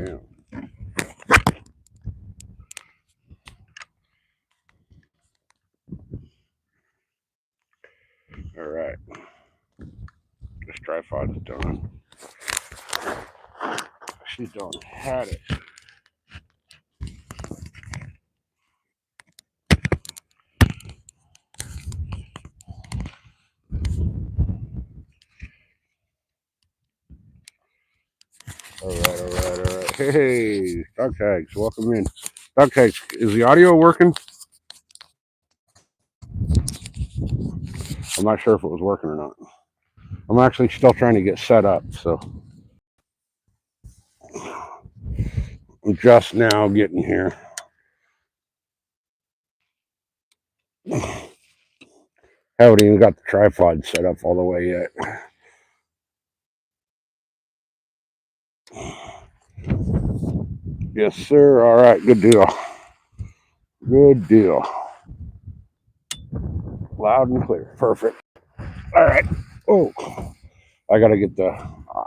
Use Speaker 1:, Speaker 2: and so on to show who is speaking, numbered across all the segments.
Speaker 1: Damn. All right. This tripod is done. She don't had it. All right. Hey, dog tags, welcome in. Dog tags, is the audio working? I'm not sure if it was working or not. I'm actually still trying to get set up, so I'm just now getting here. Haven't even got the tripod set up all the way yet. Yes, sir. All right, good deal. Good deal. Loud and clear. Perfect. All right. Oh, I got to get the,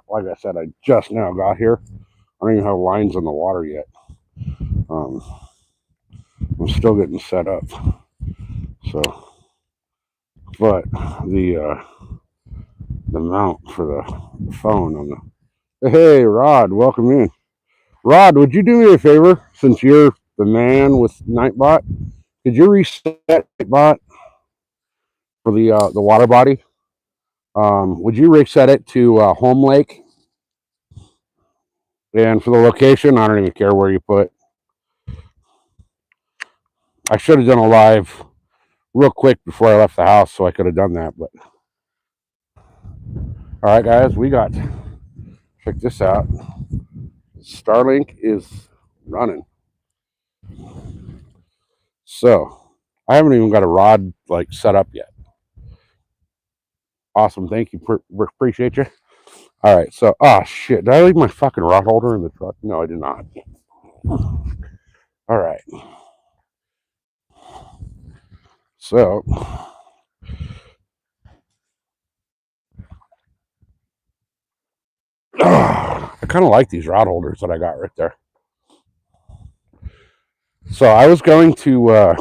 Speaker 1: like I said, I just now got here. I don't even have lines in the water yet. I'm still getting set up. So, but the mount for the phone on the, hey, Rod, welcome in. Rod, would you do me a favor, since you're the man with Nightbot? Could you reset Nightbot for the water body? Would you reset it to Home Lake? And for the location, I don't even care where you put. I should have done a live real quick before I left the house, so I could have done that. But all right, guys, we got. Check this out. Starlink is running. So I haven't even got a rod like set up yet. Awesome, thank you. Appreciate you. All right, so shit, did I leave my fucking rod holder in the truck? No, I did not. All right. So I kind of like these rod holders that I got right there. So I was going to I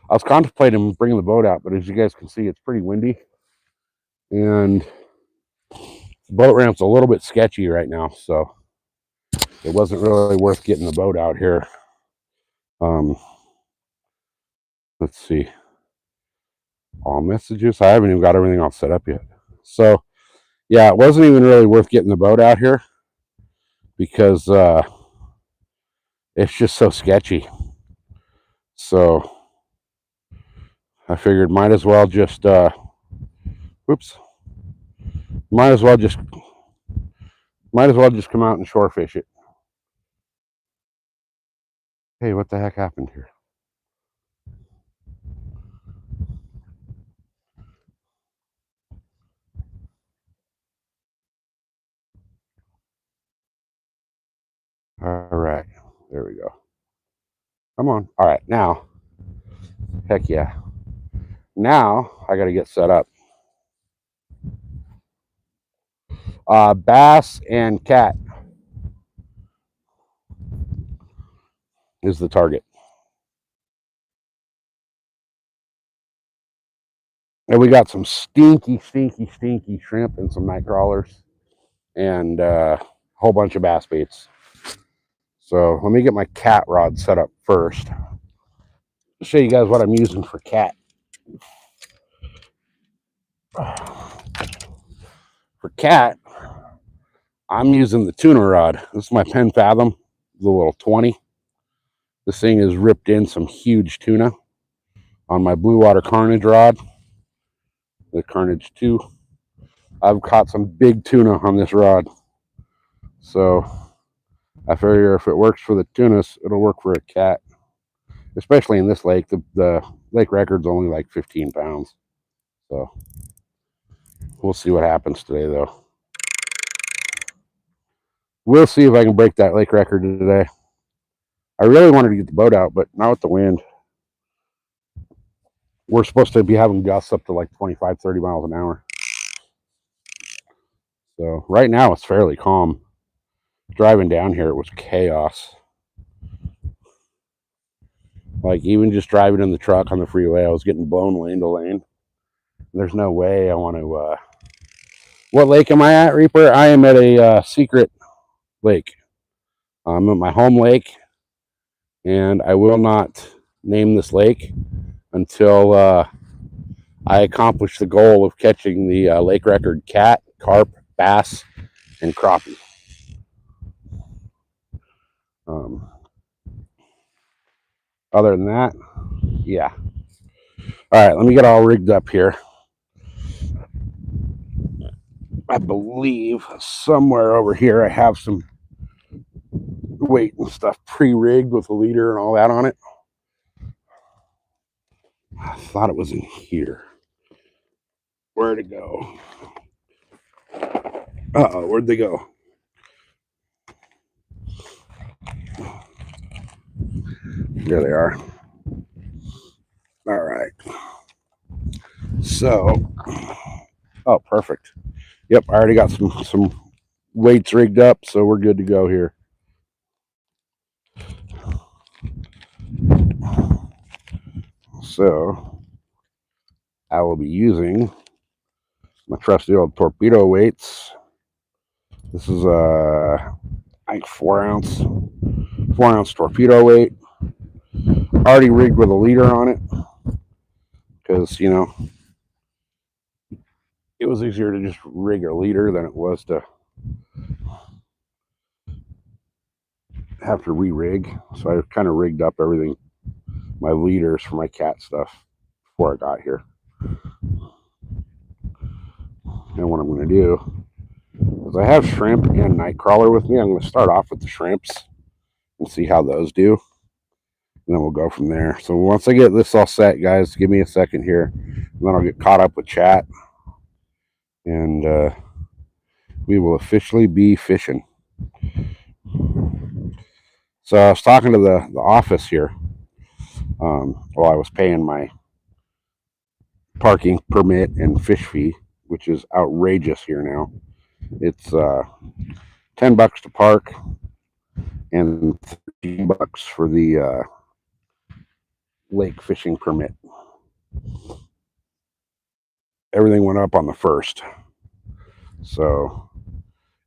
Speaker 1: was contemplating bringing the boat out, but as you guys can see, it's pretty windy, and the boat ramp's a little bit sketchy right now, so it wasn't really worth getting the boat out here. Let's see. All messages. I haven't even got everything all set up yet. So yeah, it wasn't even really worth getting the boat out here because it's just so sketchy. So I figured might as well just might as well just come out and shore fish it. Hey, what the heck happened here? All right, there we go. Come on. All right, now, heck yeah. Now I got to get set up. Bass and cat is the target. And we got some stinky shrimp and some night crawlers and a whole bunch of bass baits. So let me get my cat rod set up first. I'll show you guys what I'm using for cat. For cat, I'm using the tuna rod. This is my Penn Fathom, the little 20. This thing has ripped in some huge tuna on my Blue Water Carnage rod, the Carnage 2. I've caught some big tuna on this rod. So I figure if it works for the tunas, it'll work for a cat. Especially in this lake. The lake record's only like 15 pounds. So we'll see what happens today, though. We'll see if I can break that lake record today. I really wanted to get the boat out, but not with the wind. We're supposed to be having gusts up to like 25, 30 miles an hour. So right now it's fairly calm. Driving down here, it was chaos. Like even just driving in the truck on the freeway, I was getting blown lane to lane. There's no way I want to. What lake am I at, Reaper? I am at a secret lake. I'm at my home lake, and I will not name this lake until I accomplish the goal of catching the lake record cat, carp, bass, and crappie. Other than that, yeah. All right, let me get all rigged up here. I believe somewhere over here I have some weight and stuff pre-rigged with a leader and all that on it. I thought it was in here. Where'd it go? Uh-oh, where'd they go? There they are. All right. So, oh, perfect. Yep, I already got some weights rigged up, so we're good to go here. So, I will be using my trusty old torpedo weights. This is a I think 4-ounce torpedo weight. Already rigged with a leader on it because it was easier to just rig a leader than it was to have to re-rig. So I kind of rigged up everything, my leaders for my cat stuff before I got here. And what I'm going to do is I have shrimp and nightcrawler with me. I'm going to start off with the shrimps and see how those do. And then we'll go from there. So once I get this all set, guys, give me a second here. And then I'll get caught up with chat. And we will officially be fishing. So I was talking to the office here while I was paying my parking permit and fish fee, which is outrageous here now. It's $10 to park and $13 for the lake fishing permit. Everything went up on the 1st, so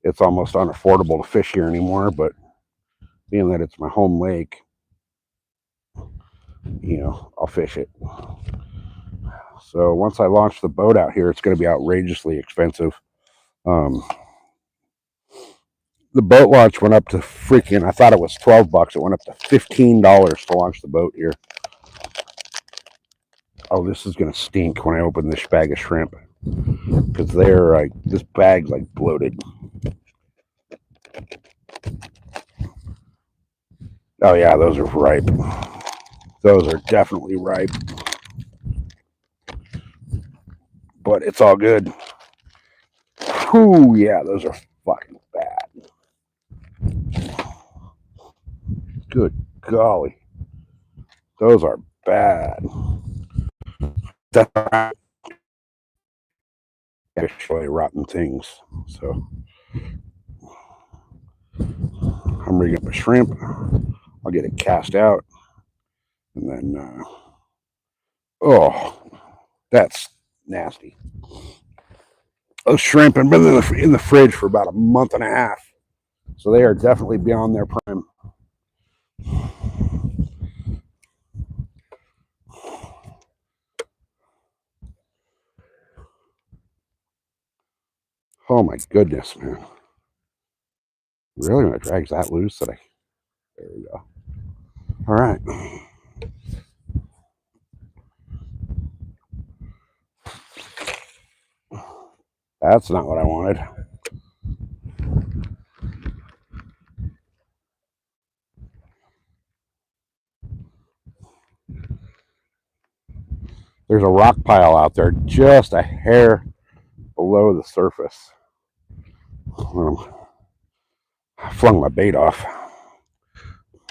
Speaker 1: it's almost unaffordable to fish here anymore. But being that it's my home lake, I'll fish it. So once I launch the boat out here, it's going to be outrageously expensive. The boat launch went up to I thought it was $12. It went up to $15 to launch the boat here. Oh, this is going to stink when I open this bag of shrimp because they're like, this bag's like bloated. Oh yeah, those are ripe. Those are definitely ripe. But it's all good. Ooh, yeah, those are fucking bad. Good golly. Those are bad. That's actually rotten things. So I'm rigging up a shrimp. I'll get it cast out. And then, oh, that's nasty. Those shrimp have been in the fridge for about a month and a half. So they are definitely beyond their prime. Oh my goodness, man. Really, when it drags that loose, there we go. All right. That's not what I wanted. There's a rock pile out there just a hair below the surface. I flung my bait off.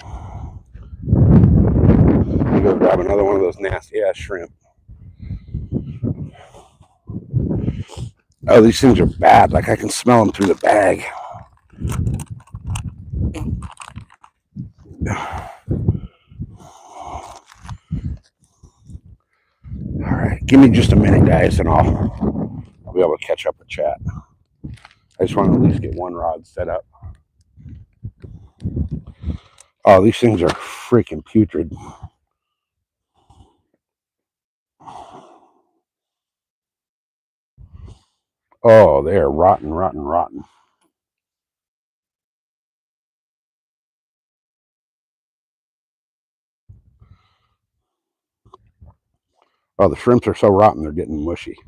Speaker 1: I'm gonna grab another one of those nasty ass shrimp. Oh, these things are bad. Like I can smell them through the bag. All right, give me just a minute, guys, and I'll be able to catch up with chat. I just want to at least get one rod set up. Oh, these things are freaking putrid. Oh, they are rotten, rotten, rotten. Oh, the shrimps are so rotten, they're getting mushy.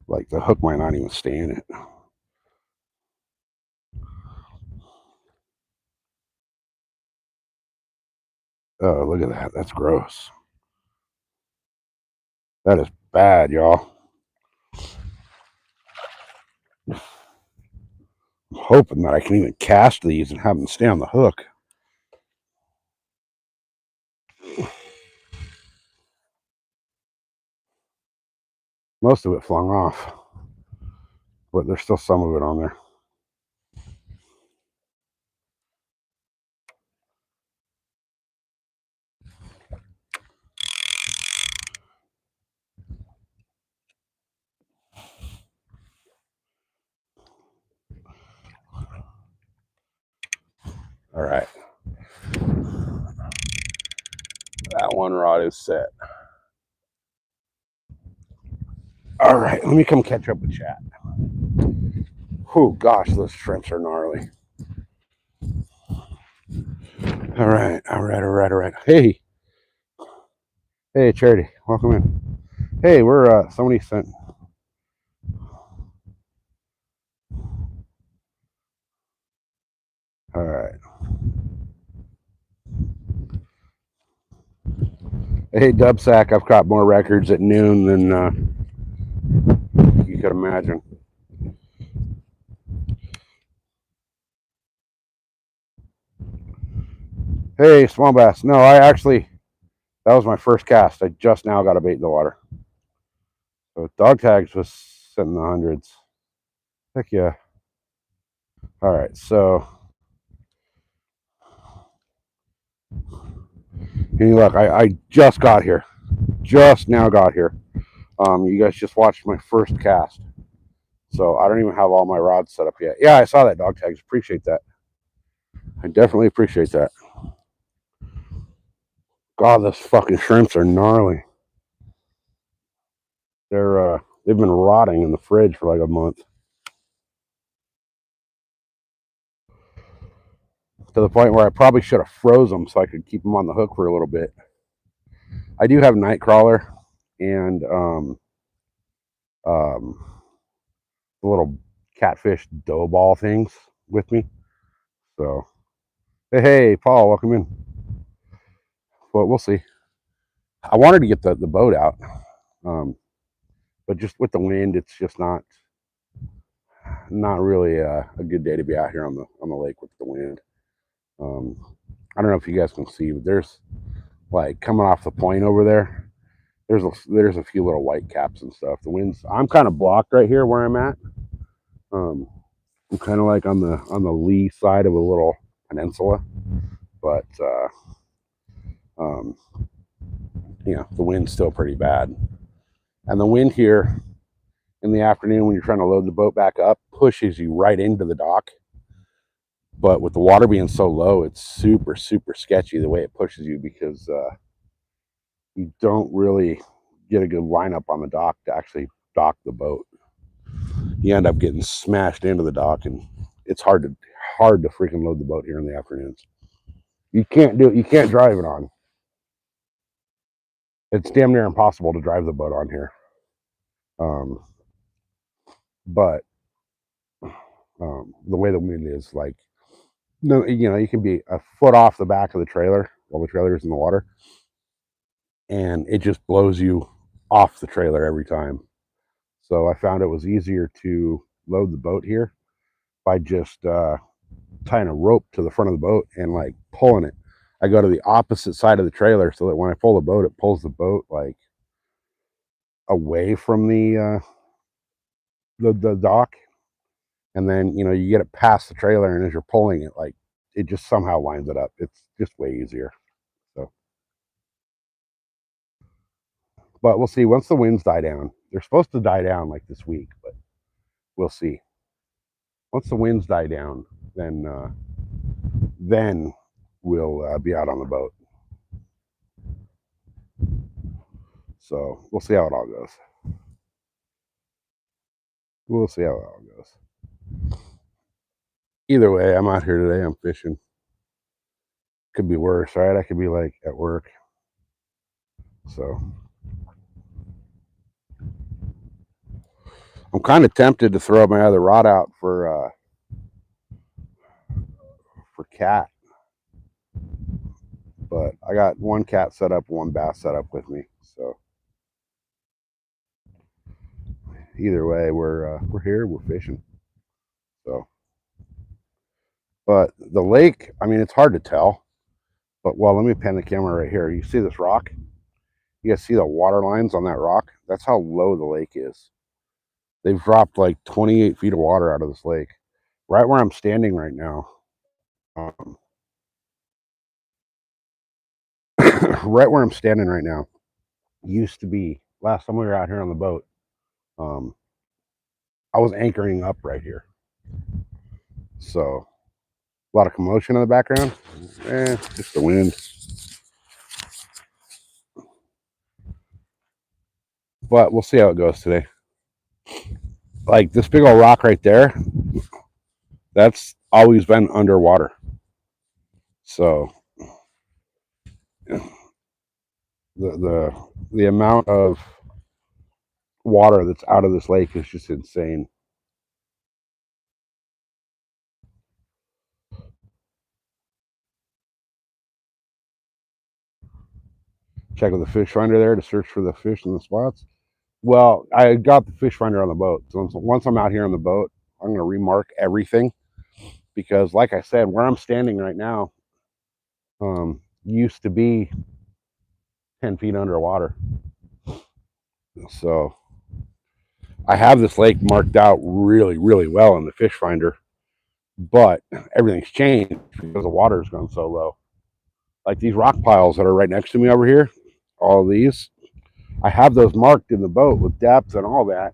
Speaker 1: Like the hook might not even stay in it. Oh, look at that. That's gross. That is bad, y'all. I'm hoping that I can even cast these and have them stay on the hook. Most of it flung off, but there's still some of it on there. All right. That one rod is set. All right, let me come catch up with chat. Oh, gosh, those shrimps are gnarly. All right, all right, all right, all right. Hey, Charity, welcome in. Hey, we're, somebody sent. All right. Hey, Dubsack, I've caught more records at noon than you could imagine. Hey, small bass. No, that was my first cast. I just now got a bait in the water. So dog tags was sitting in the hundreds. Heck yeah. All right, so hey, look, I just got here. Just now got here. You guys just watched my first cast. So I don't even have all my rods set up yet. Yeah, I saw that, dog tags. Appreciate that. I definitely appreciate that. God, those fucking shrimps are gnarly. They've been rotting in the fridge for like a month. To the point where I probably should have froze them so I could keep them on the hook for a little bit. I do have night crawler and the little catfish dough ball things with me. So, hey, Paul, welcome in. But we'll see. I wanted to get the boat out, but just with the wind, it's just not really a good day to be out here on the lake with the wind. I don't know if you guys can see, but there's like coming off the point over there. There's a few little white caps and stuff. The wind's. I'm kind of blocked right here where I'm at. I'm kind of like on the lee side of a little peninsula, but the wind's still pretty bad. And the wind here in the afternoon when you're trying to load the boat back up pushes you right into the dock. But with the water being so low, it's super, super sketchy the way it pushes you because you don't really get a good lineup on the dock to actually dock the boat. You end up getting smashed into the dock, and it's hard to freaking load the boat here in the afternoons. You can't do it. You can't drive it on. It's damn near impossible to drive the boat on here. But the way the wind is, like, no, you can be a foot off the back of the trailer while the trailer is in the water, and it just blows you off the trailer every time. So I found it was easier to load the boat here by just tying a rope to the front of the boat and like pulling it. I go to the opposite side of the trailer so that when I pull the boat, it pulls the boat like away from the dock, and then you get it past the trailer, and as you're pulling it, like it just somehow lines it up. It's just way easier. So, but we'll see once the winds die down. They're supposed to die down like this week, but we'll see. Once the winds die down, then we'll be out on the boat. So we'll see how it all goes. We'll see how it all goes. Either way, I'm out here today. I'm fishing. Could be worse, right? I could be like at work. So I'm kind of tempted to throw my other rod out for cat, but I got one cat set up, one bass set up with me. So either way, we're here, we're fishing. So, but the lake, I mean, it's hard to tell. But well, let me pan the camera right here. You see this rock? You guys see the water lines on that rock? That's how low the lake is. They've dropped like 28 feet of water out of this lake. Right where I'm standing right now. Right where I'm standing right now used to be, last time we were out here on the boat, I was anchoring up right here. So a lot of commotion in the background. Just the wind. But we'll see how it goes today. Like this big old rock right there, that's always been underwater. So the amount of water that's out of this lake is just insane. Check with the fish finder there to search for the fish in the spots. Well, I got the fish finder on the boat. So once I'm out here on the boat, I'm going to remark everything because, like I said, where I'm standing right now used to be 10 feet underwater. So I have this lake marked out really, really well in the fish finder, but everything's changed because the water's gone so low. Like these rock piles that are right next to me over here, all of these, I have those marked in the boat with depth and all that,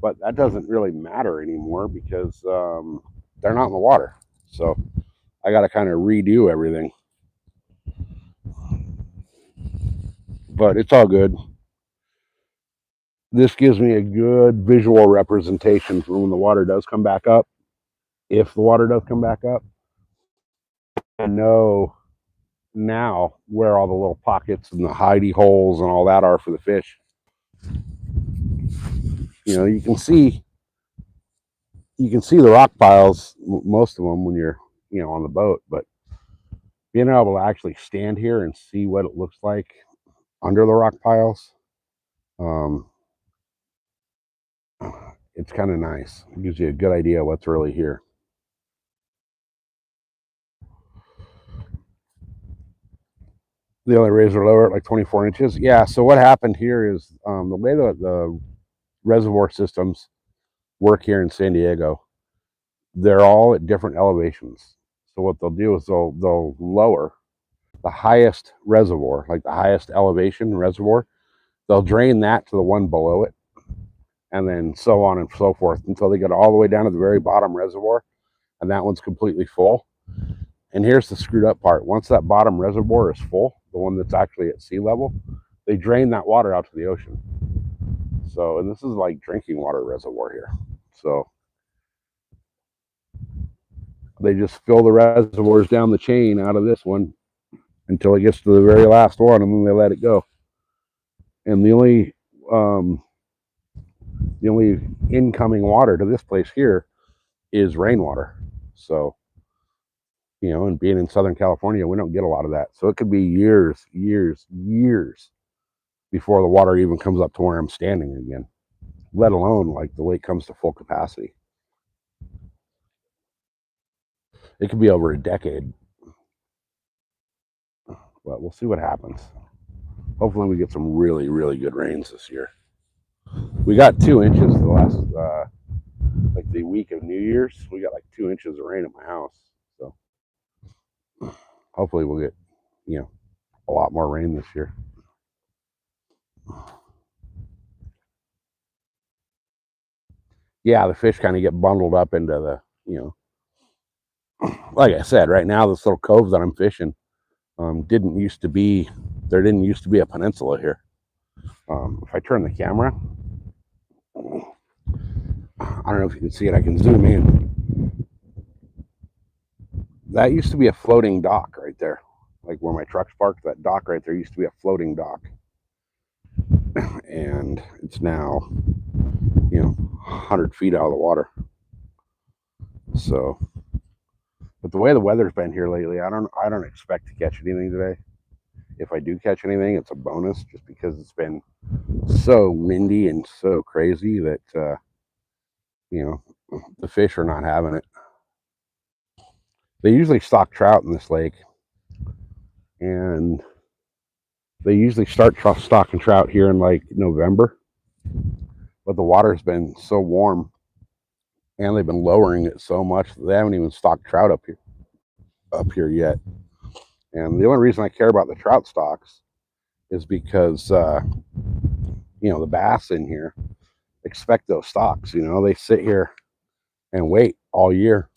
Speaker 1: but that doesn't really matter anymore because they're not in the water. So I got to kind of redo everything. But it's all good. This gives me a good visual representation for when the water does come back up. If the water does come back up, I know now where all the little pockets and the hidey holes and all that are for the fish. You can see the rock piles, most of them, when you're on the boat, but being able to actually stand here and see what it looks like under the rock piles, it's kind of nice. It gives you a good idea of what's really here. The only razor lower at like 24 inches. Yeah, so what happened here is the way that the reservoir systems work here in San Diego, they're all at different elevations. So what they'll do is they'll lower the highest reservoir, like the highest elevation reservoir. They'll drain that to the one below it, and then so on and so forth until they get all the way down to the very bottom reservoir, and that one's completely full. And here's the screwed up part. Once that bottom reservoir is full, the one that's actually at sea level, they drain that water out to the ocean. So, and this is like drinking water reservoir here. So they just fill the reservoirs down the chain out of this one until it gets to the very last one, and then they let it go. And the only incoming water to this place here is rainwater. So, and being in Southern California, we don't get a lot of that. So it could be years before the water even comes up to where I'm standing again, let alone like the lake comes to full capacity. It could be over a decade, but we'll see what happens. Hopefully we get some really, really good rains this year. We got 2 inches the last, like the week of New Year's. We got like 2 inches of rain at my house. So hopefully we'll get, a lot more rain this year. Yeah, the fish kind of get bundled up into the, like I said, right now, this little cove that I'm fishing didn't used to be, there didn't used to be a peninsula here. If I turn the camera, I don't know if you can see it, I can zoom in. That used to be a floating dock right there. Like where my truck's parked, that dock right there used to be a floating dock. And it's now, 100 feet out of the water. So, but the way the weather's been here lately, I don't expect to catch anything today. If I do catch anything, it's a bonus, just because it's been so windy and so crazy that the fish are not having it. They usually stock trout in this lake, and they usually start stocking trout here in like November, but the water's been so warm and they've been lowering it so much that they haven't even stocked trout up here yet. And the only reason I care about the trout stocks is because the bass in here expect those stocks. They sit here and wait all year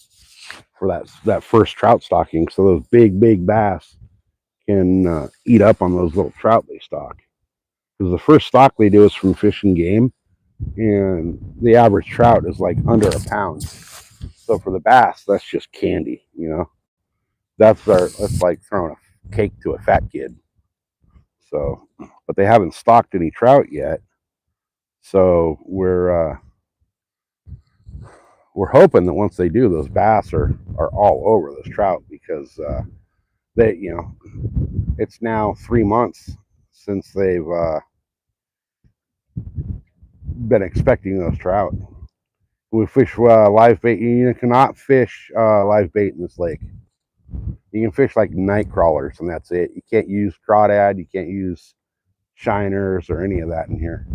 Speaker 1: for that first trout stocking, so those big bass can eat up on those little trout they stock. Because the first stock they do is from Fish and Game, and the average trout is like under a pound. So for the bass, that's just candy. That's like throwing a cake to a fat kid. So, but they haven't stocked any trout yet. So we're hoping that once they do, those bass are all over those trout, because they it's now 3 months since they've been expecting those trout. We fish live bait. You cannot fish live bait in this lake. You can fish like night crawlers, and that's it. You can't use crawdad. You can't use shiners or any of that in here.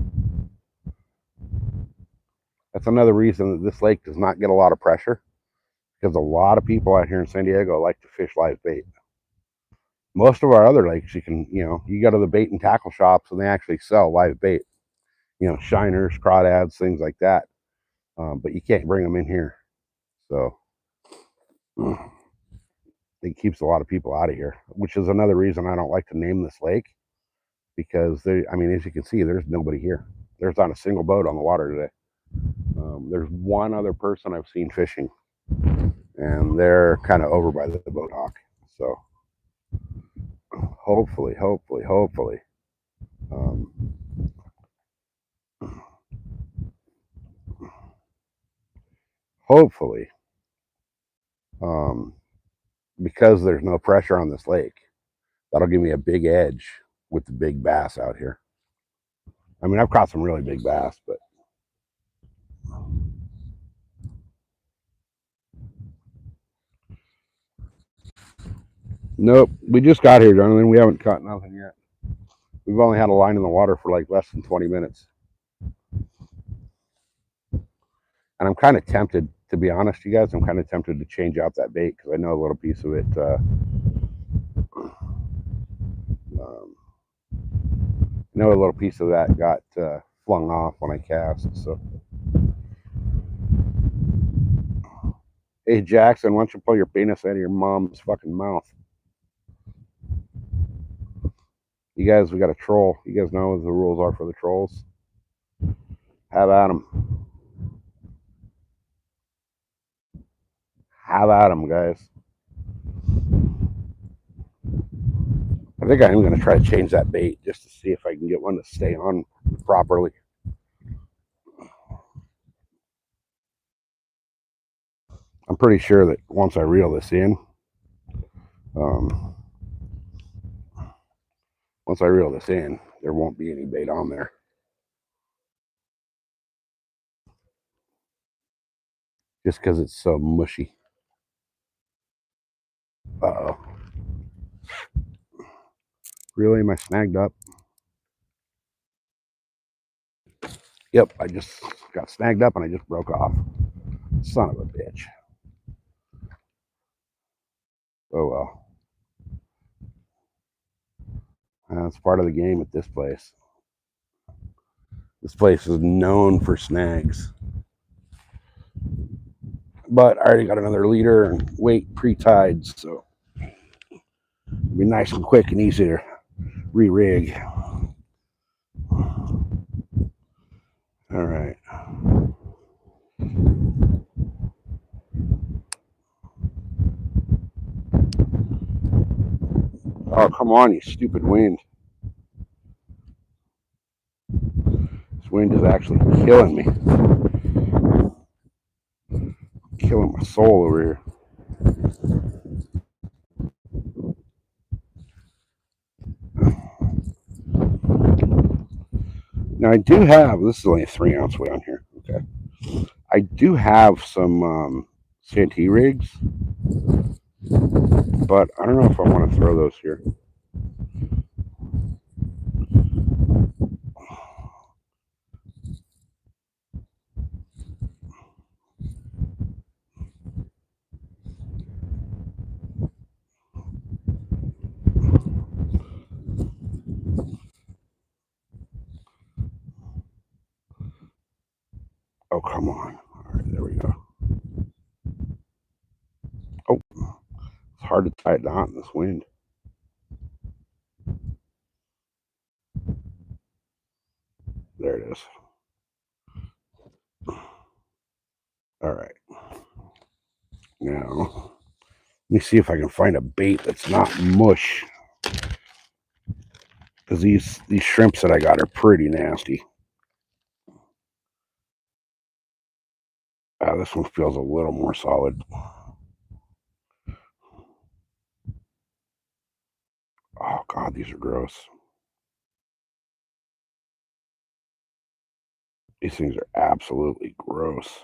Speaker 1: That's another reason that this lake does not get a lot of pressure, because a lot of people out here in San Diego like to fish live bait. Most of our other lakes, you go to the bait and tackle shops and they actually sell live bait, shiners, crawdads, things like that. But you can't bring them in here. So it keeps a lot of people out of here, which is another reason I don't like to name this lake, because as you can see, there's nobody here. There's not a single boat on the water today. There's one other person I've seen fishing, and they're kind of over by the boat dock. So hopefully, hopefully, because there's no pressure on this lake, that'll give me a big edge with the big bass out here. I've caught some really big bass, but nope. We just got here, Jonathan. We haven't caught nothing yet. We've only had a line in the water for like less than 20 minutes. And I'm kind of tempted, to be honest, you guys, I'm kind of tempted to change out that bait, because I know a little piece of it, a little piece of that got flung off when I cast. So, hey Jackson, why don't you pull your penis out of your mom's fucking mouth? You guys, we got a troll. You guys know what the rules are for the trolls. Have at them. Have at them, guys. I think I am going to try to change that bait just to see if I can get one to stay on properly. I'm pretty sure that once I reel this in, there won't be any bait on there. Just because it's so mushy. Uh-oh. Really? Am I snagged up? Yep, I just got snagged up and I just broke off. Son of a bitch. Oh well. That's part of the game at this place. This place is known for snags. But I already got another leader and weight pre-tied, so it'll be nice and quick and easy to re-rig. All right. Oh, come on, you stupid wind. This wind is actually killing me. Killing my soul over here. Now I do have, this is only a 3-ounce weight on here. Okay. I do have some Santee rigs, but I don't know if I want to throw those here. Oh, come on. All right, there we go. Oh, it's hard to tie it down in this wind. There it is. All right. Now, let me see if I can find a bait that's not mush. Because these shrimps that I got are pretty nasty. This one feels a little more solid. Oh, God, these are gross. These things are absolutely gross.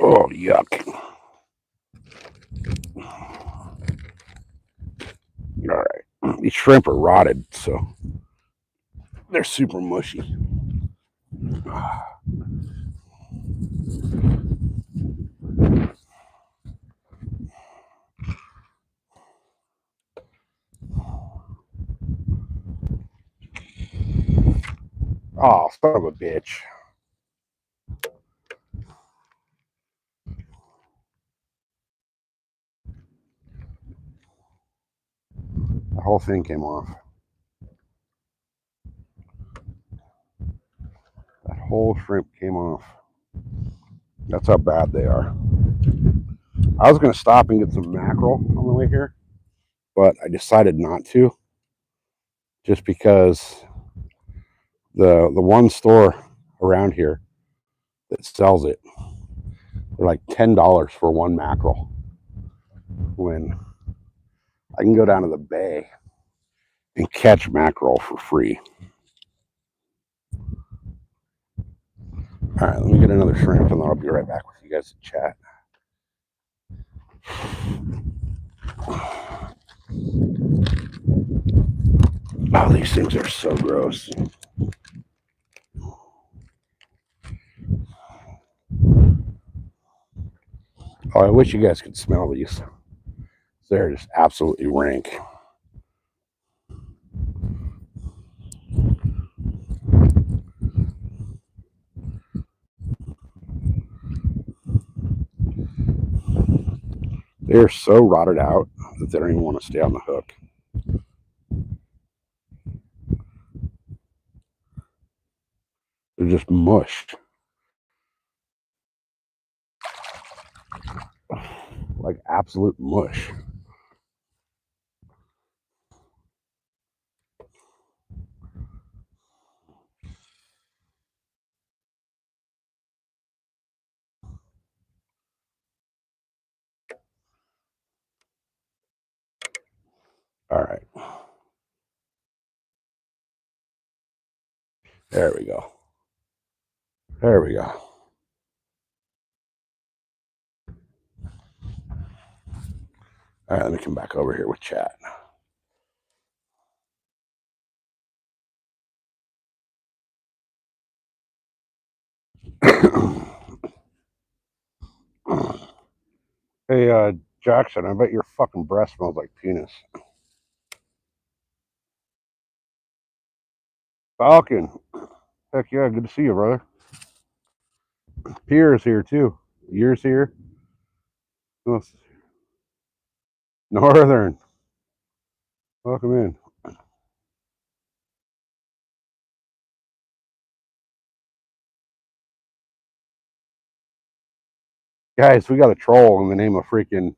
Speaker 1: Oh, yuck. All right. These shrimp are rotted, so they're super mushy. Oh, son of a bitch. The whole thing came off. That whole shrimp came off. That's how bad they are. I was going to stop and get some mackerel on the way here, but I decided not to, just because the one store around here that sells it, they're like $10 for one mackerel, when I can go down to the bay and catch mackerel for free. All right, let me get another shrimp and then I'll be right back with you guys to chat. Oh, these things are so gross. Oh, I wish you guys could smell these. They're just absolutely rank. They're so rotted out that they don't even want to stay on the hook. They're just mushed. Like absolute mush. All right. There we go. There we go. All right, let me come back over here with chat. Hey, Jackson, I bet your fucking breath smells like penis. Falcon, heck yeah, good to see you, brother. Pierre's here too. You're here. Northern, welcome in. Guys, we got a troll in the name of freaking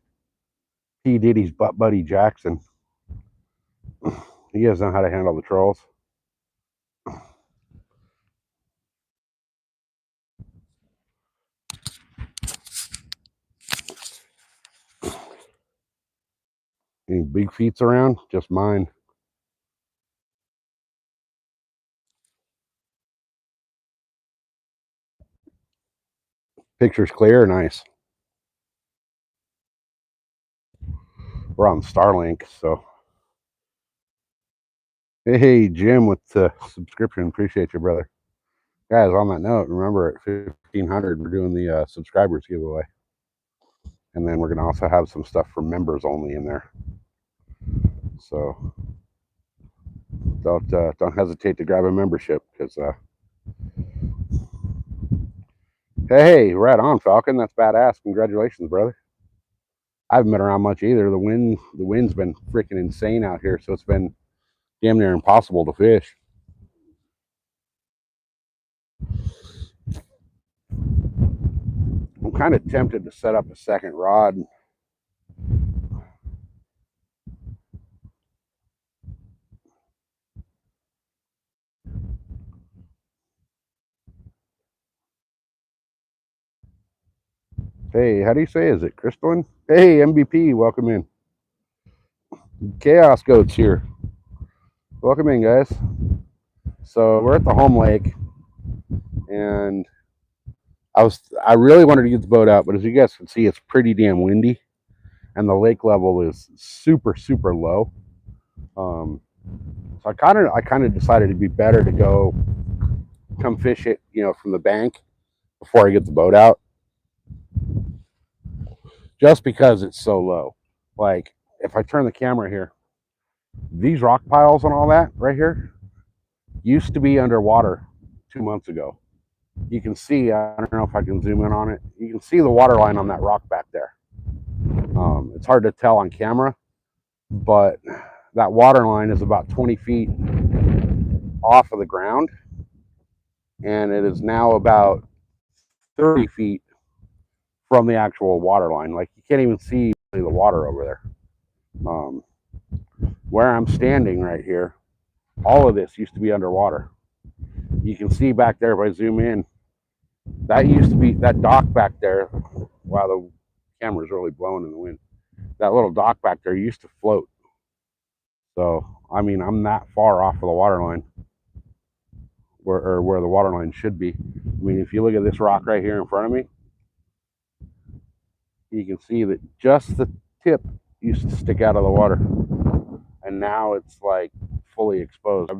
Speaker 1: P. Diddy's butt buddy Jackson. You guys know how to handle the trolls. Any big feets around? Just mine. Picture's clear, nice. We're on Starlink, so. Hey, Jim with the subscription. Appreciate you, brother. Guys, on that note, remember at 1,500, we're doing the subscribers giveaway. And then we're going to also have some stuff for members only in there. So don't hesitate to grab a membership because hey, right on, Falcon. That's badass. Congratulations, brother. I haven't been around much either. The wind's been freaking insane out here, so it's been damn near impossible to fish. I'm kind of tempted to set up a second rod. Hey, how do you say? Is it crystalline? Hey, MVP, welcome in. Chaos Goats here. Welcome in, guys. So we're at the home lake, and I really wanted to get the boat out, but as you guys can see, it's pretty damn windy, and the lake level is super low. So I kind of decided it'd be better to come fish it, from the bank before I get the boat out, just because it's so low. Like if I turn the camera here, these rock piles and all that right here used to be underwater 2 months ago. You can see, I don't know if I can zoom in on it. You can see the water line on that rock back there. It's hard to tell on camera, but that water line is about 20 feet off of the ground, and it is now about 30 feet from the actual water line. Like you can't even see the water over there. Where I'm standing right here, all of this used to be underwater. You can see back there, if I zoom in, that used to be that dock back there. Wow, the camera's really blowing in the wind. That little dock back there used to float. So, I mean, I'm that far off of the water line, where the water line should be. I mean, if you look at this rock right here in front of me, you can see that just the tip used to stick out of the water, and now it's like fully exposed.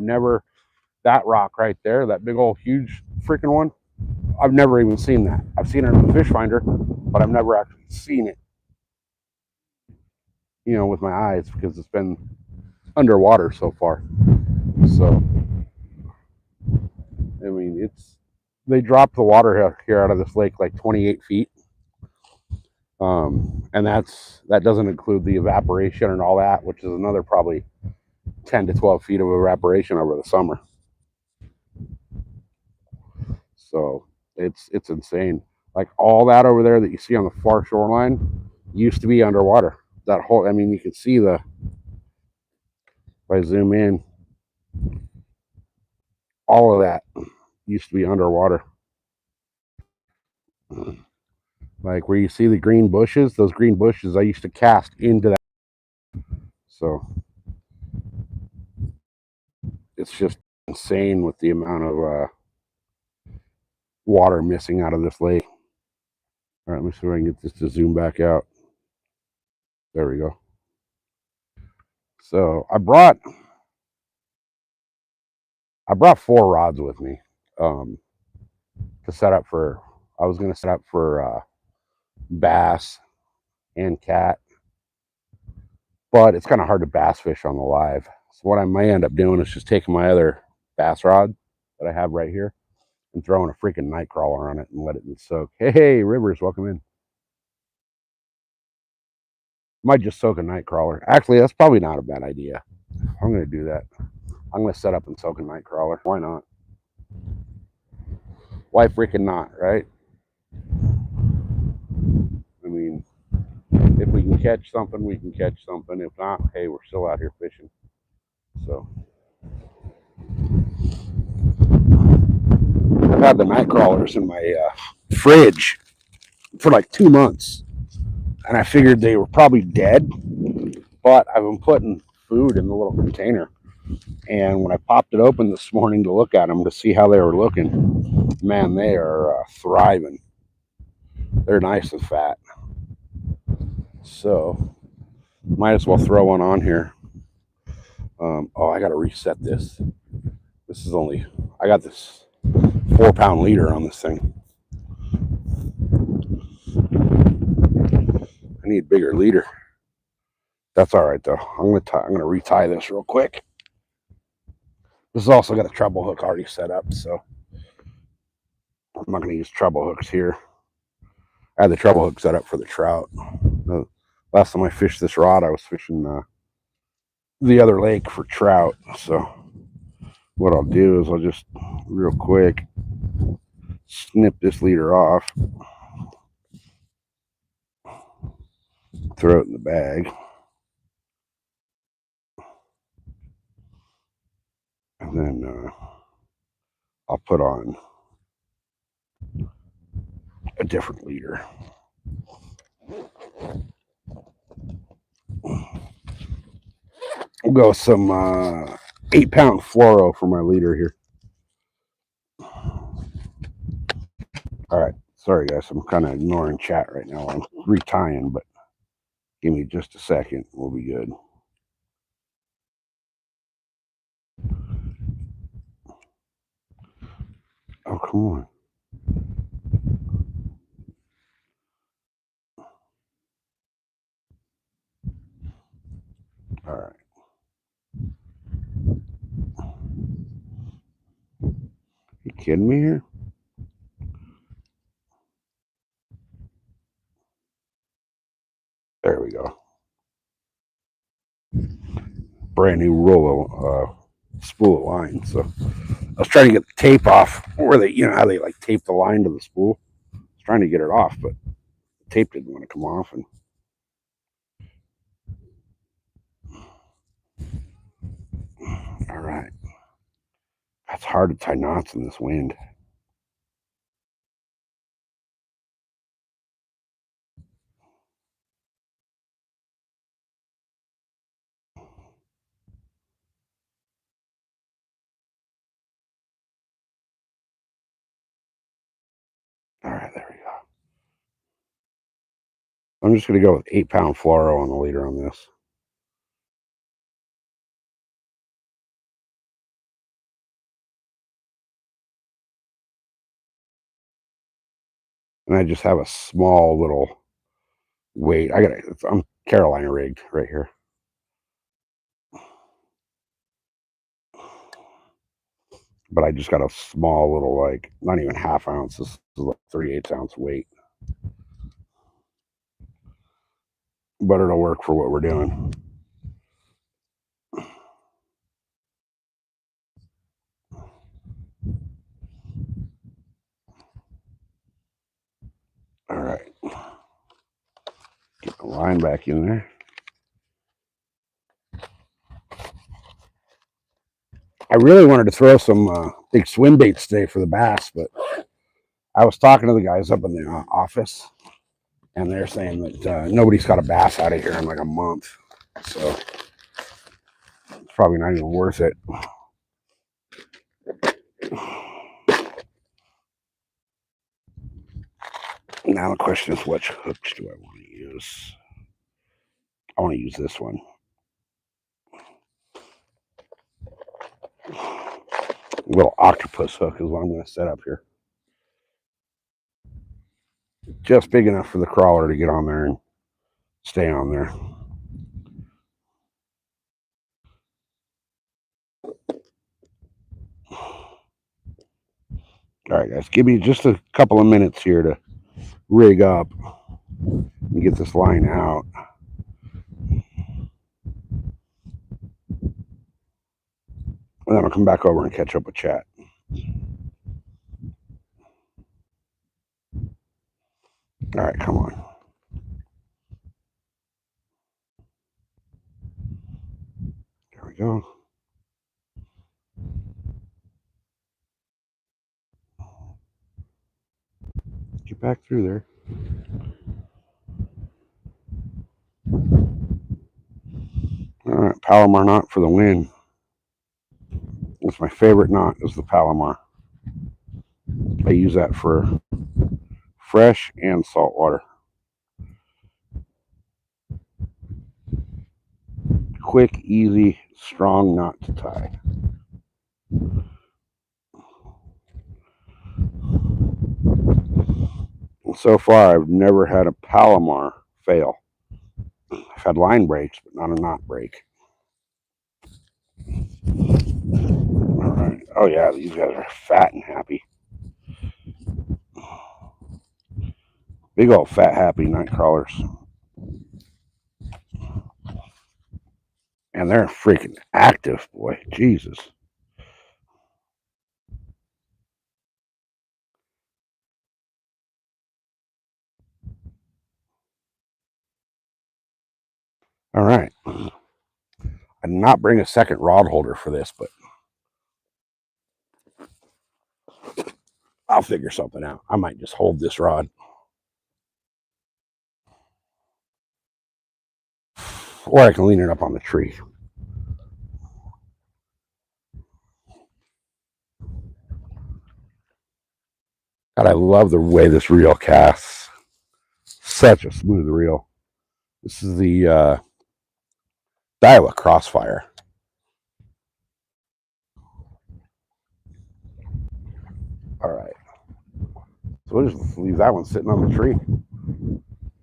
Speaker 1: That rock right there, that big old huge freaking one, I've never even seen that. I've seen it in the fish finder, but I've never actually seen it, with my eyes, because it's been underwater so far. So, I mean, they dropped the water here out of this lake like 28 feet. And that doesn't include the evaporation and all that, which is another probably 10 to 12 feet of evaporation over the summer. So it's insane. Like all that over there that you see on the far shoreline used to be underwater. That whole, I mean, you can see if I zoom in, all of that used to be underwater. Like where you see the green bushes, those green bushes I used to cast into that. So it's just insane with the amount of water missing out of this lake. All right, let me see if I can get this to zoom back out. There we go. So I brought 4 rods with me. to set up for, I was going to set up for bass and cat, but it's kind of hard to bass fish on the live. So what I might end up doing is just taking my other bass rod that I have right here and throwing a freaking night crawler on it and let it soak. Hey, Rivers, welcome in. Might just soak a night crawler. Actually, that's probably not a bad idea. I'm going to do that. I'm going to set up and soak a night crawler. Why not? Why freaking not, right? I mean, if we can catch something, we can catch something. If not, hey, we're still out here fishing. So I've had the night crawlers in my fridge for like 2 months, and I figured they were probably dead, but I've been putting food in the little container. And when I popped it open this morning to look at them to see how they were looking, man, they are thriving. They're nice and fat. So might as well throw one on here. Oh, I got to reset this. This is only, I got this 4-pound leader on this thing. I need a bigger leader. That's all right though. I'm gonna retie this real quick. This has also got a treble hook already set up, so I'm not gonna use treble hooks here. I had the treble hook set up for the trout. Last time I fished this rod, I was fishing the other lake for trout. So what I'll do is I'll just real quick snip this leader off, throw it in the bag, and then I'll put on a different leader. We'll go with some 8-pound fluoro for my leader here. All right. Sorry, guys. I'm kind of ignoring chat right now. I'm retying, but give me just a second. We'll be good. Oh, come on. All right. You kidding me here? There we go. Brand new roll of spool of line. So I was trying to get the tape off where they, you know, how they like tape the line to the spool. I was trying to get it off, but the tape didn't want to come off. And all right. That's hard to tie knots in this wind. All right, there we go. I'm just going to go with 8-pound fluoro on the leader on this. And I just have a small little weight. I'm Carolina rigged right here. But I just got a small little, like, not even half ounce. This is like 3/8 ounce weight. But it'll work for what we're doing. All right. Get the line back in there. I really wanted to throw some big Swimbait today for the bass, but I was talking to the guys up in the office, and they're saying that nobody's got a bass out of here in like a month. So it's probably not even worth it. Now the question is, which hooks do I want to use? I want to use this one. Little octopus hook is what I'm going to set up here. just big enough for the crawler to get on there and stay on there. All right, guys, give me just a couple of minutes here to rig up and get this line out. And then I'll come back over and catch up with chat. All right, come on. There we go. Get back through there. All right, Palomar knot for the win. That's my favorite knot, is the Palomar. I use that for fresh and salt water. Quick, easy, strong knot to tie. And so far, I've never had a Palomar fail. I've had line breaks, but not a knot break. All right. Oh, yeah, these guys are fat and happy. Big old fat, happy night crawlers. And they're freaking active, boy. Jesus. All right. I did not bring a second rod holder for this, but I'll figure something out. I might just hold this rod. Or I can lean it up on the tree. God, I love the way this reel casts. Such a smooth reel. This is the Daiwa Crossfire. All right. So we'll just leave that one sitting on the tree.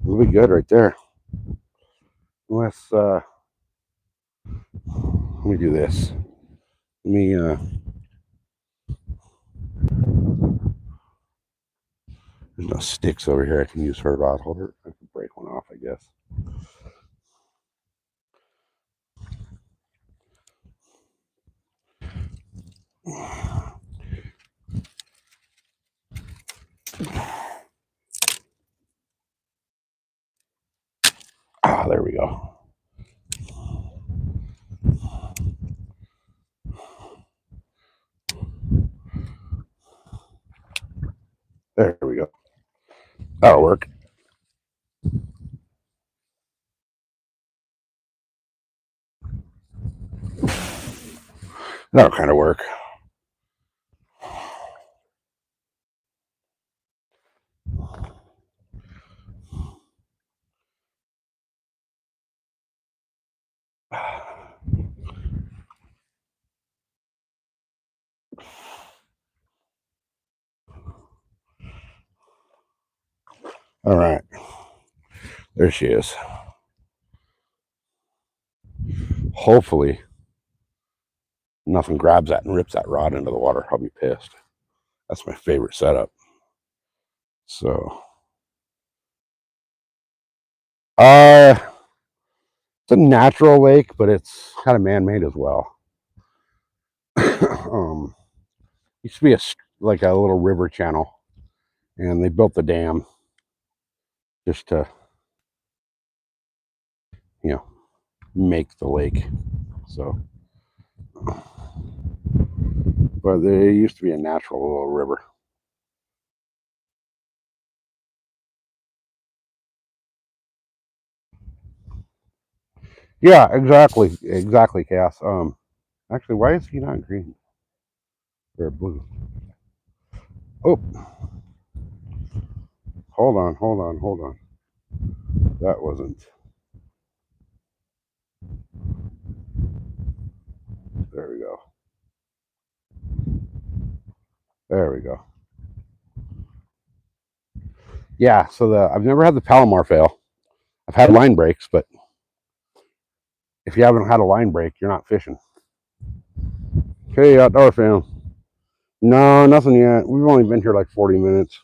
Speaker 1: It'll be good right there. Unless, let me do this. Let me, there's no sticks over here I can use for a rod holder. I can break one off, I guess. Ah, there we go. There we go. That'll work. That'll kind of work. All right. There she is. Hopefully, nothing grabs that and rips that rod into the water. I'll be pissed. That's my favorite setup. So, it's a natural lake, but it's kind of man-made as well. Used to be like a little river channel, and they built the dam just to, make the lake. So, but there used to be a natural little river. Yeah, exactly, Cass. Actually, why is he not green or blue? Oh, hold on. That wasn't. There we go. There we go. Yeah, so I've never had the Palomar fail. I've had line breaks, but if you haven't had a line break, you're not fishing. Okay, outdoor fam. No, nothing yet. We've only been here like 40 minutes.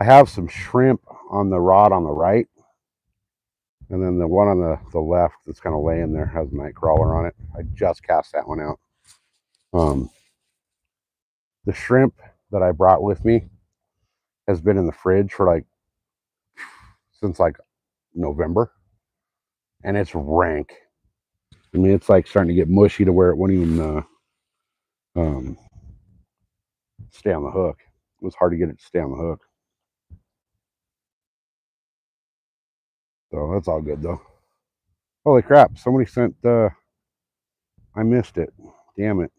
Speaker 1: I have some shrimp on the rod on the right, and then the one on the left that's kind of laying there has a night crawler on it. I just cast that one out. Um, the shrimp that I brought with me has been in the fridge for like since like November, and it's rank. I mean, it's like starting to get mushy to where it won't even um, stay on the hook. It was hard to get it to stay on the hook. So that's all good though. Holy crap! Somebody sent. I missed it. Damn it.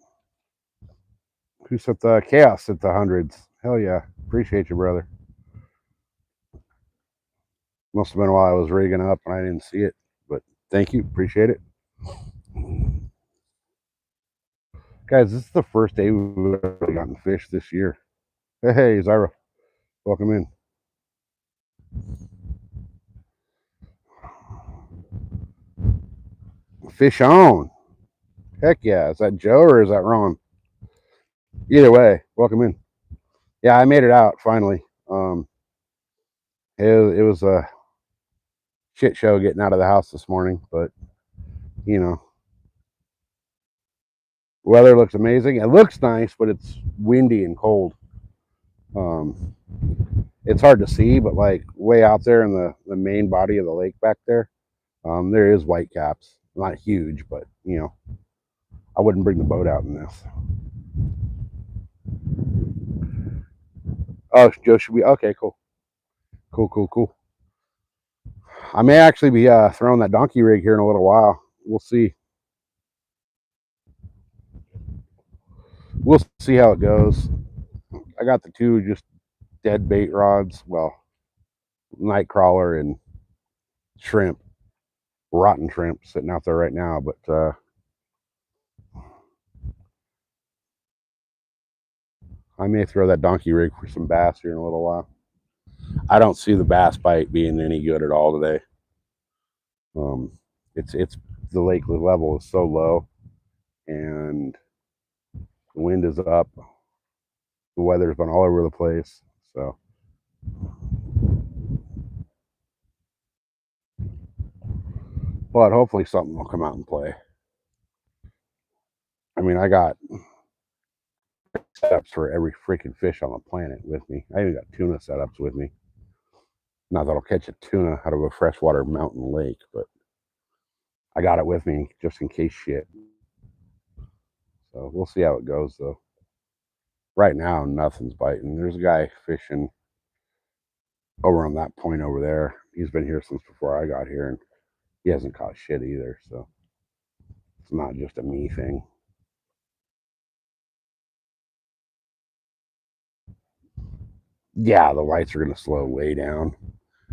Speaker 1: Who sent the chaos at the hundreds? Hell yeah! Appreciate you, brother. Must have been while I was rigging up and I didn't see it, but thank you. Appreciate it. Guys, this is the first day we've ever gotten fish this year. Hey, Zyra, welcome in. Fish on. Heck yeah. Is that Joe or is that Ron? Either way, welcome in. Yeah, I made it out finally. It was a shit show getting out of the house this morning, but you know, weather looks amazing. It looks nice, but it's windy and cold. Um, it's hard to see, but like way out there in the main body of the lake back there, there is white caps. Not huge, but you know, I wouldn't bring the boat out in this. Oh, Joe should be okay. Cool, cool, cool, cool. I may actually be throwing that donkey rig here in a little while. We'll see. We'll see how it goes. I got the two just dead bait rods. Well, night crawler and shrimp, rotten shrimp, sitting out there right now. But I may throw that donkey rig for some bass here in a little while. I don't see the bass bite being any good at all today. It's the lake level is so low, and the wind is up. The weather's been all over the place, so. But hopefully something will come out and play. I mean, I got setups for every freaking fish on the planet with me. I even got tuna setups with me. Not that I'll catch a tuna out of a freshwater mountain lake, but I got it with me just in case shit. So we'll see how it goes, though. Right now, nothing's biting. There's a guy fishing over on that point over there. He's been here since before I got here, and he hasn't caught shit either. So it's not just a me thing. Yeah, the lights are going to slow way down,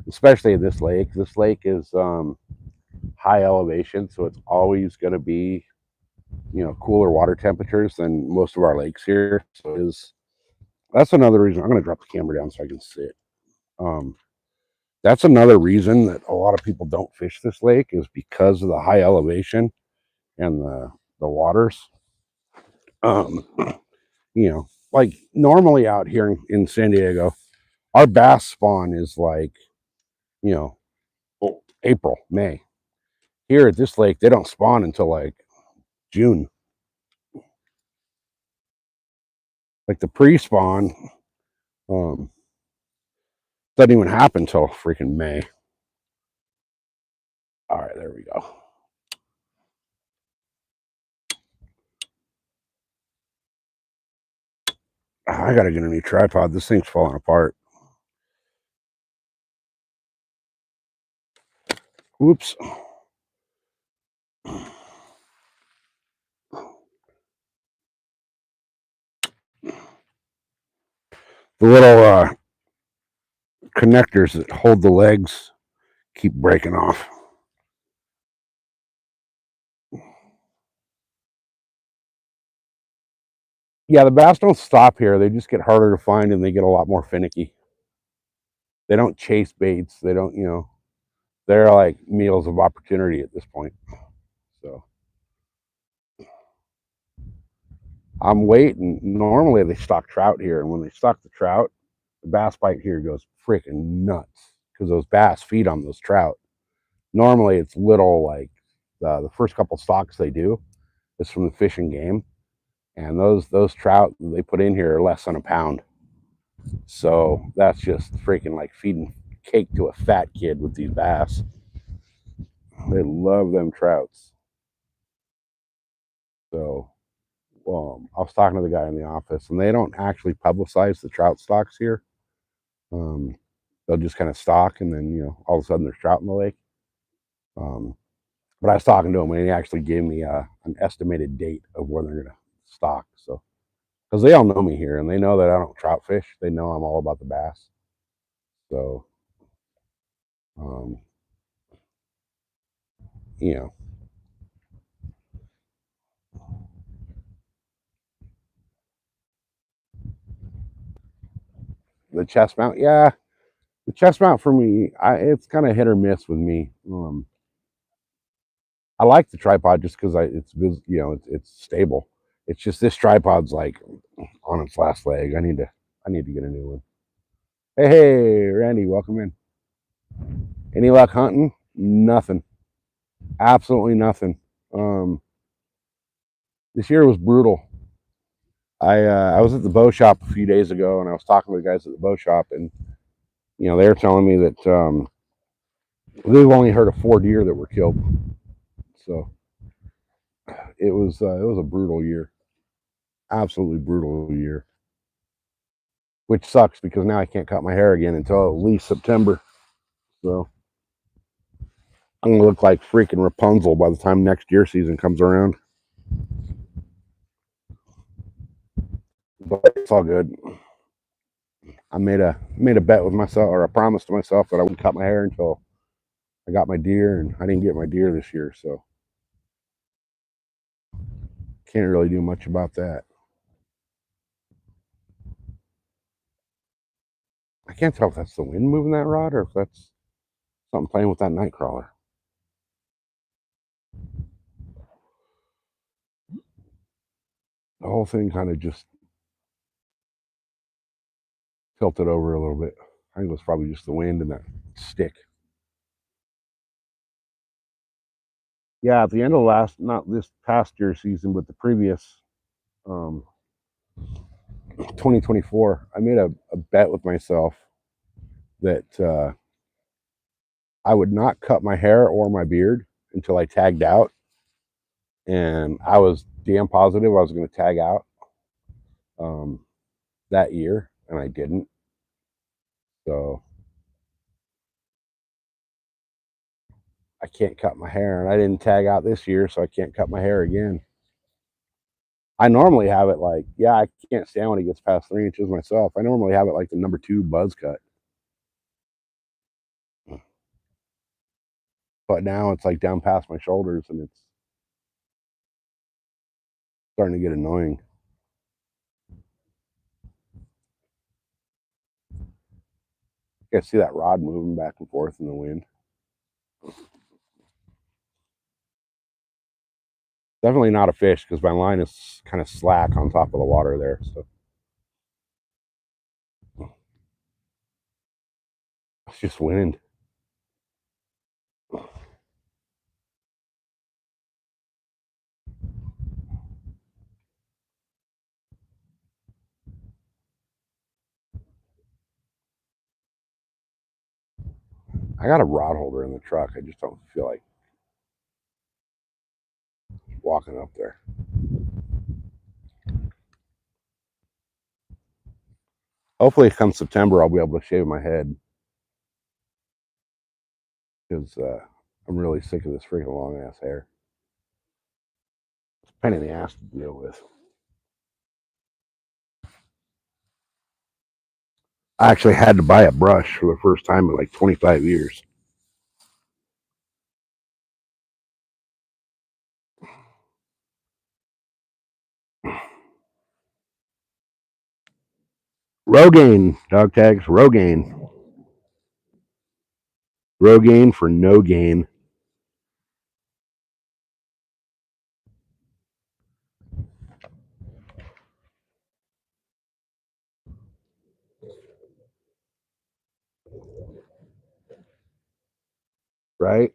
Speaker 1: especially in this lake. This lake is high elevation, so it's always going to be, you know, cooler water temperatures than most of our lakes here. So that's another reason I'm going to drop the camera down so I can sit. That's another reason that a lot of people don't fish this lake is because of the high elevation and the waters. Um, you know, like normally out here in San Diego, our bass spawn is like, you know, April, May. Here at this lake, they don't spawn until like June. Like the pre-spawn doesn't even happen until freaking May. All right, there we go. I gotta get a new tripod. This thing's falling apart. Whoops. The little connectors that hold the legs keep breaking off. Yeah, the bass don't stop here. They just get harder to find and they get a lot more finicky. They don't chase baits. They don't, they're like meals of opportunity at this point. So I'm waiting. Normally they stock trout here, and when they stock the trout, the bass bite here goes freaking nuts because those bass feed on those trout. Normally it's little like the first couple stocks they do is from the Fish and Game, and those trout they put in here are less than a pound. So that's just freaking like feeding cake to a fat kid with these bass. They love them trouts. So I was talking to the guy in the office, and they don't actually publicize the trout stocks here. Um, they'll just kind of stock, and then all of a sudden there's trout in the lake. But I was talking to him, and he actually gave me an estimated date of when they're going to stock. So because they all know me here, and they know that I don't trout fish, they know I'm all about the bass. So um, you know, the chest mount, yeah, the chest mount for me, it's kind of hit or miss with me. I like the tripod just because it's stable. It's just this tripod's like on its last leg. I need to get a new one. Hey, Randy, welcome in. Any luck hunting? Nothing. Absolutely nothing. Um, this year was brutal. I was at the bow shop a few days ago, and I was talking to the guys at the bow shop, and they were telling me that they've only heard of 4 deer that were killed. So it was a brutal year, absolutely brutal year, which sucks because now I can't cut my hair again until at least September. So I'm gonna look like freaking Rapunzel by the time next deer season comes around. But it's all good. I made a bet with myself, or a promise to myself, that I wouldn't cut my hair until I got my deer, and I didn't get my deer this year, so can't really do much about that. I can't tell if that's the wind moving that rod or if that's something playing with that night crawler. The whole thing kind of just tilted over a little bit. I think it was probably just the wind and that stick. Yeah, at the end of not this past year season, but the previous, um, 2024, I made a bet with myself that I would not cut my hair or my beard until I tagged out. And I was damn positive I was going to tag out um, that year, and I didn't. So I can't cut my hair, and I didn't tag out this year, so I can't cut my hair again. I normally have it like, yeah, I can't stand when it gets past 3 inches myself. I normally have it like the number 2 buzz cut, but now it's like down past my shoulders, and it's starting to get annoying. You guys see that rod moving back and forth in the wind? Definitely not a fish because my line is kind of slack on top of the water there. So it's just wind. I got a rod holder in the truck. I just don't feel like walking up there. Hopefully, come September, I'll be able to shave my head because I'm really sick of this freaking long ass hair. It's a pain in the ass to deal with. I actually had to buy a brush for the first time in like 25 years. Rogaine, dog tags, Rogaine. Rogaine for no gain. Right?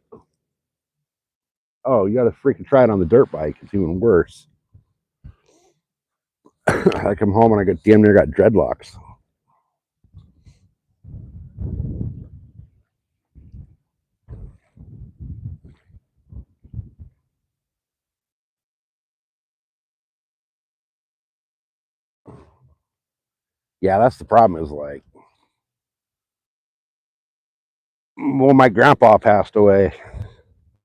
Speaker 1: Oh, you got to freaking try it on the dirt bike. It's even worse. I come home and I got damn near got dreadlocks. Yeah, that's the problem. Is like, when my grandpa passed away,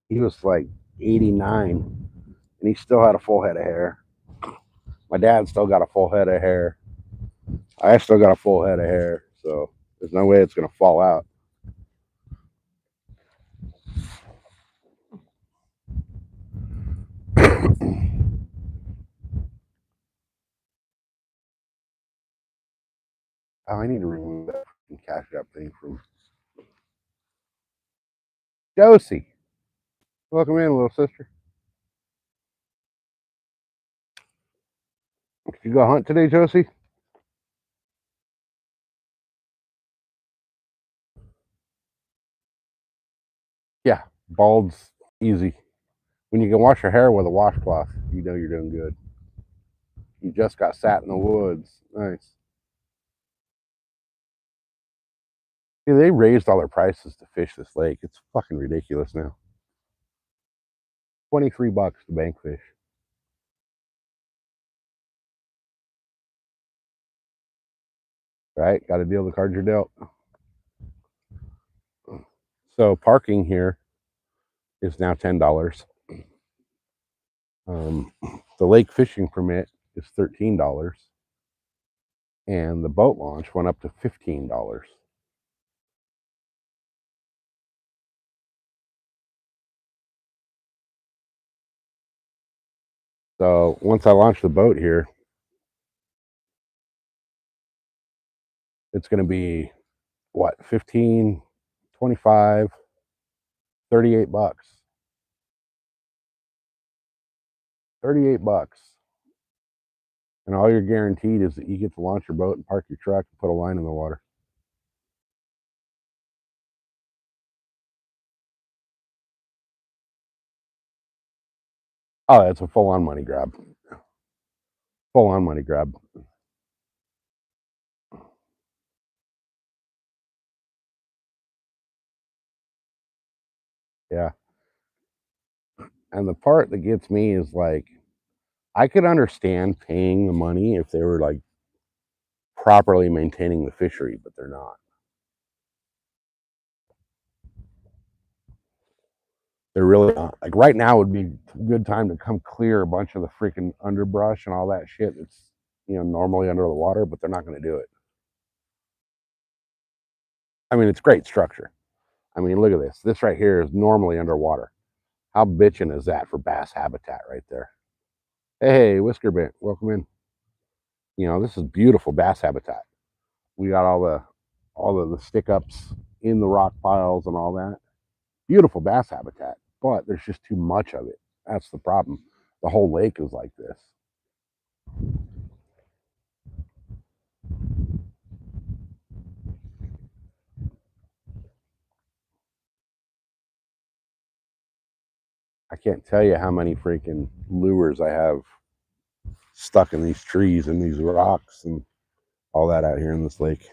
Speaker 1: he was like 89, and he still had a full head of hair. My dad still got a full head of hair. I still got a full head of hair. So there's no way it's gonna fall out. Oh, I need to remove that cash app thing from Josie. Welcome in, little sister. Did you go hunt today, Josie? Yeah, bald's easy. When you can wash your hair with a washcloth, you know you're doing good. You just got sat in the woods. Nice. Yeah, they raised all their prices to fish this lake. It's fucking ridiculous now. $23 to bank fish. Right? Got to deal the cards you're dealt. So parking here is now $10. Um, the lake fishing permit is $13, and the boat launch went up to $15. So once I launch the boat here, it's going to be what, 15, 25, $38. $38. And all you're guaranteed is that you get to launch your boat and park your truck and put a line in the water. Oh, that's a full on money grab. Full on money grab. Yeah. And the part that gets me is like, I could understand paying the money if they were like properly maintaining the fishery, but they're not. They're really not. Like right now would be a good time to come clear a bunch of the freaking underbrush and all that shit that's, normally under the water, but they're not going to do it. I mean, it's great structure. I mean, look at this. This right here is normally underwater. How bitchin' is that for bass habitat right there? Hey, Whisker Bent, welcome in. This is beautiful bass habitat. We got all of the stick ups in the rock piles and all that. Beautiful bass habitat, but there's just too much of it. That's the problem. The whole lake is like this. I can't tell you how many freaking lures I have stuck in these trees and these rocks and all that out here in this lake.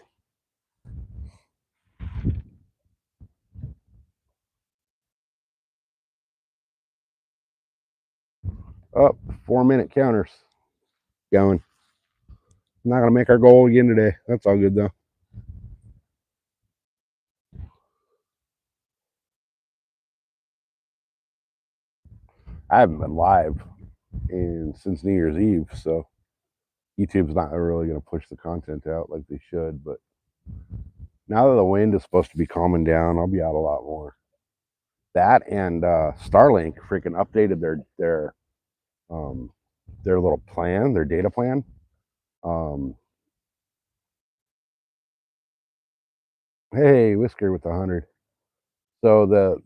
Speaker 1: Oh, 4-minute counters going. I'm not gonna make our goal again today. That's all good though. I haven't been live since New Year's Eve, so YouTube's not really gonna push the content out like they should. But now that the wind is supposed to be calming down, I'll be out a lot more. That and Starlink freaking updated um, their little plan, their data plan. Um, Hey, Whisker with the 100. So the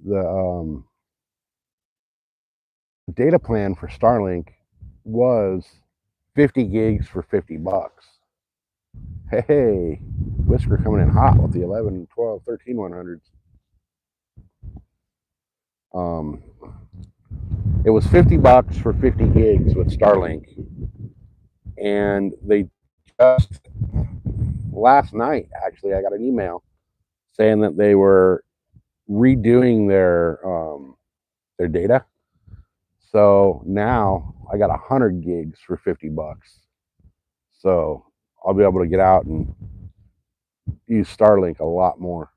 Speaker 1: data plan for Starlink was 50 gigs for $50. Hey, Whisker coming in hot with the 11, 12, 13 100s. Um, it was $50 for 50 gigs with Starlink, and they just last night actually I got an email saying that they were redoing their data. So now I got 100 gigs for $50. So I'll be able to get out and use Starlink a lot more.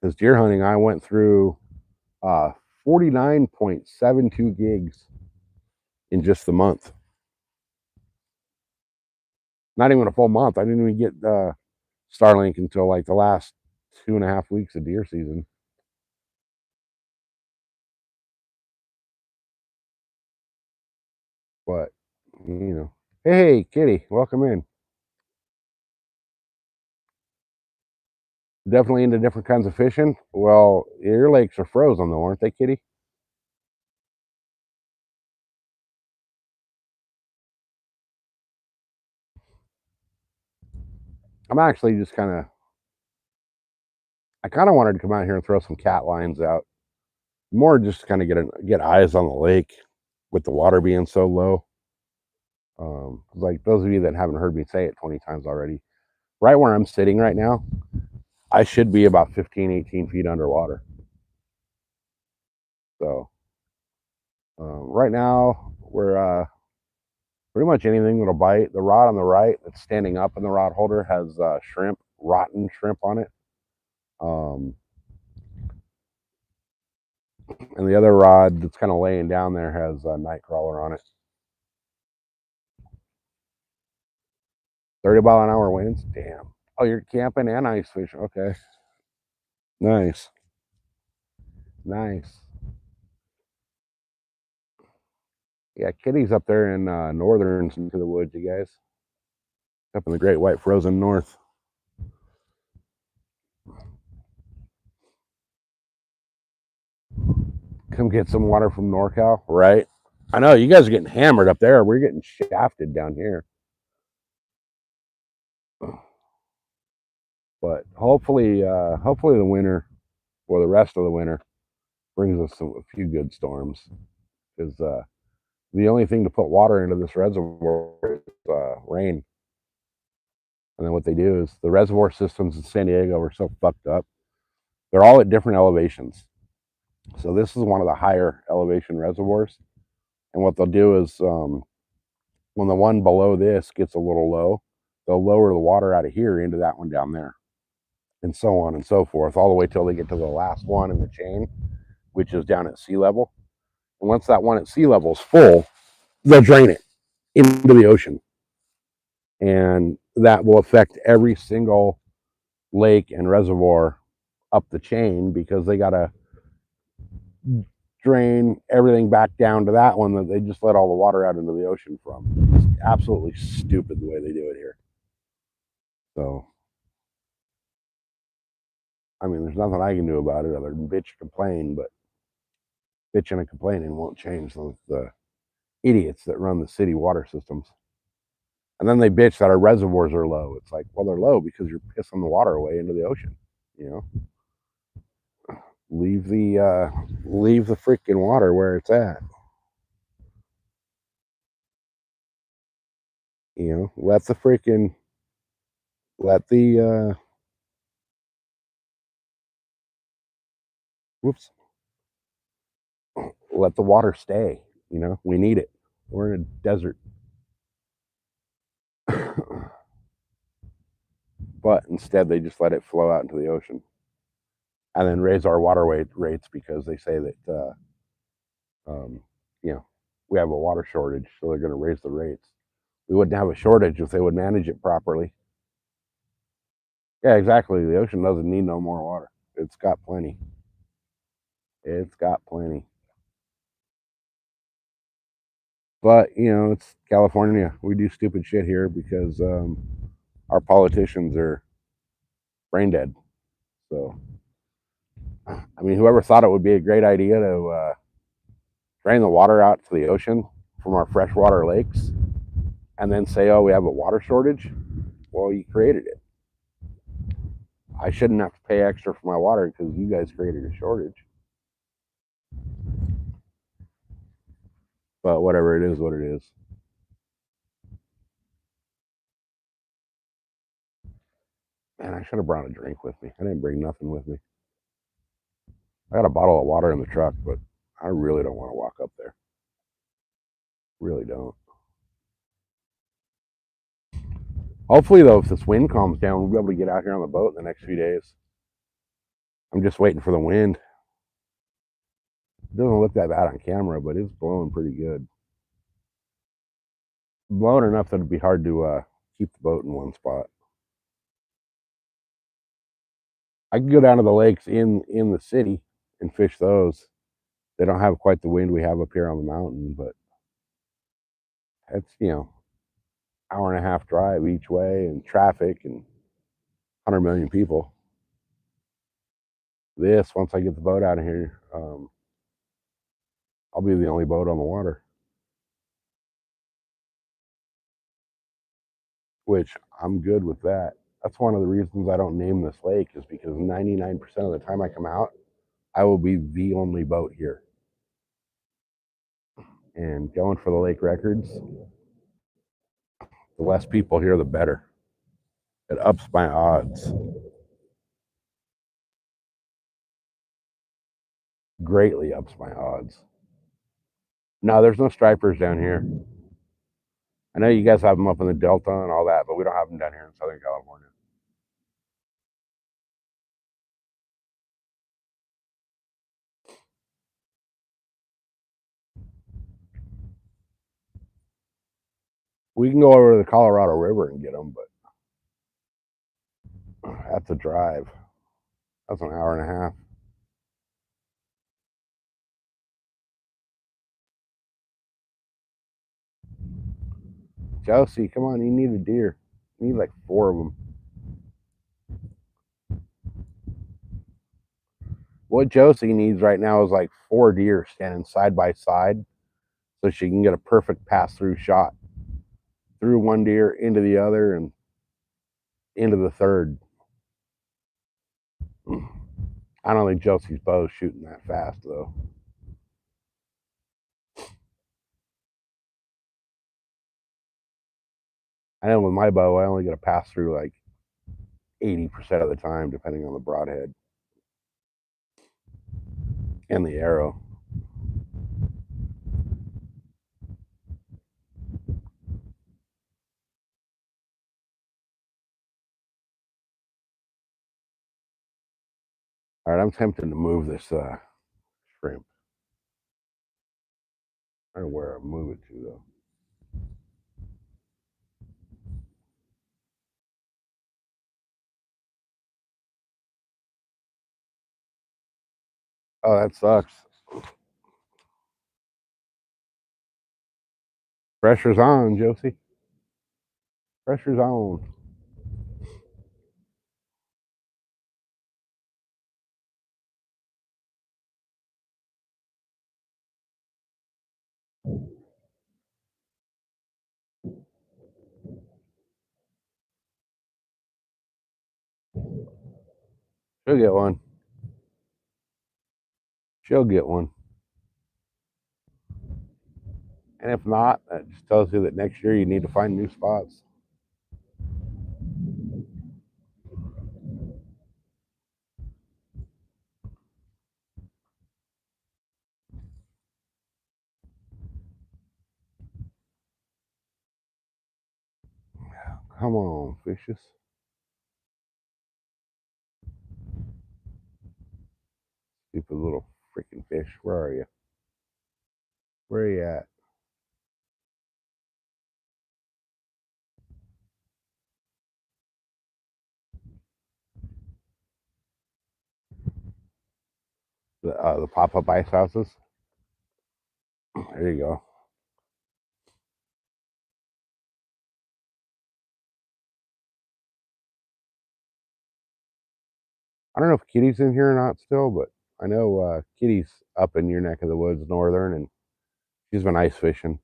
Speaker 1: Because deer hunting, I went through 49.72 gigs in just the month. Not even a full month. I didn't even get Starlink until like the last 2.5 weeks of deer season. But, hey, Kitty, welcome in. Definitely into different kinds of fishing. Well, your lakes are frozen though, aren't they, Kitty? I'm actually just I kind of wanted to come out here and throw some cat lines out. More just kind of get eyes on the lake with the water being so low. Like those of you that haven't heard me say it 20 times already, right where I'm sitting right now, I should be about 15, 18 feet underwater. So right now we're pretty much anything that'll bite. The rod on the right that's standing up in the rod holder has shrimp, rotten shrimp on it. Um, and the other rod that's kind of laying down there has a night crawler on it. 30-mile-an-hour winds. Damn. Oh, you're camping and ice fishing. Okay. Nice. Nice. Yeah, Kitty's up there in northern into the woods, you guys. Up in the Great White Frozen North. Come get some water from NorCal, right? I know you guys are getting hammered up there. We're getting shafted down here. But hopefully the winter or the rest of the winter brings us a few good storms. Because the only thing to put water into this reservoir is rain. And then what they do is the reservoir systems in San Diego are so fucked up. They're all at different elevations. So this is one of the higher elevation reservoirs. And what they'll do is when the one below this gets a little low, they'll lower the water out of here into that one down there, and so on and so forth, all the way till they get to the last one in the chain, which is down at sea level. And once that one at sea level is full, they'll drain it into the ocean. And that will affect every single lake and reservoir up the chain because they got to drain everything back down to that one that they just let all the water out into the ocean from. It's absolutely stupid the way they do it here. So, I mean, there's nothing I can do about it other than bitch and complain, but bitching and complaining won't change the idiots that run the city water systems. And then they bitch that our reservoirs are low. It's like, well, they're low because you're pissing the water away into the ocean. You know, leave the freaking water where it's at. You know, let the whoops, let the water stay. You know, we need it. We're in a desert. But instead, they just let it flow out into the ocean and then raise our waterway rates because they say that um, you know, we have a water shortage, so they're going to raise the rates. We wouldn't have a shortage if they would manage it properly. Yeah, exactly. The ocean doesn't need no more water. It's got plenty. It's got plenty. But it's California. We do stupid shit here because our politicians are brain dead. So, I mean, whoever thought it would be a great idea to drain the water out to the ocean from our freshwater lakes and then say, oh, we have a water shortage? Well, you created it. I shouldn't have to pay extra for my water because you guys created a shortage. But whatever, it is what it is. Man, I should have brought a drink with me. I didn't bring nothing with me. I got a bottle of water in the truck, but I really don't want to walk up there. Really don't. Hopefully, though, if this wind calms down, we'll be able to get out here on the boat in the next few days. I'm just waiting for the wind. It doesn't look that bad on camera, but it's blowing pretty good. Blowing enough that it'd be hard to keep the boat in one spot. I can go down to the lakes in the city and fish those. They don't have quite the wind we have up here on the mountain, but it's hour and a half drive each way and traffic and 100 million people. This once I get the boat out of here, I'll be the only boat on the water, which I'm good with that. That's one of the reasons I don't name this lake is because 99% of the time I come out, I will be the only boat here. And going for the lake records, the less people here, the better. It ups my odds. Greatly ups my odds. No, there's no stripers down here. I know you guys have them up in the Delta and all that, but we don't have them down here in Southern California. We can go over to the Colorado River and get them, but that's a drive. That's an hour and a half. Josie, come on, you need a deer. You need like 4 of them. What Josie needs right now is like 4 deer standing side by side so she can get a perfect pass through shot through one deer into the other and into the third. I don't think Josie's bow is shooting that fast though. I know with my bow, I only get a pass through like 80% of the time, depending on the broadhead and the arrow. All right, I'm tempted to move this shrimp. I don't know where I move it to though. Oh, that sucks. Pressure's on, Josie. Pressure's on. She'll get one. She'll get one. And if not, that just tells you that next year you need to find new spots. Come on, fishes. Stupid little freaking fish. Where are you? Where are you at? The pop-up ice houses. There you go. I don't know if Kitty's in here or not still, but I know Kitty's up in your neck of the woods, northern, and she's been ice fishing.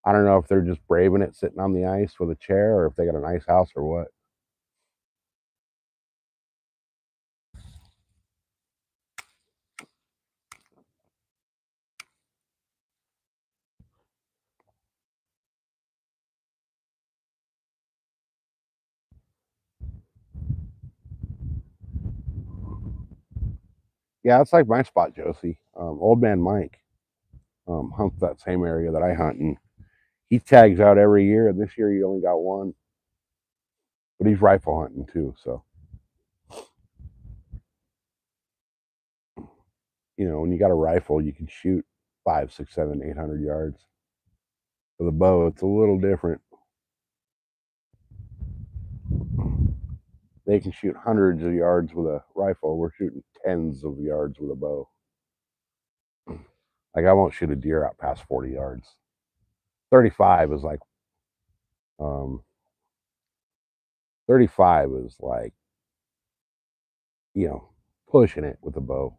Speaker 1: I don't know if they're just braving it sitting on the ice with a chair or if they got an ice house or what. Yeah, it's like my spot, Josie. Old man Mike hunts that same area that I hunt, and he tags out every year. And this year he only got one, but he's rifle hunting too. So when you got a rifle, you can shoot 5, 6, 7, 800 yards. With a bow, it's a little different. They can shoot hundreds of yards with a rifle. We're shooting tens of yards with a bow. Like I won't shoot a deer out past 40 yards. 35 is like, um, 35 is like, pushing it with a bow.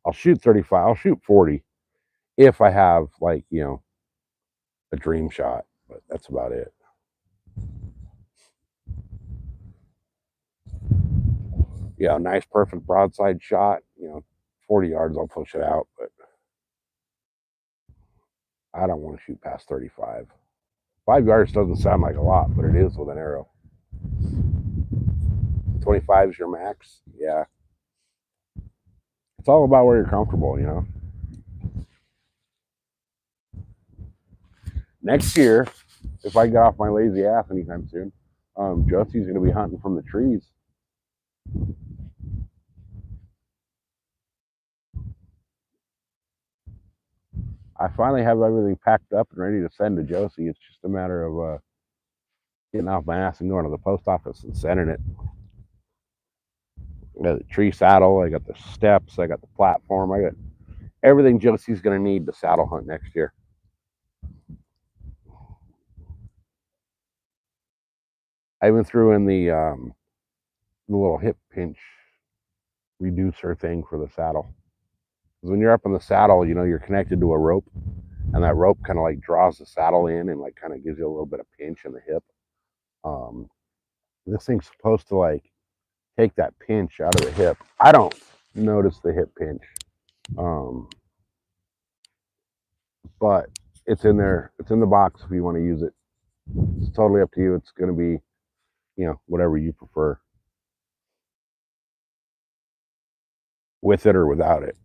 Speaker 1: I'll shoot 35. I'll shoot 40 if I have like, a dream shot, but that's about it. Yeah, nice, perfect broadside shot. 40 yards, I'll push it out, but I don't want to shoot past 35. 5 yards doesn't sound like a lot, but it is with an arrow. 25 is your max. Yeah. It's all about where you're comfortable. Next year, if I get off my lazy ass anytime soon, Josie's going to be hunting from the trees. I finally have everything packed up and ready to send to Josie. It's just a matter of getting off my ass and going to the post office and sending it. I got the tree saddle, I got the steps, I got the platform, I got everything Josie's going to need to saddle hunt next year. I even threw in the little hip pinch reducer thing for the saddle. Because when you're up in the saddle, you're connected to a rope, and that rope kind of like draws the saddle in and like kind of gives you a little bit of pinch in the hip. Um, this thing's supposed to like take that pinch out of the hip. I don't notice the hip pinch, but it's in there. It's in the box if you want to use it. It's totally up to you. It's going to be, whatever you prefer, with it or without it.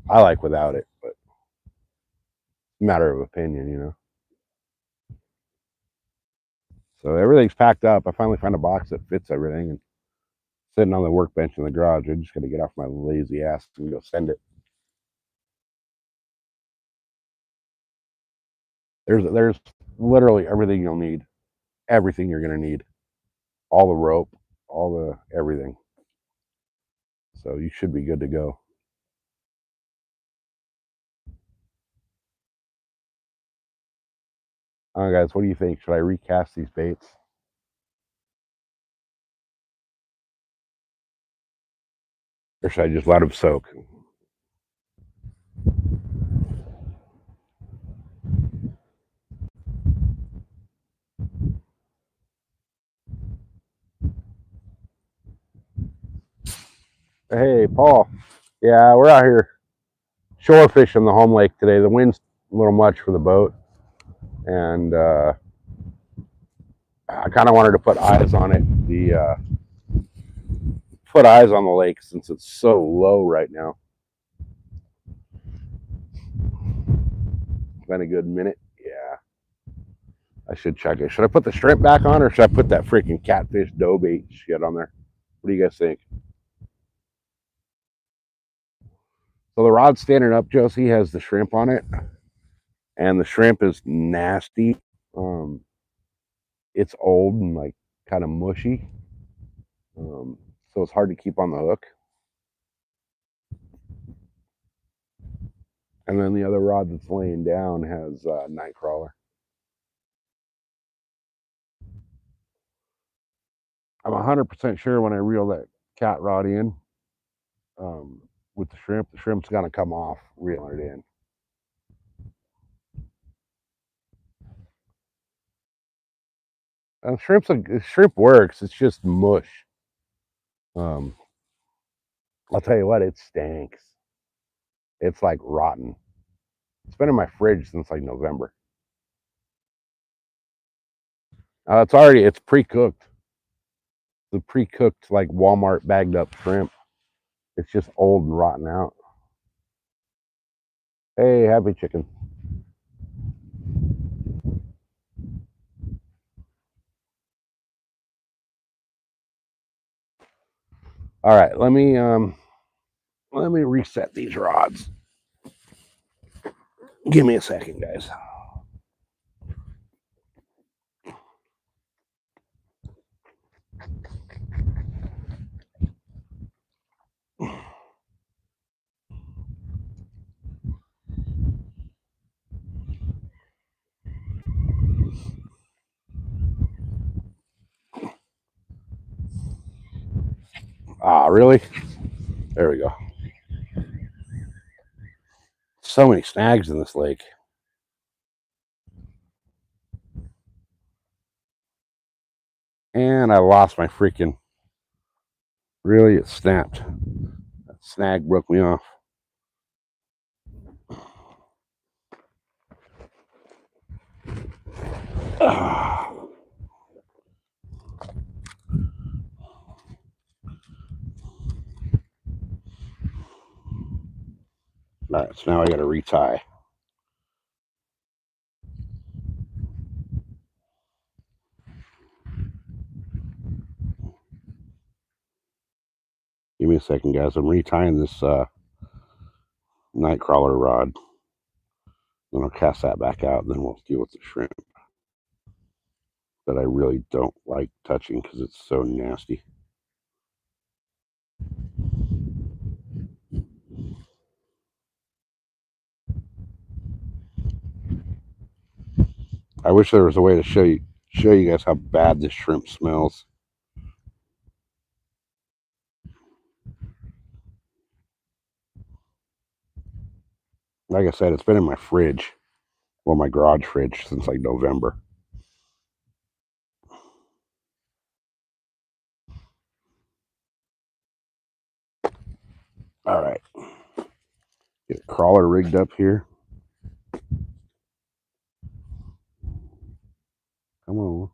Speaker 1: I like without it, but matter of opinion. So everything's packed up. I finally found a box that fits everything, and sitting on the workbench in the garage. I'm just gonna get off my lazy ass and go send it. There's literally everything you'll need, everything you're gonna need, all the rope, all the everything. So you should be good to go. All right, guys, what do you think? Should I recast these baits, or should I just let them soak? Hey, Paul. Yeah, we're out here shore fishing the home lake today. The wind's a little much for the boat, and I kind of wanted to put eyes on it. Put eyes on the lake since it's so low right now. It's been a good minute. Yeah, I should check it. Should I put the shrimp back on, or should I put that freaking catfish dough bait shit on there? What do you guys think? So the rod standing up, Josie, has the shrimp on it, and the shrimp is nasty. Um, it's old and like kind of mushy, so it's hard to keep on the hook. And then the other rod that's laying down has Nightcrawler. I'm 100% sure when I reel that cat rod in with the shrimp's gonna come off reeling it in. And shrimp works. It's just mush. I'll tell you what, it stinks. It's like rotten. It's been in my fridge since like November. It's pre-cooked. The pre-cooked like Walmart bagged up shrimp. It's just old and rotten out. Hey, happy chicken. All right, let me reset these rods. Give me a second, guys. Ah, really? There we go. So many snags in this lake. And I lost my freaking... Really? It snapped. That snag broke me off. Ah. All right, so now I got to retie. Give me a second, guys. I'm retying this night crawler rod. Then I'll cast that back out, and then we'll deal with the shrimp that I really don't like touching because it's so nasty. I wish there was a way to show you guys how bad this shrimp smells. Like I said, it's been in my fridge, well, my garage fridge, since like November. All right, get a crawler rigged up here. Come on.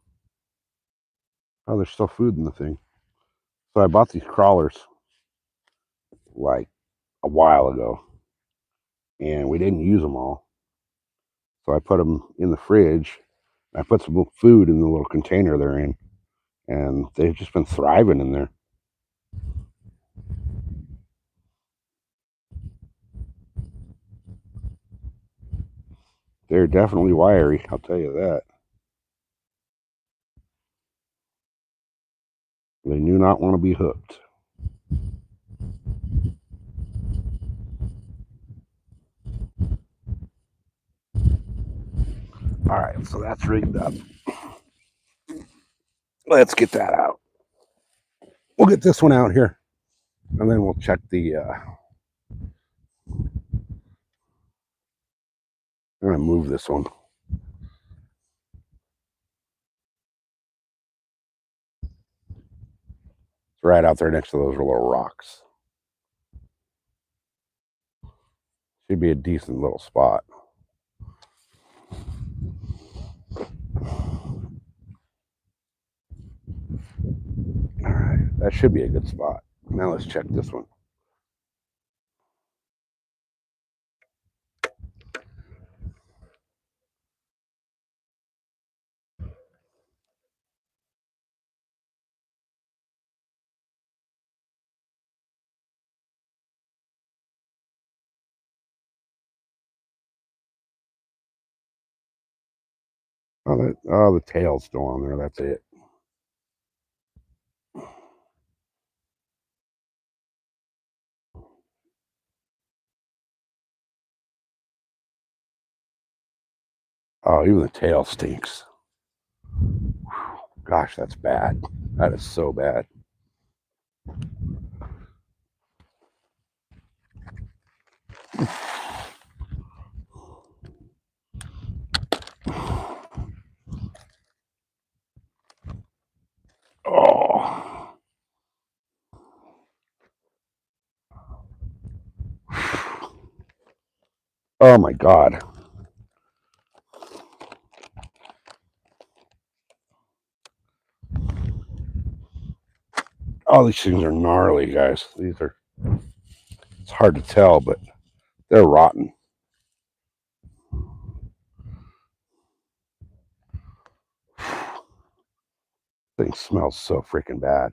Speaker 1: Oh, there's still food in the thing. So I bought these crawlers like a while ago, and we didn't use them all. So I put them in the fridge. I put some food in the little container they're in, and they've just been thriving in there. They're definitely wiry, I'll tell you that. They do not want to be hooked. All right, so that's rigged up. Let's get that out. We'll get this one out here, and then we'll check the... I'm going to move this one. It's right out there next to those little rocks. Should be a decent little spot. All right, that should be a good spot. Now let's check this one. Oh, the tail's still on there. That's it. Oh, even the tail stinks. Gosh, that's bad. That is so bad. Oh. Oh my God. All these things are gnarly, guys. It's hard to tell, but they're rotten. Thing smells so freaking bad.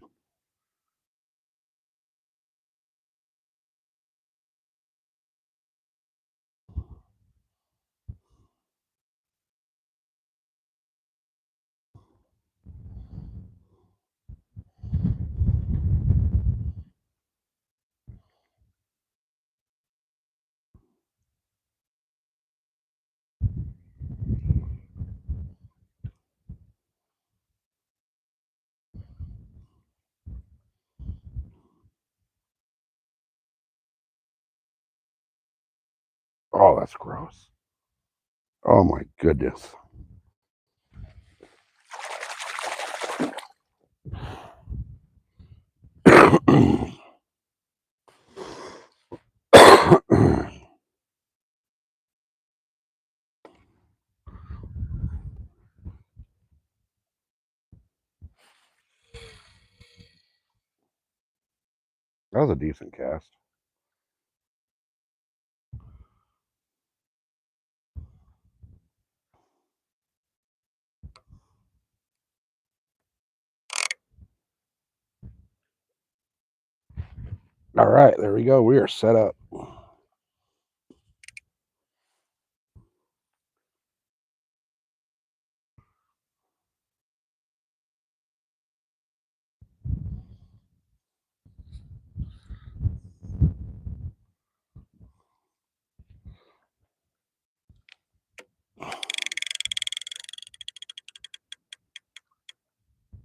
Speaker 1: Oh, that's gross. Oh my goodness. That was a decent cast. All right, there we go. We are set up.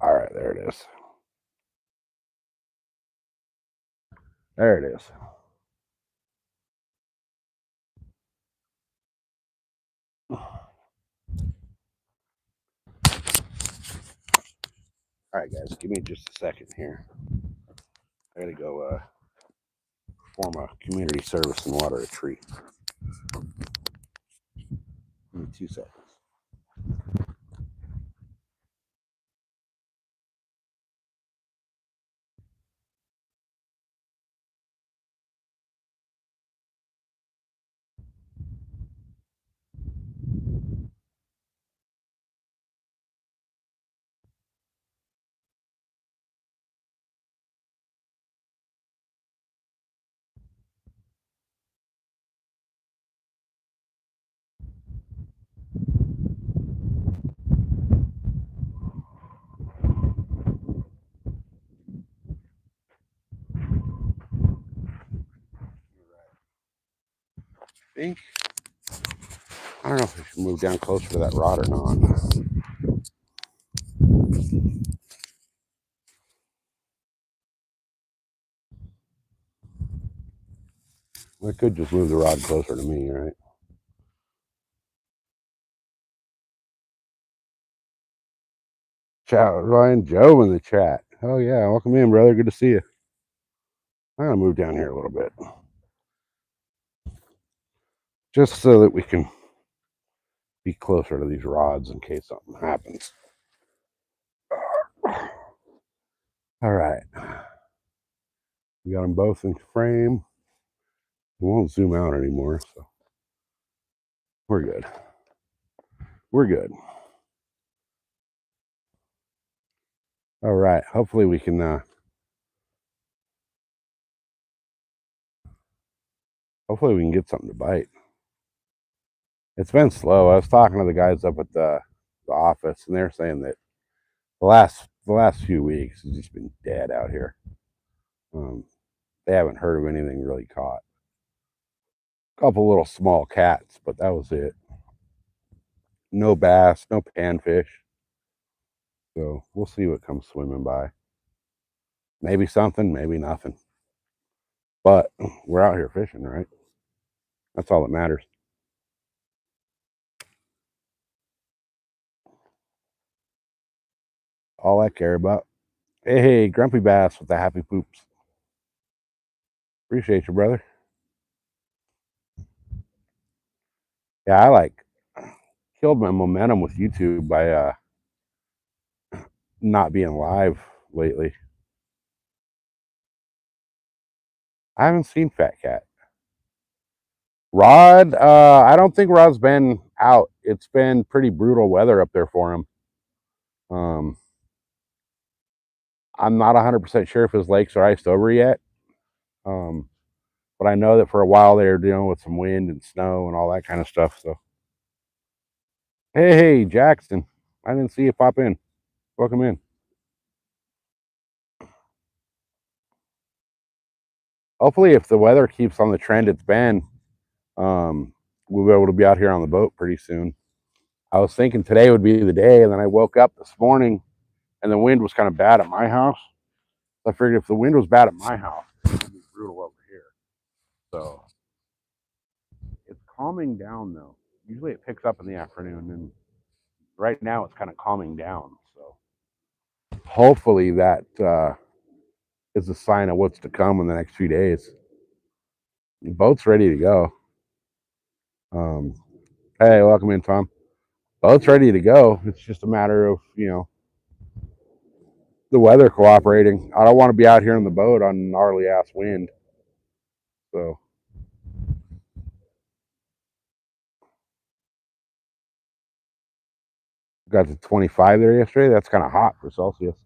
Speaker 1: All right, there it is. There it is. All right, guys, give me just a second here. I gotta go perform a community service and water a tree. Give me 2 seconds. I think I don't know if we should move down closer to that rod or not. I could just move the rod closer to me, right? Chat Ryan Joe in the chat. Oh yeah, welcome in, brother. Good to see you. I'm gonna move down here a little bit, just so that we can be closer to these rods in case something happens. All right, we got them both in frame. We won't zoom out anymore, so we're good. We're good. All right. Hopefully we can. Hopefully we can get something to bite. It's been slow. I was talking to the guys up at the office, and they're saying that the last few weeks has just been dead out here. They haven't heard of anything really caught. A couple little small cats, but that was it. No bass, no panfish. So we'll see what comes swimming by. Maybe something, maybe nothing. But we're out here fishing, right? That's all that matters. All I care about. Hey, Grumpy Bass with the happy poops. Appreciate you, brother. Yeah, I like killed my momentum with YouTube by not being live lately. I haven't seen Fat Cat. Rod, I don't think Rod's been out. It's been pretty brutal weather up there for him. Um, I'm not 100% sure if his lakes are iced over yet. Um, but I know that for a while they were dealing with some wind and snow and all that kind of stuff. So, hey, Jackson, I didn't see you pop in. Welcome in. Hopefully, if the weather keeps on the trend it's been, we'll be able to be out here on the boat pretty soon. I was thinking today would be the day, and then I woke up this morning and the wind was kind of bad at my house. So I figured if the wind was bad at my house, it would be brutal over here. So it's calming down though. Usually it picks up in the afternoon, and right now it's kind of calming down. So hopefully that is a sign of what's to come in the next few days. The boat's ready to go. Um, hey, welcome in, Tom. Boat's ready to go. It's just a matter of the weather cooperating. I don't want to be out here in the boat on gnarly ass wind. So got to 25 there yesterday. That's kind of hot for Celsius.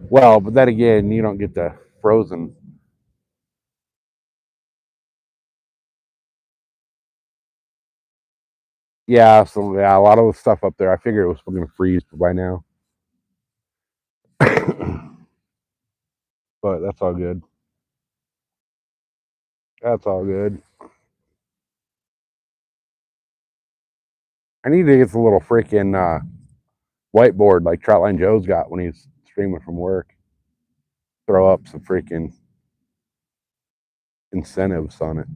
Speaker 1: Well, but then again, you don't get the frozen. Yeah, so yeah, a lot of the stuff up there, I figured it was going to freeze by now. But that's all good. That's all good. I need to get the little freaking whiteboard like Troutline Joe's got when he's streaming from work. Throw up some freaking incentives on it.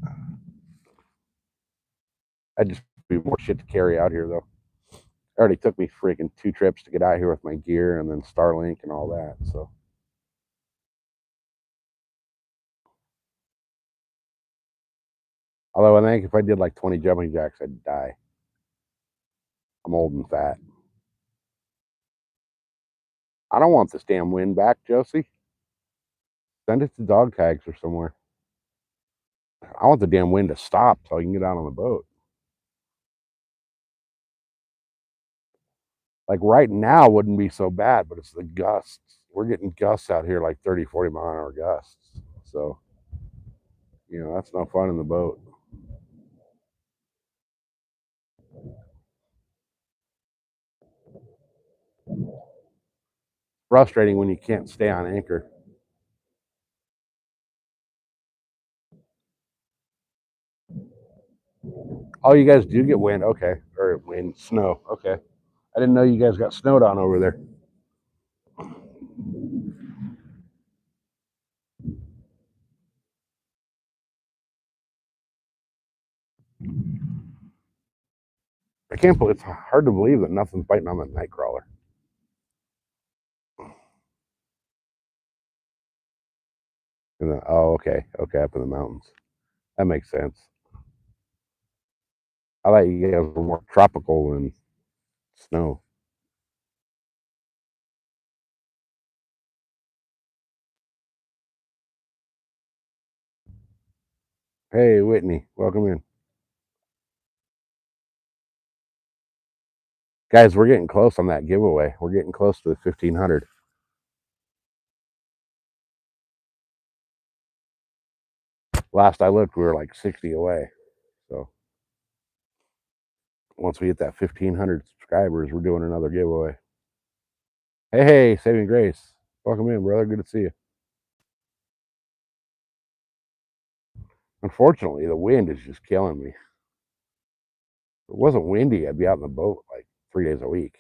Speaker 1: I'd just be more shit to carry out here though. It already took me freaking 2 trips to get out here with my gear and then Starlink and all that. So although I think if I did like 20 jumping jacks, I'd die. I'm old and fat. I don't want this damn wind back, Josie. Send it to dog tags or somewhere. I want the damn wind to stop so I can get out on the boat. Like right now wouldn't be so bad, but it's the gusts. We're getting gusts out here like 30, 40 mile an hour gusts. So, that's no fun in the boat. Frustrating when you can't stay on anchor. Oh, you guys do get wind. Okay. Or wind, snow. Okay. I didn't know you guys got snowed on over there. I can't believe it's hard to believe that nothing's biting on that night crawler. Oh, okay. Okay. Up in the mountains. That makes sense. I thought you guys were more tropical than snow. Hey, Whitney. Welcome in. Guys, we're getting close on that giveaway. We're getting close to the 1,500. Last I looked, we were like 60 away. So once we hit that 1,500 subscribers, we're doing another giveaway. Hey, Saving Grace. Welcome in, brother. Good to see you. Unfortunately, the wind is just killing me. it wasn't windy, I'd be out in the boat like 3 days a week.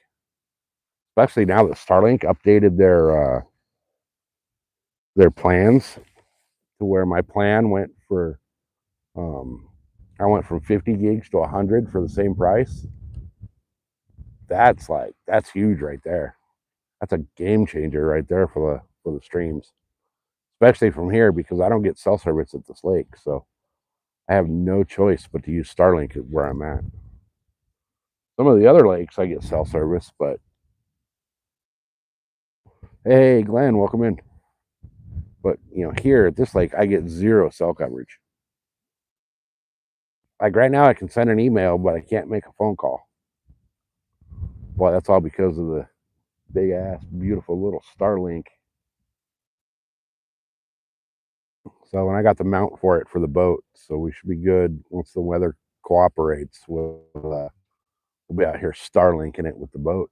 Speaker 1: Especially now that Starlink updated their plans to where my plan went for I went from 50 gigs to 100 for the same price. That's huge right there. That's a game changer right there for the streams, especially from here because I don't get cell service at this lake, so I have no choice but to use Starlink where I'm at. Some of the other lakes I get cell service, but hey, Glenn, welcome in. But here at this lake, I get zero cell coverage. Like right now, I can send an email, but I can't make a phone call. Well, that's all because of the big ass, beautiful little Starlink. So when I got the mount for it for the boat, so we should be good once the weather cooperates. We'll be out here Starlinking it with the boat.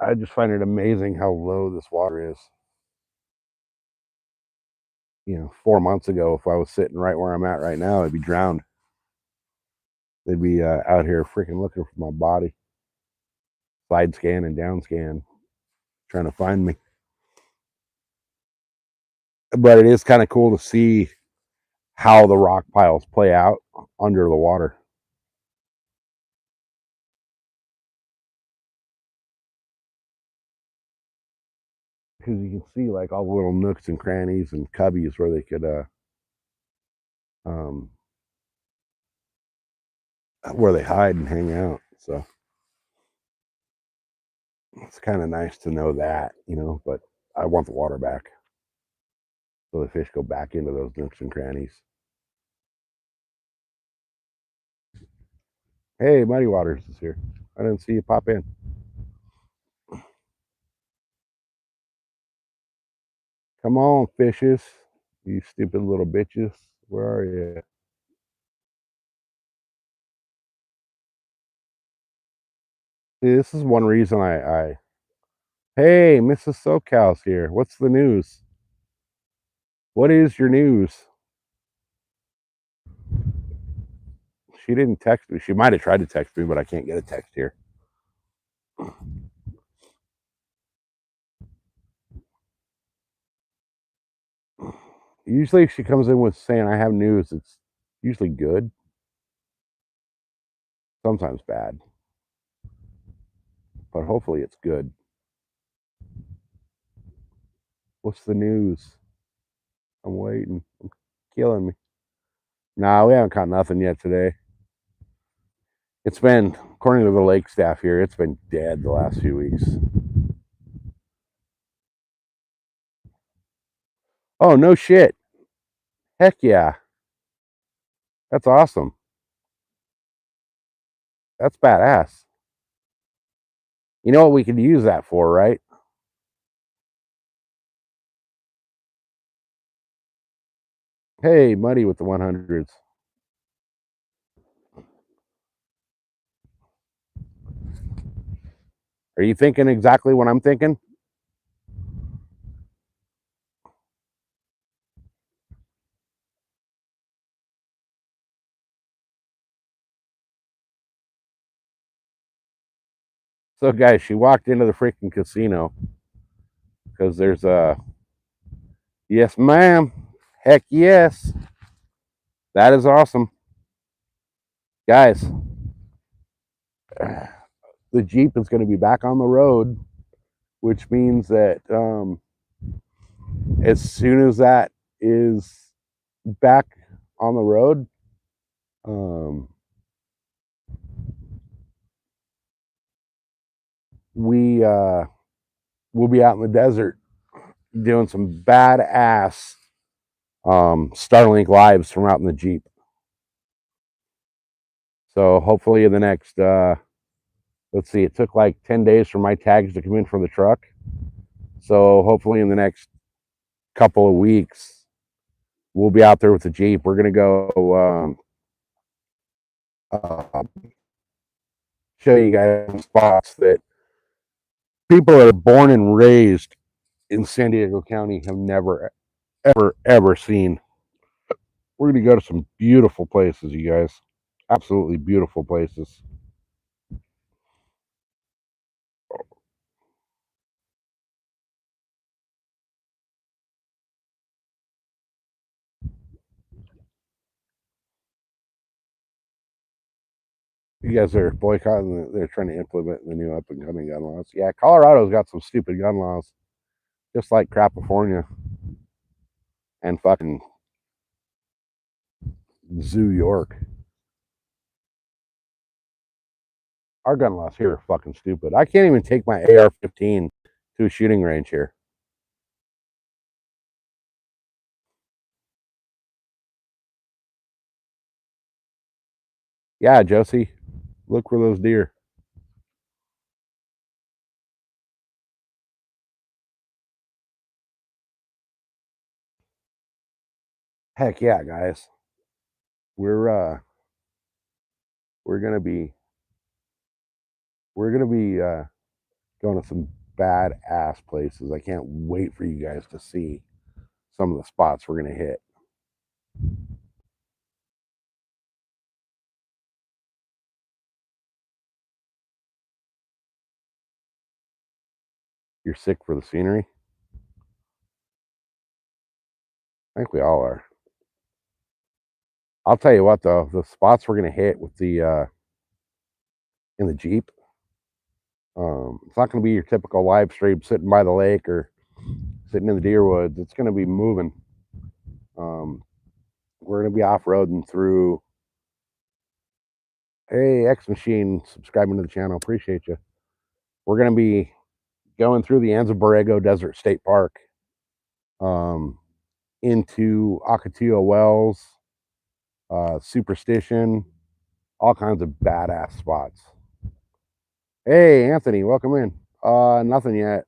Speaker 1: I just find it amazing how low this water is. 4 months ago, if I was sitting right where I'm at right now, I'd be drowned. They'd be out here freaking looking for my body, side scan and down scan, trying to find me. But it is kind of cool to see how the rock piles play out under the water. Because you can see like all the little nooks and crannies and cubbies where they could um, where they hide and hang out. So it's kind of nice to know that, but I want the water back. So the fish go back into those nooks and crannies. Hey, Muddy Waters is here. I didn't see you pop in. Come on, fishes. You stupid little bitches. Where are you? See, this is one reason I Hey, Mrs. SoCal's here. What's the news? What is your news? She didn't text me. She might have tried to text me, but I can't get a text here. Usually if she comes in with saying I have news, it's usually good. Sometimes bad. But hopefully it's good. What's the news? I'm waiting. I'm killing me. Nah, we haven't caught nothing yet today. It's been, according to the lake staff here, it's been dead the last few weeks. Oh, no shit. Heck yeah. That's awesome. That's badass. You know what we could use that for, right? Hey, Muddy with the 100s. Are you thinking exactly what I'm thinking? So, guys, she walked into the freaking casino because there's a yes, ma'am. Heck yes. That is awesome. Guys, the Jeep is going to be back on the road, which means that as soon as that is back on the road, we will be out in the desert doing some badass Starlink lives from out in the Jeep. So hopefully in the next, let's see, it took like 10 days for my tags to come in from the truck. So hopefully in the next couple of weeks, we'll be out there with the Jeep. We're going to go show you guys spots that people that are born and raised in San Diego County have never, ever, ever seen. We're going to go to some beautiful places, you guys. Absolutely beautiful places. You guys are boycotting. They're trying to implement the new up and coming gun laws. Yeah, Colorado's got some stupid gun laws, just like California and fucking Zoo York. Our gun laws here are fucking stupid. I can't even take my AR-15 to a shooting range here. Yeah, Josie, look for those deer. Heck yeah, guys. We're uh we're gonna be going to some badass places. I can't wait for you guys to see some of the spots we're gonna hit. You're sick for the scenery? I think we all are. I'll tell you what though, the spots we're gonna hit with the in the Jeep, it's not gonna be your typical live stream sitting by the lake or sitting in the deer woods. It's gonna be moving. Um, we're gonna be off-roading through. Hey, X Machine, subscribing to the channel. Appreciate you. We're gonna be going through the Anza Borrego Desert State Park, um, into Ocotillo Wells, Superstition, all kinds of badass spots. Hey, Anthony, welcome in. Nothing yet.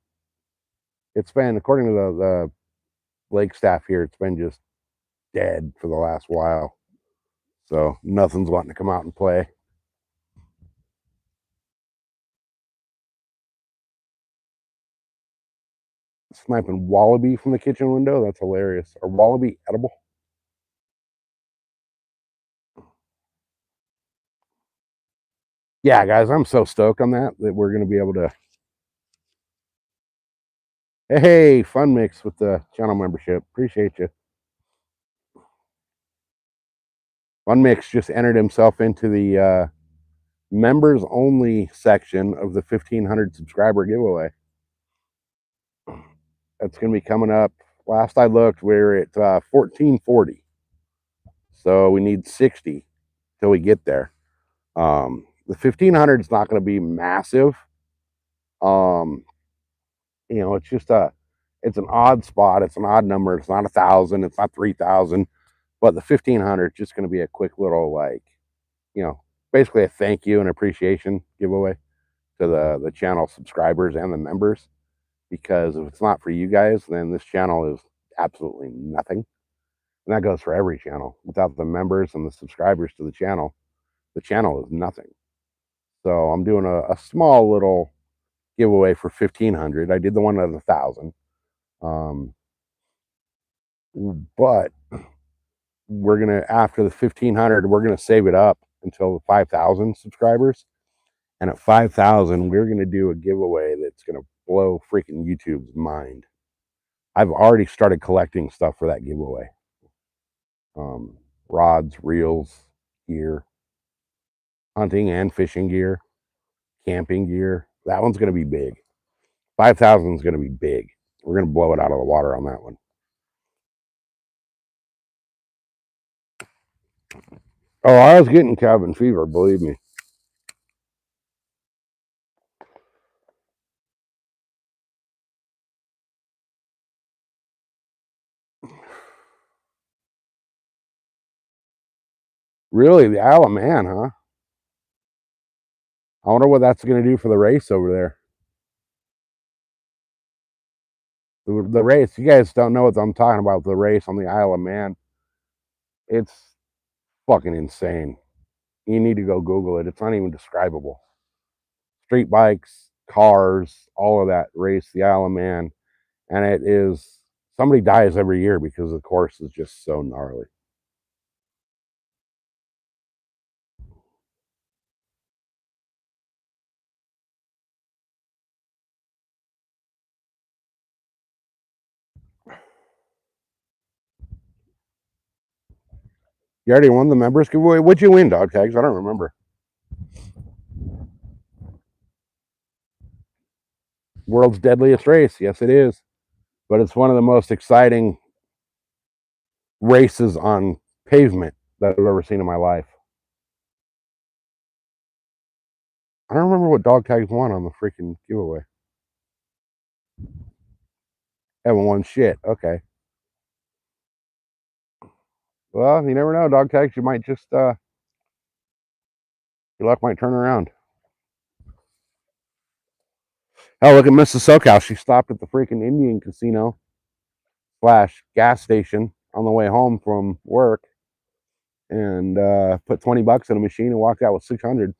Speaker 1: It's been, according to the lake staff here, it's been just dead for the last while. So nothing's wanting to come out and play. Sniping wallaby from the kitchen window. That's hilarious. Are wallaby edible? Yeah, guys, I'm so stoked on that we're going to be able to. Hey, fun mix with the channel membership. Appreciate you. Fun mix just entered himself into the members only section of the 1,500 subscriber giveaway. That's going to be coming up. Last I looked, we're at 1440. So we need 60 till we get there. The 1,500 is not going to be massive. Um, it's just it's an odd spot. It's an odd number. It's not 1,000. It's not 3,000. But the 1,500 is just going to be a quick little, like, basically a thank you and appreciation giveaway to the channel subscribers and the members. Because if it's not for you guys, then this channel is absolutely nothing. And that goes for every channel. Without the members and the subscribers to the channel is nothing. So I'm doing a small little giveaway for 1,500. I did the one at 1,000. But we're gonna, after the 1,500, we're gonna save it up until the 5,000 subscribers. And at 5,000, we're gonna do a giveaway that's gonna blow freaking YouTube's mind. I've already started collecting stuff for that giveaway. Rods, reels, gear, hunting and fishing gear, camping gear. That one's gonna be big. 5,000 is gonna be big. We're gonna blow it out of the water on that one. Oh, I was getting cabin fever, believe me. Really, the Isle of Man, huh? I wonder what that's going to do for the race over there. The race, you guys don't know what I'm talking about. The race on the Isle of Man, it's fucking insane. You need to go Google it. It's not even describable. Street bikes, cars, all of that race, the Isle of Man, and it is, somebody dies every year because the course is just so gnarly. You already won the members giveaway. What'd you win, dog tags? I don't remember. World's deadliest race. Yes, it is. But it's one of the most exciting races on pavement that I've ever seen in my life. I don't remember what dog tags won on the freaking giveaway. Haven't won shit. Okay. Well, you never know, dog tags. You might just your luck might turn around. Oh, look at Mrs. SoCal. She stopped at the freaking Indian casino / gas station on the way home from work and put 20 bucks in a machine and walked out with 600.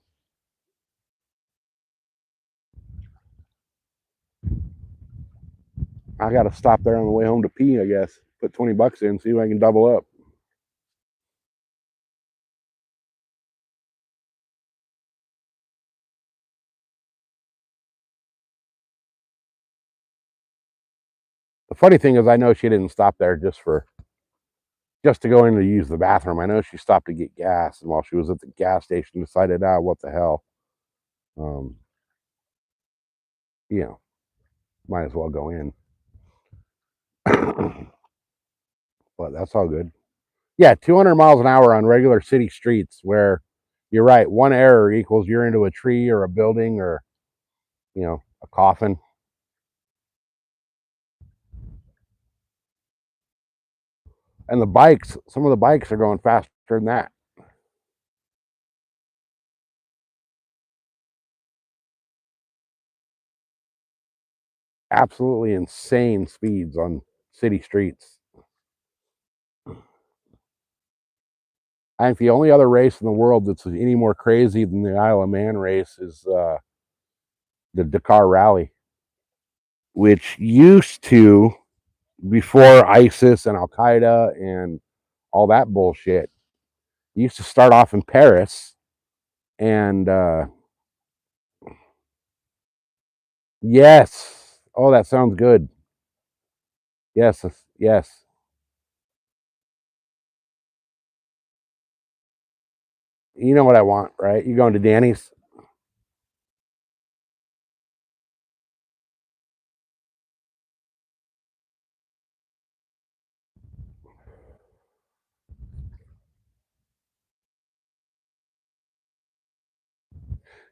Speaker 1: I got to stop there on the way home to pee, I guess. Put 20 bucks in, see if I can double up. The funny thing is, I know she didn't stop there just to go in to use the bathroom. I know she stopped to get gas, and while she was at the gas station, decided, what the hell, um, you know, might as well go in. But that's all good. Yeah, 200 miles an hour on regular city streets where you're right, one error equals you're into a tree or a building or, a coffin. And some of the bikes are going faster than that. Absolutely insane speeds on city streets. I think the only other race in the world that's any more crazy than the Isle of Man race is the Dakar Rally, which used to, before ISIS and Al Qaeda and all that bullshit, used to start off in Paris. And yes, oh, that sounds good. Yes, yes. You know what I want, right? You going to Danny's?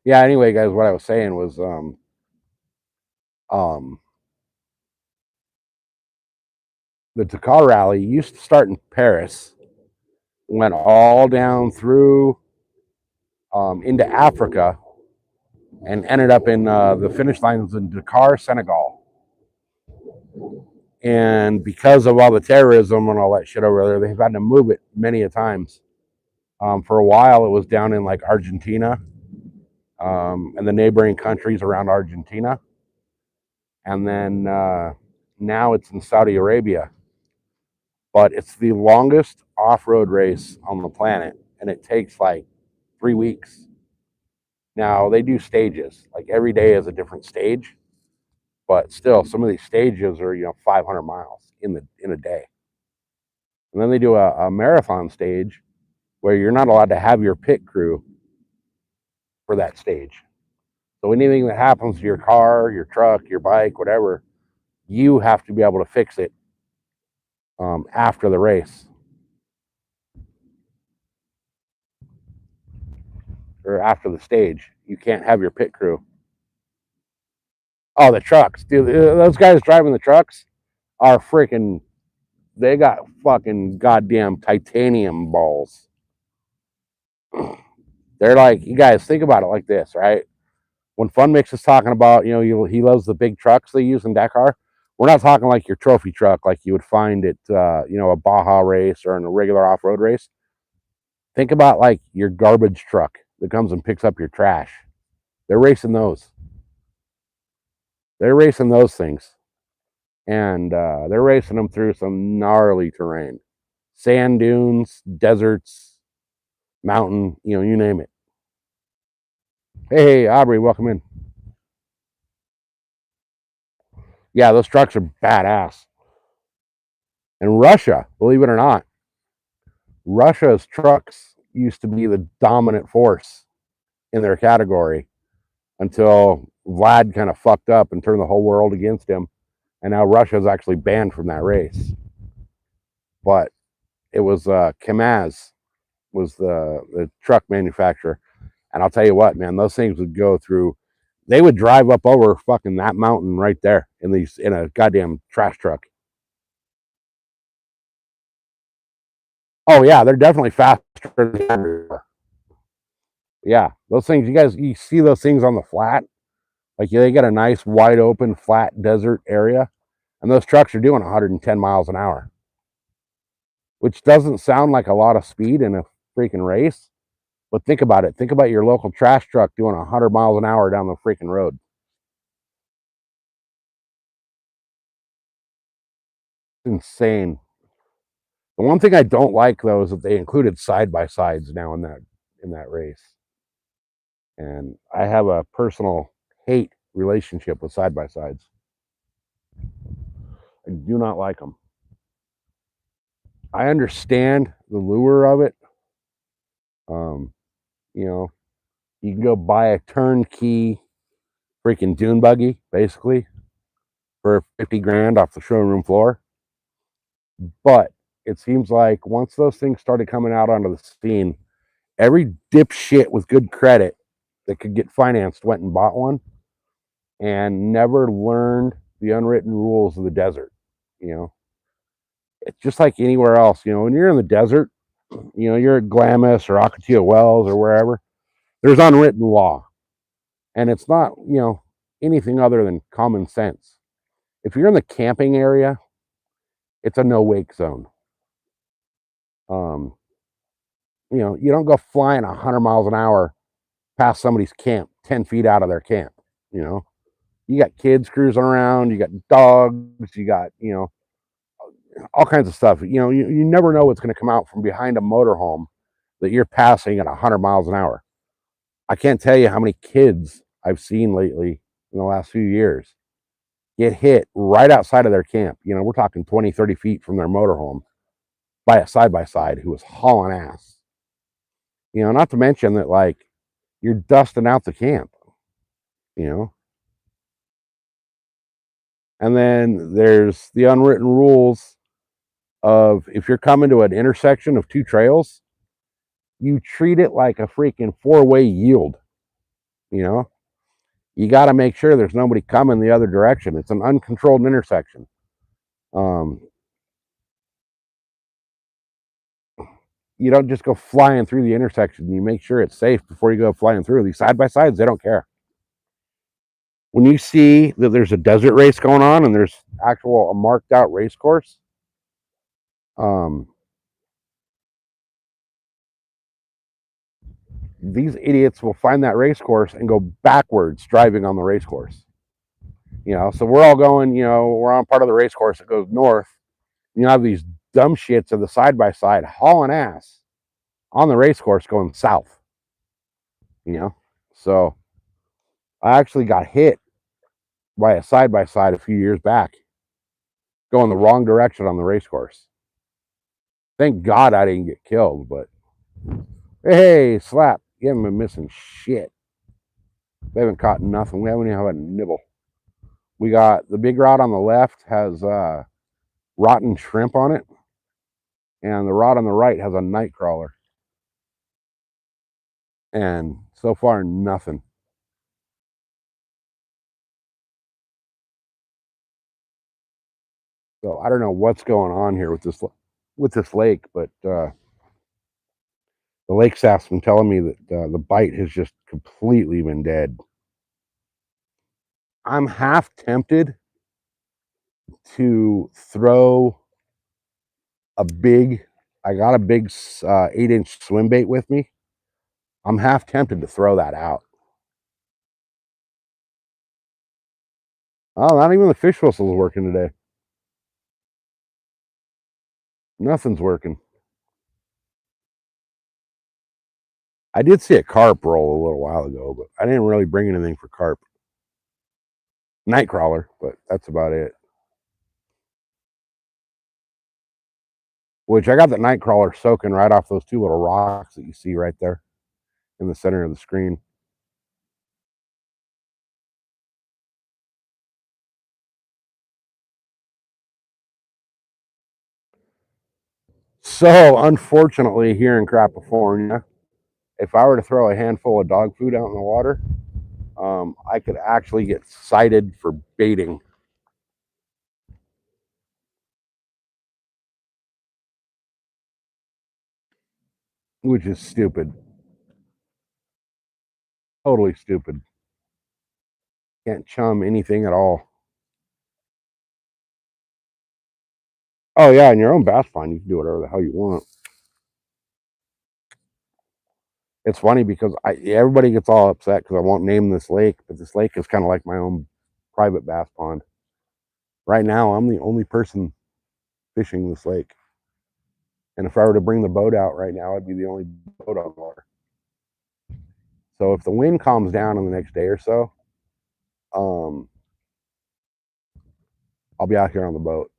Speaker 1: Yeah. Anyway, guys, what I was saying was, um, the Dakar Rally used to start in Paris, went all down through into Africa, and ended up in the finish lines in Dakar, Senegal. And because of all the terrorism and all that shit over there, they've had to move it many a times. For a while, it was down in like Argentina and the neighboring countries around Argentina, and then now it's in Saudi Arabia. But it's the longest off-road race on the planet, and it takes like 3 weeks. Now they do stages, like every day is a different stage, but still, some of these stages are 500 miles in a day. And then they do a marathon stage where you're not allowed to have your pit crew for that stage. So anything that happens to your car, your truck, your bike, whatever, you have to be able to fix it after the race or after the stage. You can't have your pit crew. Oh, the trucks, dude! Those guys driving the trucks are freaking. They got fucking goddamn titanium balls. They're like, you guys think about it like this, right? When Fun Mix is talking about, he loves the big trucks they use in Dakar. We're not talking like your trophy truck, like you would find at, a Baja race or in a regular off-road race. Think about like your garbage truck that comes and picks up your trash. They're racing those. They're racing those things, and they're racing them through some gnarly terrain, sand dunes, deserts, mountain, you name it. Hey, Aubrey, welcome in. Yeah, those trucks are badass. And Russia, believe it or not, Russia's trucks used to be the dominant force in their category until Vlad kind of fucked up and turned the whole world against him. And now Russia's actually banned from that race. But it was Kamaz was the truck manufacturer. And I'll tell you what, man, those things would go through. They would drive up over fucking that mountain right there in a goddamn trash truck. Oh yeah, they're definitely faster than yeah, those things you see those things on the flat, like they got a nice wide open flat desert area, and those trucks are doing 110 miles an hour, which doesn't sound like a lot of speed in a freaking race. But think about it. Think about your local trash truck doing 100 miles an hour down the freaking road. It's insane. The one thing I don't like though is that they included side by sides now in that race, and I have a personal hate relationship with side by sides. I do not like them. I understand the lure of it. Um, you know, you can go buy a turnkey freaking dune buggy basically for 50 grand off the showroom floor. But it seems like once those things started coming out onto the scene, every dipshit with good credit that could get financed went and bought one and never learned the unwritten rules of the desert. You know, it's just like anywhere else. You know, when you're in the desert, you know, you're at Glamis or Ocotillo Wells or wherever, there's unwritten law. And it's not, you know, anything other than common sense. If you're in the camping area, it's a no wake zone. Um, you know, you don't go flying 100 miles an hour past somebody's camp 10 feet out of their camp. You know, you got kids cruising around, you got dogs, you got, you know, all kinds of stuff. You know, you never know what's going to come out from behind a motorhome that you're passing at 100 miles an hour. I can't tell you how many kids I've seen lately in the last few years get hit right outside of their camp. You know, we're talking 20, 30 feet from their motorhome by a side by side who was hauling ass. You know, not to mention that, like, you're dusting out the camp, you know. And then there's the unwritten rules of if you're coming to an intersection of two trails, you treat it like a freaking four-way yield, you know. You got to make sure there's nobody coming the other direction. It's an uncontrolled intersection. Um, you don't just go flying through the intersection. You make sure it's safe before you go flying through. These side by sides, they don't care. When you see that there's a desert race going on and there's a marked out race course, um, these idiots will find that race course and go backwards driving on the race course. You know, so we're all going, you know, we're on part of the race course that goes north. You have these dumb shits of the side by side hauling ass on the race course going south. You know, so I actually got hit by a side by side a few years back going the wrong direction on the race course. Thank God I didn't get killed, but hey, slap, you haven't been missing shit. We haven't caught nothing. We haven't even had a nibble. We got the big rod on the left has rotten shrimp on it, and the rod on the right has a night crawler. And so far, nothing. So I don't know what's going on here with this lake, but the lake staff's been telling me that the bite has just completely been dead. I'm half tempted to throw a big. I got a big 8-inch swim bait with me. I'm half tempted to throw that out. Oh, not even the fish whistle is working today. Nothing's working. I did see a carp roll a little while ago, but I didn't really bring anything for carp. Nightcrawler, but that's about it. which I got the night crawler soaking right off those two little rocks that you see right there in the center of the screen. So, unfortunately, here in California, if I were to throw a handful of dog food out in the water, I could actually get cited for baiting, which is stupid. Totally stupid. Can't chum anything at all. Oh, yeah, in your own bass pond, you can do whatever the hell you want. It's funny because everybody gets all upset because I won't name this lake, but this lake is kind of like my own private bass pond. Right now, I'm the only person fishing this lake. And if I were to bring the boat out right now, I'd be the only boat on the water. So if the wind calms down in the next day or so, um, I'll be out here on the boat.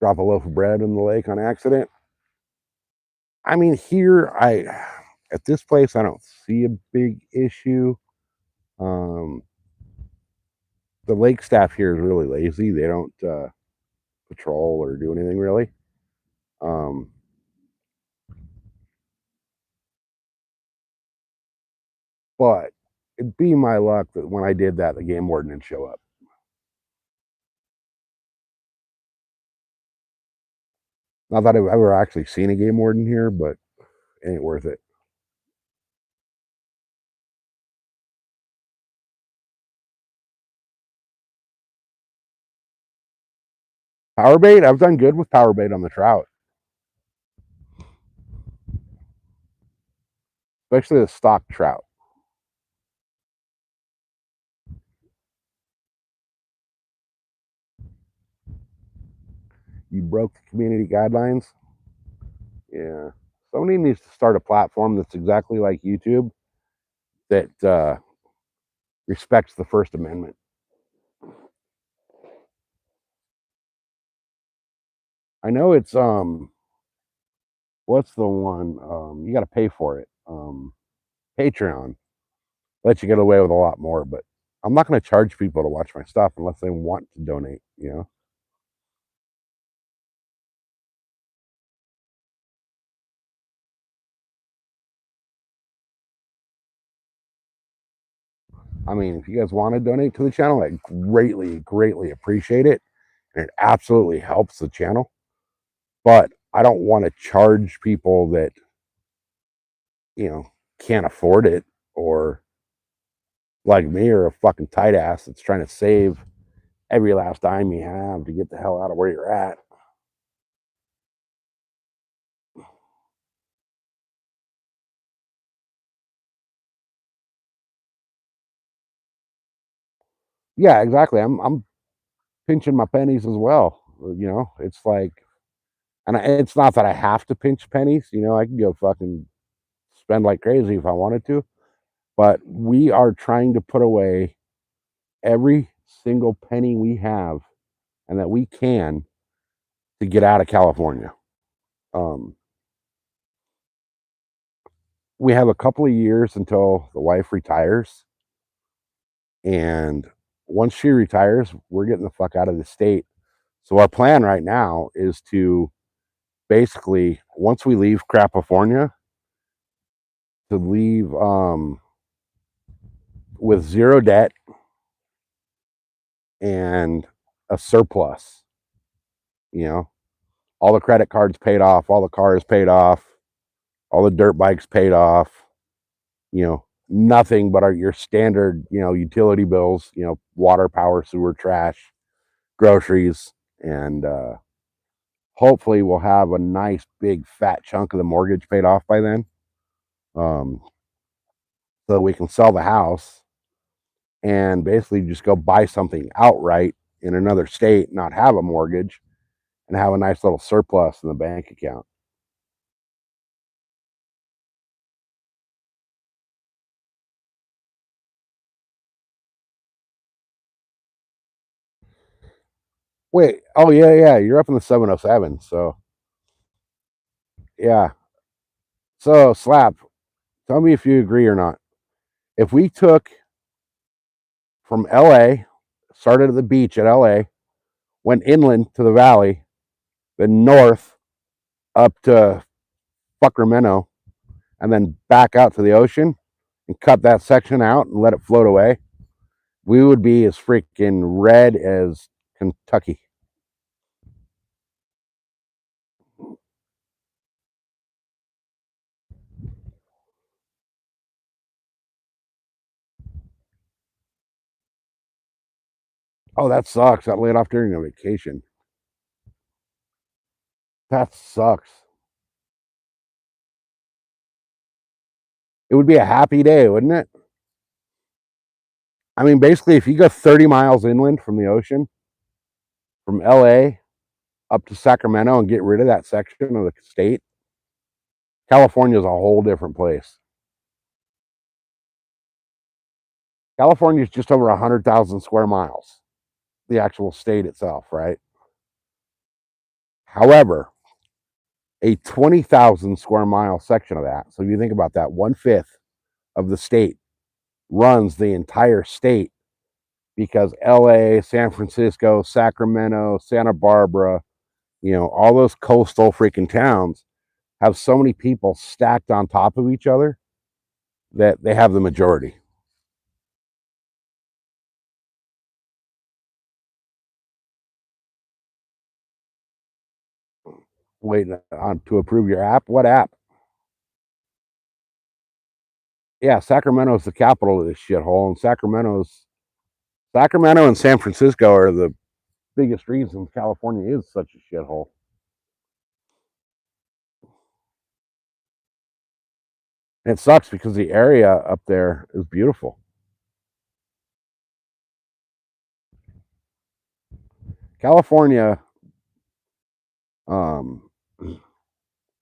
Speaker 1: Drop a loaf of bread in the lake on accident. I mean, here at this place I don't see a big issue. Um, the lake staff here is really lazy. They don't patrol or do anything really. Um, but it'd be my luck that when I did that, the game warden didn't show up. Not that I've ever actually seen a game warden here, but it ain't worth it. Power bait, I've done good with power bait on the trout, especially the stock trout. You broke the community guidelines. Yeah. Somebody needs to start a platform that's exactly like YouTube that respects the First Amendment. I know it's what's the one? You gotta pay for it. Patreon lets you get away with a lot more, but I'm not gonna charge people to watch my stuff unless they want to donate, you know? I mean, if you guys want to donate to the channel, I greatly, greatly appreciate it. And it absolutely helps the channel. But I don't want to charge people that, you know, can't afford it, or like me, or a fucking tight ass that's trying to save every last dime you have to get the hell out of where you're at. Yeah, exactly. I'm pinching my pennies as well. You know, it's like, and it's not that I have to pinch pennies. You know, I can go fucking spend like crazy if I wanted to. But we are trying to put away every single penny we have and that we can to get out of California. Um, we have a couple of years until the wife retires, and once she retires, we're getting the fuck out of the state. So our plan right now is to basically, once we leave California, to leave with zero debt and a surplus. You know, all the credit cards paid off, all the cars paid off, all the dirt bikes paid off. You know, nothing but your standard, you know, utility bills. You know, water, power, sewer, trash, groceries, and hopefully we'll have a nice big fat chunk of the mortgage paid off by then, um, so we can sell the house and basically just go buy something outright in another state, not have a mortgage, and have a nice little surplus in the bank account. Wait, oh yeah, you're up in the 707. So yeah. So Slap, tell me if you agree or not. If we took from LA, started at the beach at LA, went inland to the valley, then north up to Sacramento, and then back out to the ocean and cut that section out and let it float away, we would be as freaking red as Kentucky. Oh, that sucks. Got laid off during a vacation. That sucks. It would be a happy day, wouldn't it? I mean, basically, if you go 30 miles inland from the ocean, from LA up to Sacramento and get rid of that section of the state, California is a whole different place. California is just over 100,000 square miles, the actual state itself, right? However, a 20,000 square mile section of that, so if you think about that, 1/5 of the state runs the entire state because LA, San Francisco, Sacramento, Santa Barbara, all those coastal freaking towns have so many people stacked on top of each other that they have the majority. Waiting on to approve your app. What app? Yeah, Sacramento is the capital of this shithole, and Sacramento and San Francisco are the biggest reasons California is such a shithole. And it sucks because the area up there is beautiful. California, um,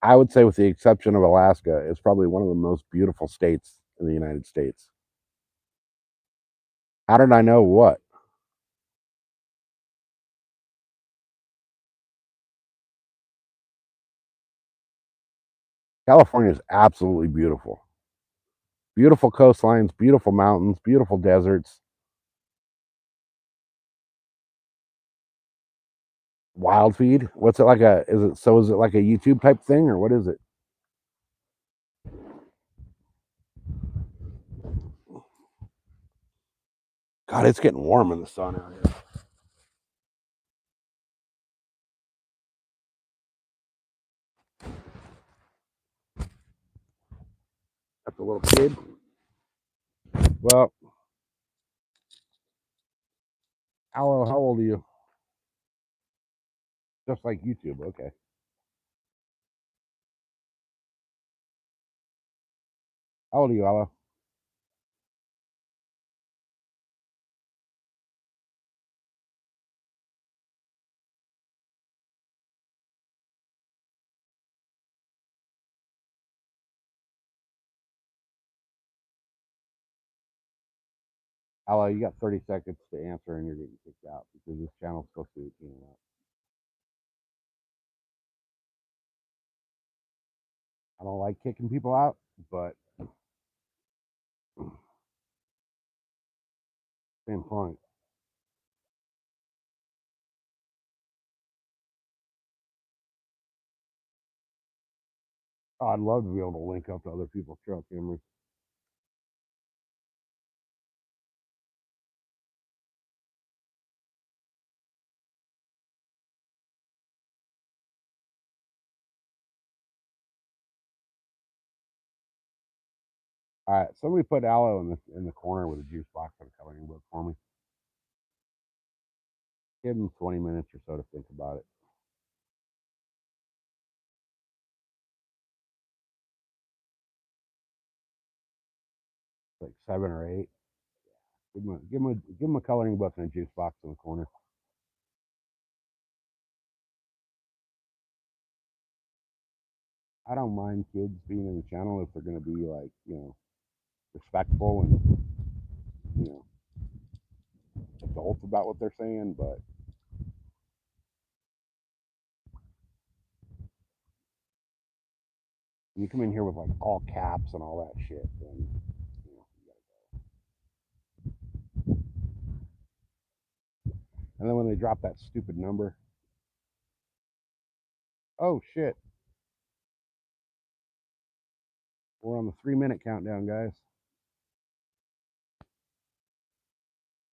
Speaker 1: I would say, with the exception of Alaska, is probably one of the most beautiful states in the United States. How did I know what? California is absolutely beautiful. Beautiful coastlines, beautiful mountains, beautiful deserts, wild feed. What's it like a? Is it like a YouTube type thing or what is it? God, it's getting warm in the sun out here. That's a little kid. Well, Aloe, how old are you? Just like YouTube. Okay. How old are you, Aloe? Aloe, you got 30 seconds to answer and you're getting kicked out because this channel's supposed to be 18 and up. I don't like kicking people out, but same point. Oh, I'd love to be able to link up to other people's trail cameras. All right, somebody put Aloe in the corner with a juice box and a coloring book for me. Give him 20 minutes or so to think about it. Like 7 or 8. Give him a coloring book and a juice box in the corner. I don't mind kids being in the channel if they're going to be like respectful and you know adults about what they're saying, but When you come in here with like all caps and all that shit, then you know you gotta go. And then when they drop that stupid number, oh shit, we're on the 3 minute countdown, guys.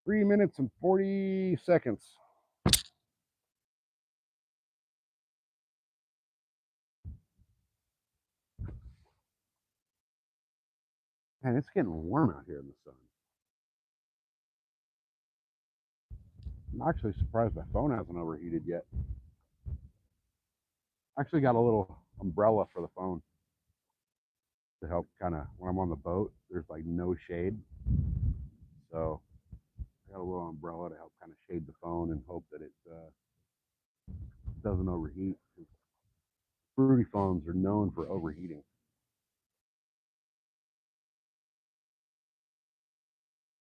Speaker 1: 3 minutes and 40 seconds. Man, it's getting warm out here in the sun. I'm actually surprised my phone hasn't overheated yet. I actually got a little umbrella for the phone to help kind of when I'm on the boat. There's like no shade, so I got a little umbrella to help kind of shade the phone and hope that it doesn't overheat. Fruity phones are known for overheating.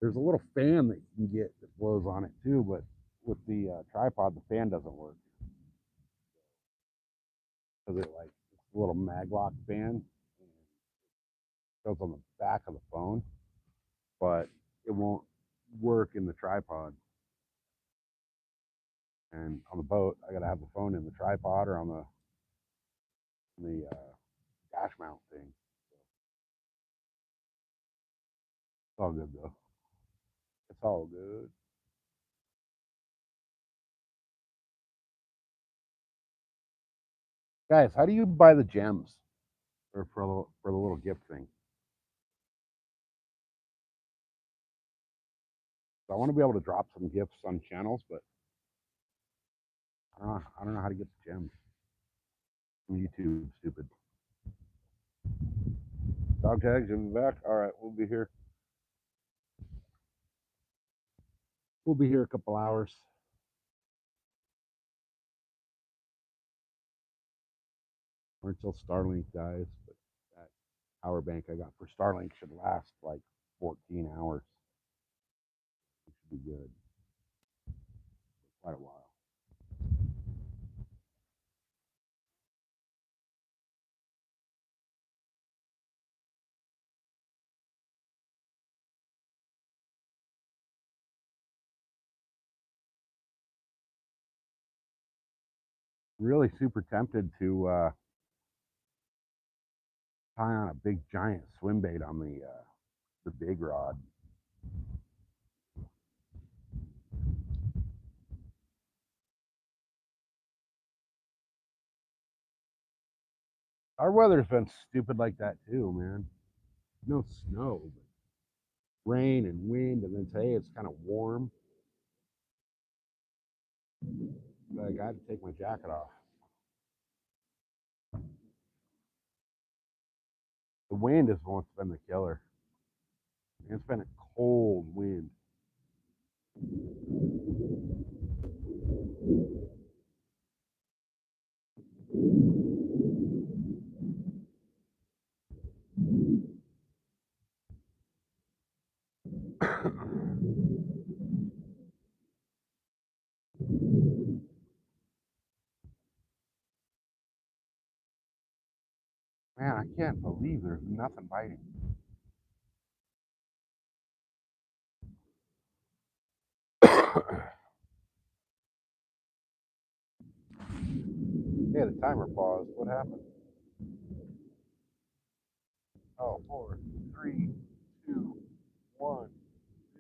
Speaker 1: There's a little fan that you can get that blows on it too, but with the tripod, the fan doesn't work because it like it's a little maglock fan. And it goes on the back of the phone, but it won't work in the tripod. And on the boat, I got to have the phone in the tripod or on the dash mount thing. It's all good though. It's all good. Guys, how do you buy the gems or for the little gift thing? So I want to be able to drop some gifts on channels, but I don't know how to get the gems. YouTube stupid. Dog tags, you'll be back. All right, we'll be here. We'll be here a couple hours. Or until Starlink dies. But that power bank I got for Starlink should last like 14 hours. It should be good. For quite a while. Really super tempted to tie on a big giant swim bait on the big rod. Our weather's been stupid like that too, man. No snow, but rain and wind, and then today it's kind of warm. Like I had to take my jacket off. The wind is what's been the killer. It's been a cold wind. Man, I can't believe there's nothing biting. Yeah, the timer paused. What happened? Oh, 4, 3, 2, 1,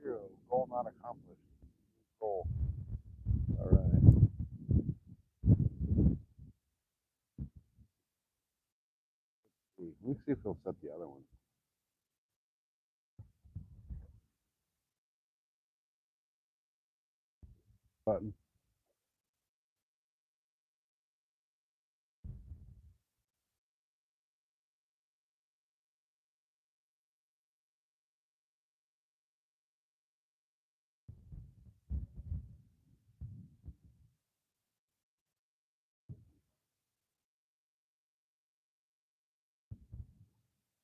Speaker 1: 0. Goal not accomplished. Goal. All right. Let's see if he'll set the other one. Button.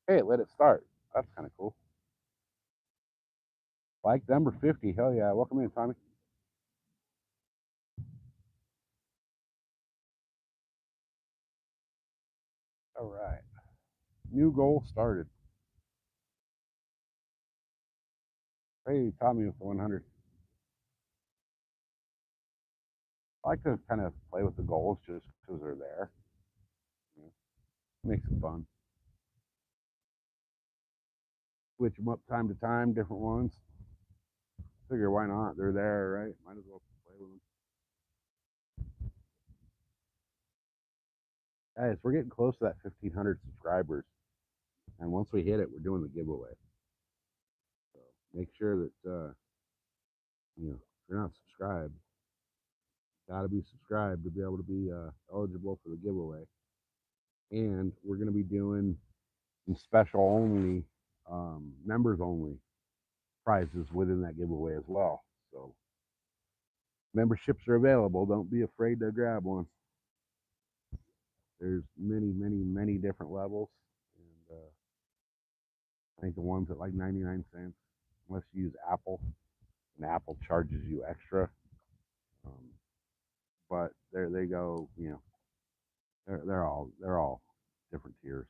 Speaker 1: Hey, let it start. That's kind of cool. Like number 50. Hell yeah. Welcome in, Tommy. All right. New goal started. Hey, Tommy with the 100. I like to kind of play with the goals just because they're there. You know, makes it fun. Switch them up time to time, different ones. Figure why not? They're there, right? Might as well play with them. Guys, we're getting close to that 1,500 subscribers, and once we hit it, we're doing the giveaway. So make sure that you know, if you're not subscribed, got to be subscribed to be able to be eligible for the giveaway. And we're going to be doing some special only, members only prizes within that giveaway as well. So memberships are available. Don't be afraid to grab one. There's many different levels, and I think the ones at like 99 cents, unless you use Apple, and Apple charges you extra. Um, but there they go. You know, they're all different tiers.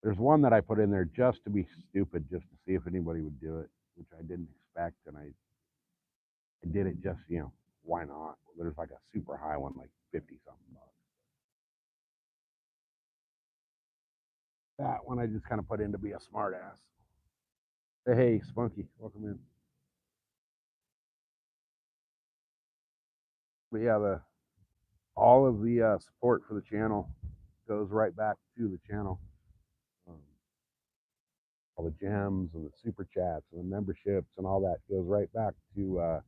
Speaker 1: There's one that I put in there just to be stupid, just to see if anybody would do it, which I didn't expect, and I did it just, you know, why not? There's like a super high one, like 50 something bucks. That one I just kind of put in to be a smart ass. Hey, Spunky, welcome in. But yeah, the all of the support for the channel goes right back to the channel. Um, all the gems and the super chats and the memberships and all that goes right back to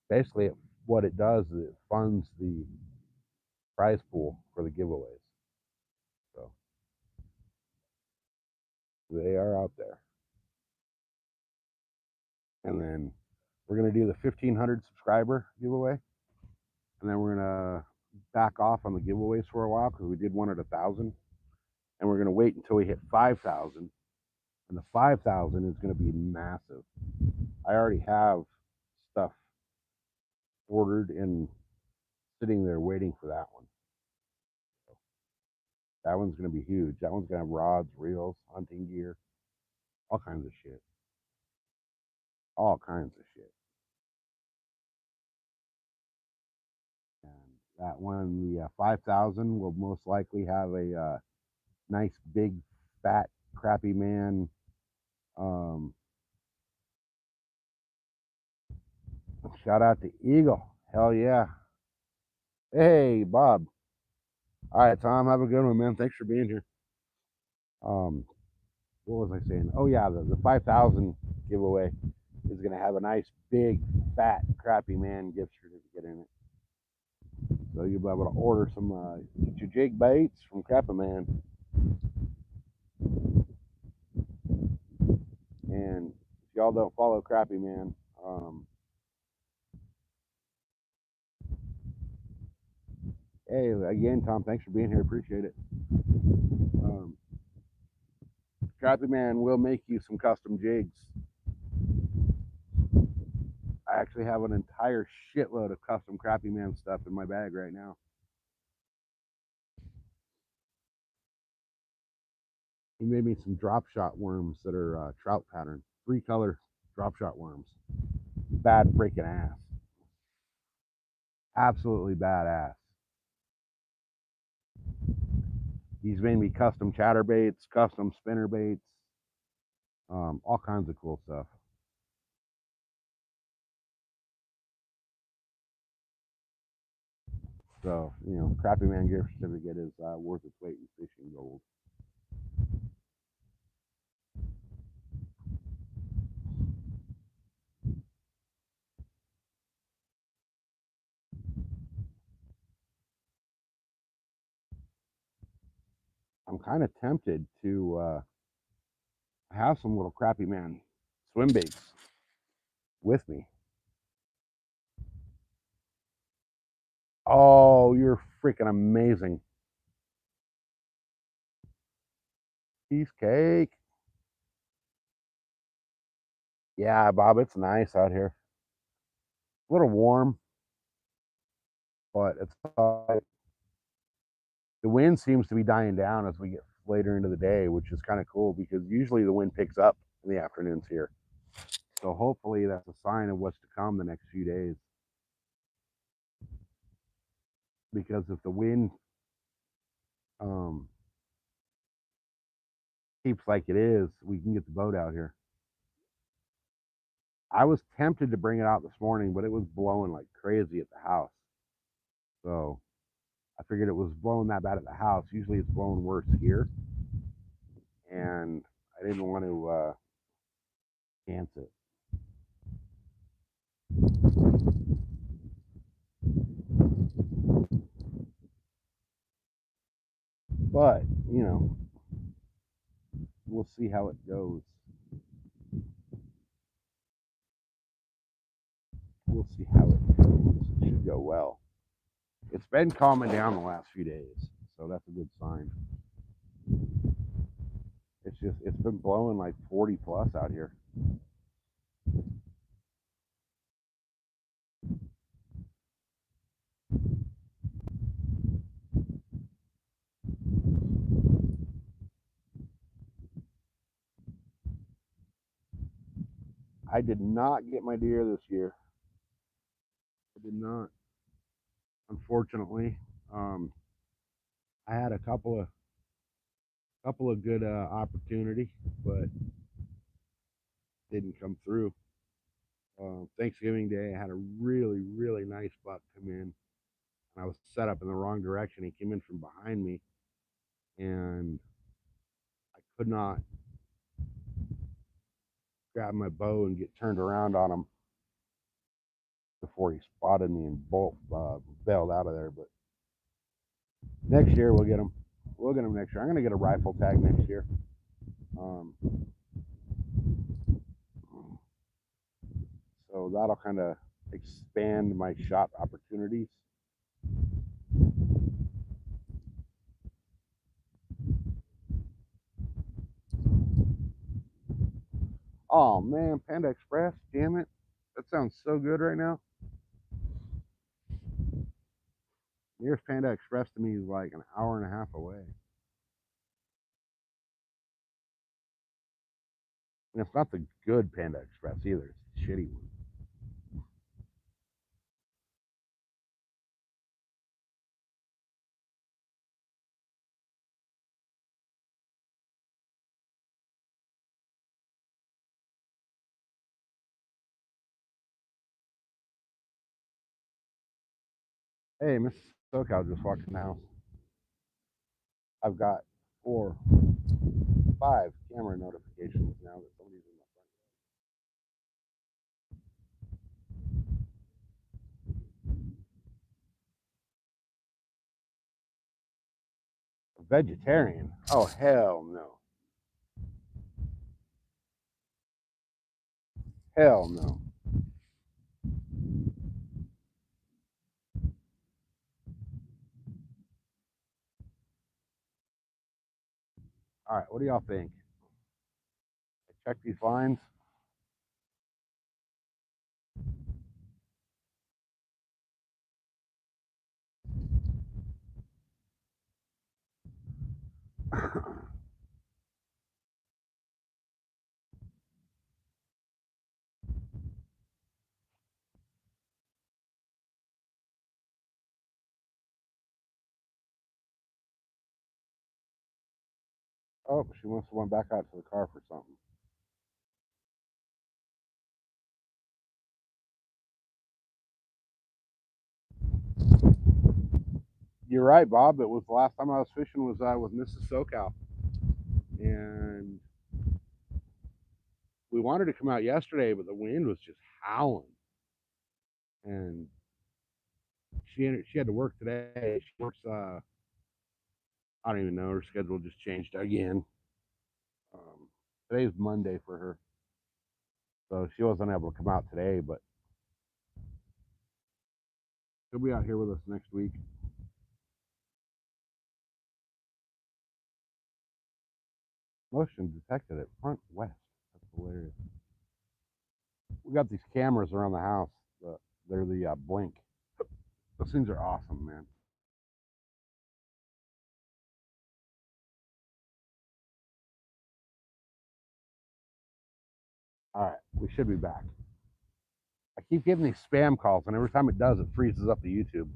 Speaker 1: basically what it does is it funds the prize pool for the giveaways. So they are out there. And then we're going to do the 1,500 subscriber giveaway. And then we're going to back off on the giveaways for a while because we did one at 1,000. And we're going to wait until we hit 5,000. And the 5,000 is going to be massive. I already have stuff ordered and sitting there waiting for that one. So that one's going to be huge. That one's going to have rods, reels, hunting gear, all kinds of shit. All kinds of shit. And that one, the 5,000, will most likely have a nice big fat crappy man. Shout out to Eagle. Hell yeah. Hey, Bob. All right, Tom, have a good one, man. Thanks for being here. What was I saying? Oh yeah, the 5,000 giveaway is gonna have a nice big fat crappy man gift certificate in it. So you'll be able to order some get your jig baits from Crappy Man. And if y'all don't follow Crappy Man, hey, again, Tom, thanks for being here. Appreciate it. Crappy Man will make you some custom jigs. I actually have an entire shitload of custom Crappy Man stuff in my bag right now. He made me some drop shot worms that are trout pattern, 3-color drop shot worms. Bad freaking ass. Absolutely badass. He's made me custom chatterbaits, custom spinner baits, all kinds of cool stuff. So, you know, Crappy Man gift certificate is worth its weight in fishing gold. I'm kind of tempted to have some little Crappy Man swim baits with me. Oh, you're freaking amazing. Cheesecake. Yeah, Bob, it's nice out here. A little warm, but it's the wind seems to be dying down as we get later into the day, which is kind of cool because usually the wind picks up in the afternoons here. So hopefully that's a sign of what's to come the next few days. Because if the wind um, keeps like it is, we can get the boat out here. I was tempted to bring it out this morning, but it was blowing like crazy at the house. So I figured it was blowing that bad at the house. Usually it's blowing worse here. And I didn't want to chance it. But, you know, we'll see how it goes. We'll see how it goes. It should go well. It's been calming down the last few days, so that's a good sign. It's been blowing like 40 plus out here. I did not get my deer this year. I did not, unfortunately. I had a couple of good opportunity, but didn't come through. Thanksgiving Day, I had a really nice buck come in, and I was set up in the wrong direction. He came in from behind me, and I could not grab my bow and get turned around on him before he spotted me and bailed out of there. But next year we'll get him. We'll get him next year. I'm gonna get a rifle tag next year. Um, so that'll kind of expand my shot opportunities. Oh man, Panda Express, damn it. That sounds so good right now. Nearest Panda Express to me is like an hour and a half away. And it's not the good Panda Express either. It's the shitty one. Hey, Miss SoCal just walked in the house. I've got 4, 5 camera notifications now that somebody's in my front. A vegetarian? Oh, hell no. Hell no. All right, what do y'all think? I check these lines. Oh, she must have went back out to the car for something. You're right, Bob. It was the last time I was fishing was with Mrs. SoCal, and we wanted to come out yesterday, but the wind was just howling, and she had to work today. She works. I don't even know. Her schedule just changed again. Today's Monday for her, so she wasn't able to come out today, but she'll be out here with us next week. Motion detected at front west. That's hilarious. We got these cameras around the house. They're the blink. Those things are awesome, man. We should be back. I keep getting these spam calls, and every time it does, it freezes up the YouTube.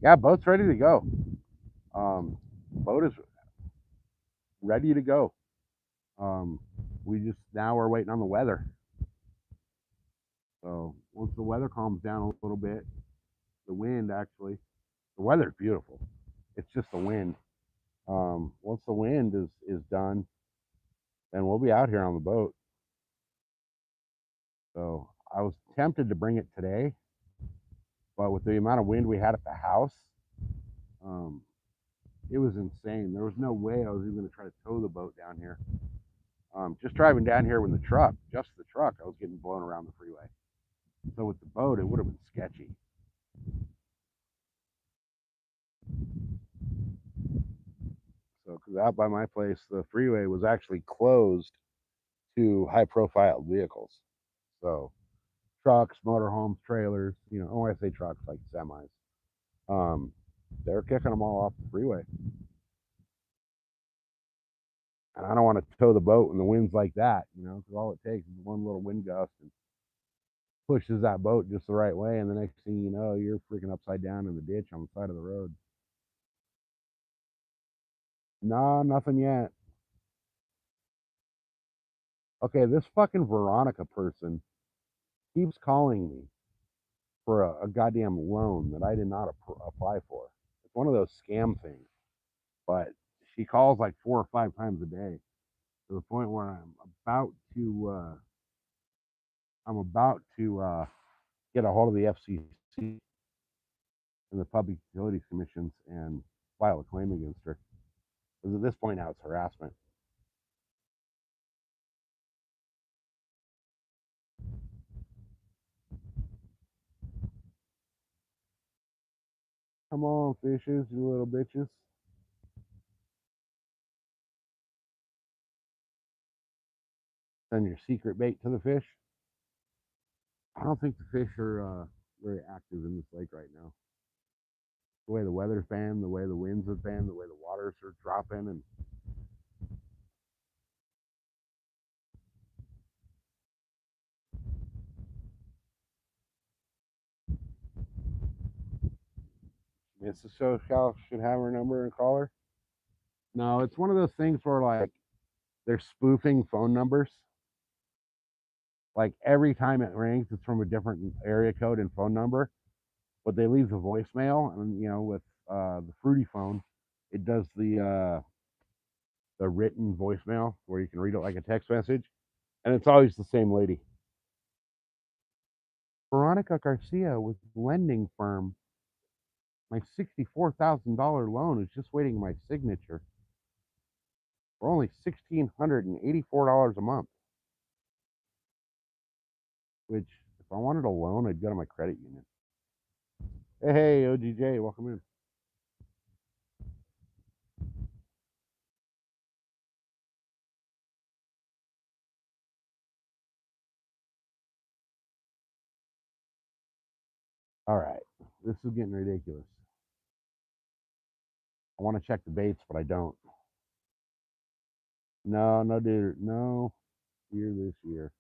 Speaker 1: Yeah, boat's ready to go. Boat is ready to go. We just now we're waiting on the weather. So once the weather calms down a little bit, the wind actually, the weather's beautiful. It's just the wind. Once the wind is done, then we'll be out here on the boat. So I was tempted to bring it today, but with the amount of wind we had at the house, um, it was insane. There was no way I was even going to try to tow the boat down here. Just driving down here with the truck, just the truck, I was getting blown around the freeway. So with the boat, it would have been sketchy. So, because out by my place, the freeway was actually closed to high-profile vehicles. So trucks, motorhomes, trailers, when I say trucks, like semis, um, they're kicking them all off the freeway. And I don't want to tow the boat when the wind's like that, because all it takes is one little wind gust and pushes that boat just the right way. And the next thing you know, you're freaking upside down in the ditch on the side of the road. No, nothing yet. Okay, this fucking Veronica person keeps calling me for a goddamn loan that I did not apply for. It's one of those scam things. But she calls like 4 or 5 times a day to the point where I'm about to get a hold of the FCC and the Public Utilities Commissions and file a claim against her. Because at this point now it's harassment. Come on, fishes, you little bitches. Send your secret bait to the fish. I don't think the fish are very active in this lake right now. The way the weather's been, the way the winds have been, the way the waters are dropping, and Mrs. SoCal should have her number and call her. No, it's one of those things where like they're spoofing phone numbers. Like every time it rings, it's from a different area code and phone number, but they leave the voicemail, and with the Fruity phone, it does the written voicemail where you can read it like a text message, and it's always the same lady. Veronica Garcia with lending firm. My $64,000 loan is just waiting my signature for only $1,684 a month. Which, if I wanted a loan, I'd go to my credit union. Hey, OGJ, welcome in. All right, this is getting ridiculous. I want to check the baits, but I don't. No, no deer, no deer this year.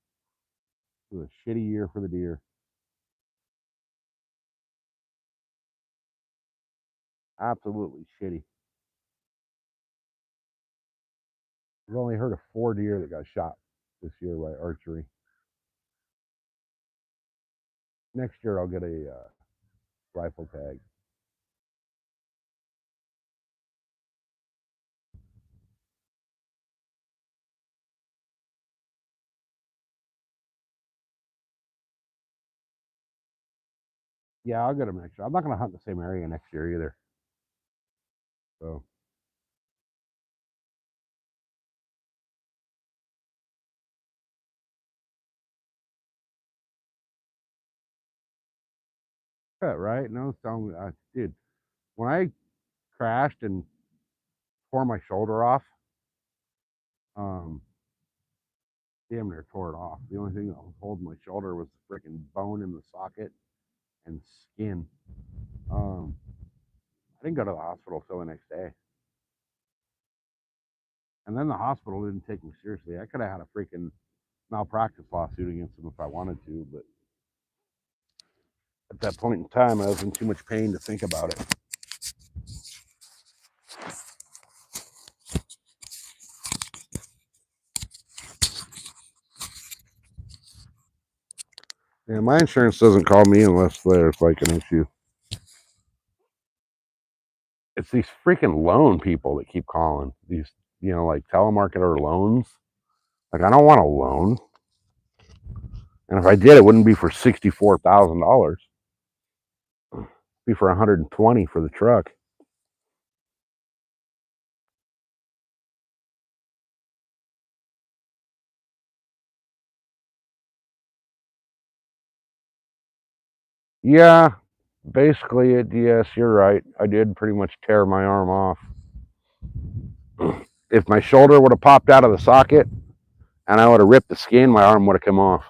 Speaker 1: It was a shitty year for the deer. Absolutely shitty. I've only heard of 4 deer that got shot this year by archery. Next year, I'll get a rifle tag. Yeah, I'll get them next year. I'm not going to hunt the same area next year either. So, yeah, right? No, it's telling me, dude, when I crashed and tore my shoulder off, um, damn near tore it off. The only thing that was holding my shoulder was the freaking bone in the socket and skin. Um, I didn't go to the hospital till the next day. And then the hospital didn't take me seriously. I could have had a freaking malpractice lawsuit against them if I wanted to, but at that point in time, I was in too much pain to think about it. Yeah, my insurance doesn't call me unless there's like an issue. It's these freaking loan people that keep calling. These, like telemarketer loans. Like, I don't want a loan. And if I did, it wouldn't be for $64,000. It'd be for $120,000 for the truck. Yeah, basically, yes, you're right. I did pretty much tear my arm off. If my shoulder would have popped out of the socket and I would have ripped the skin, my arm would have come off.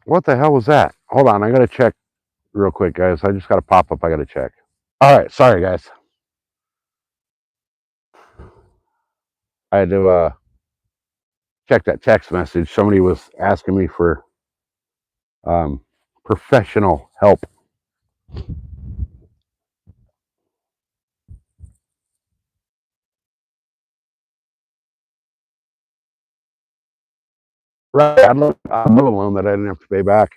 Speaker 1: What the hell was that? Hold on, I gotta check real quick, guys. I just got a pop up. I gotta check. All right, sorry, guys. I had to check that text message. Somebody was asking me for um, professional help. Right, I'd love a loan that I didn't have to pay back.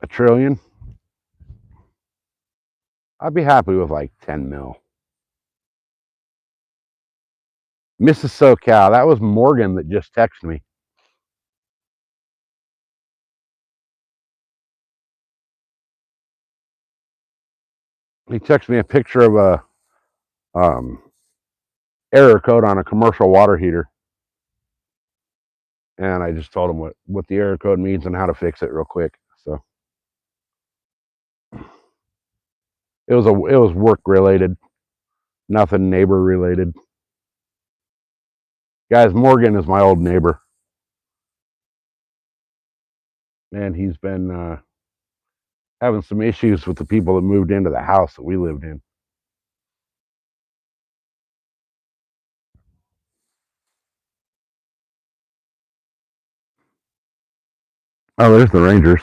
Speaker 1: $1 trillion. I'd be happy with like 10 mil. Mrs. SoCal. That was Morgan that just texted me. He texted me a picture of a error code on a commercial water heater, and I just told him what the error code means and how to fix it real quick. So it was work related, nothing neighbor related. Guys, Morgan is my old neighbor, and he's been having some issues with the people that moved into the house that we lived in. Oh, there's the Rangers.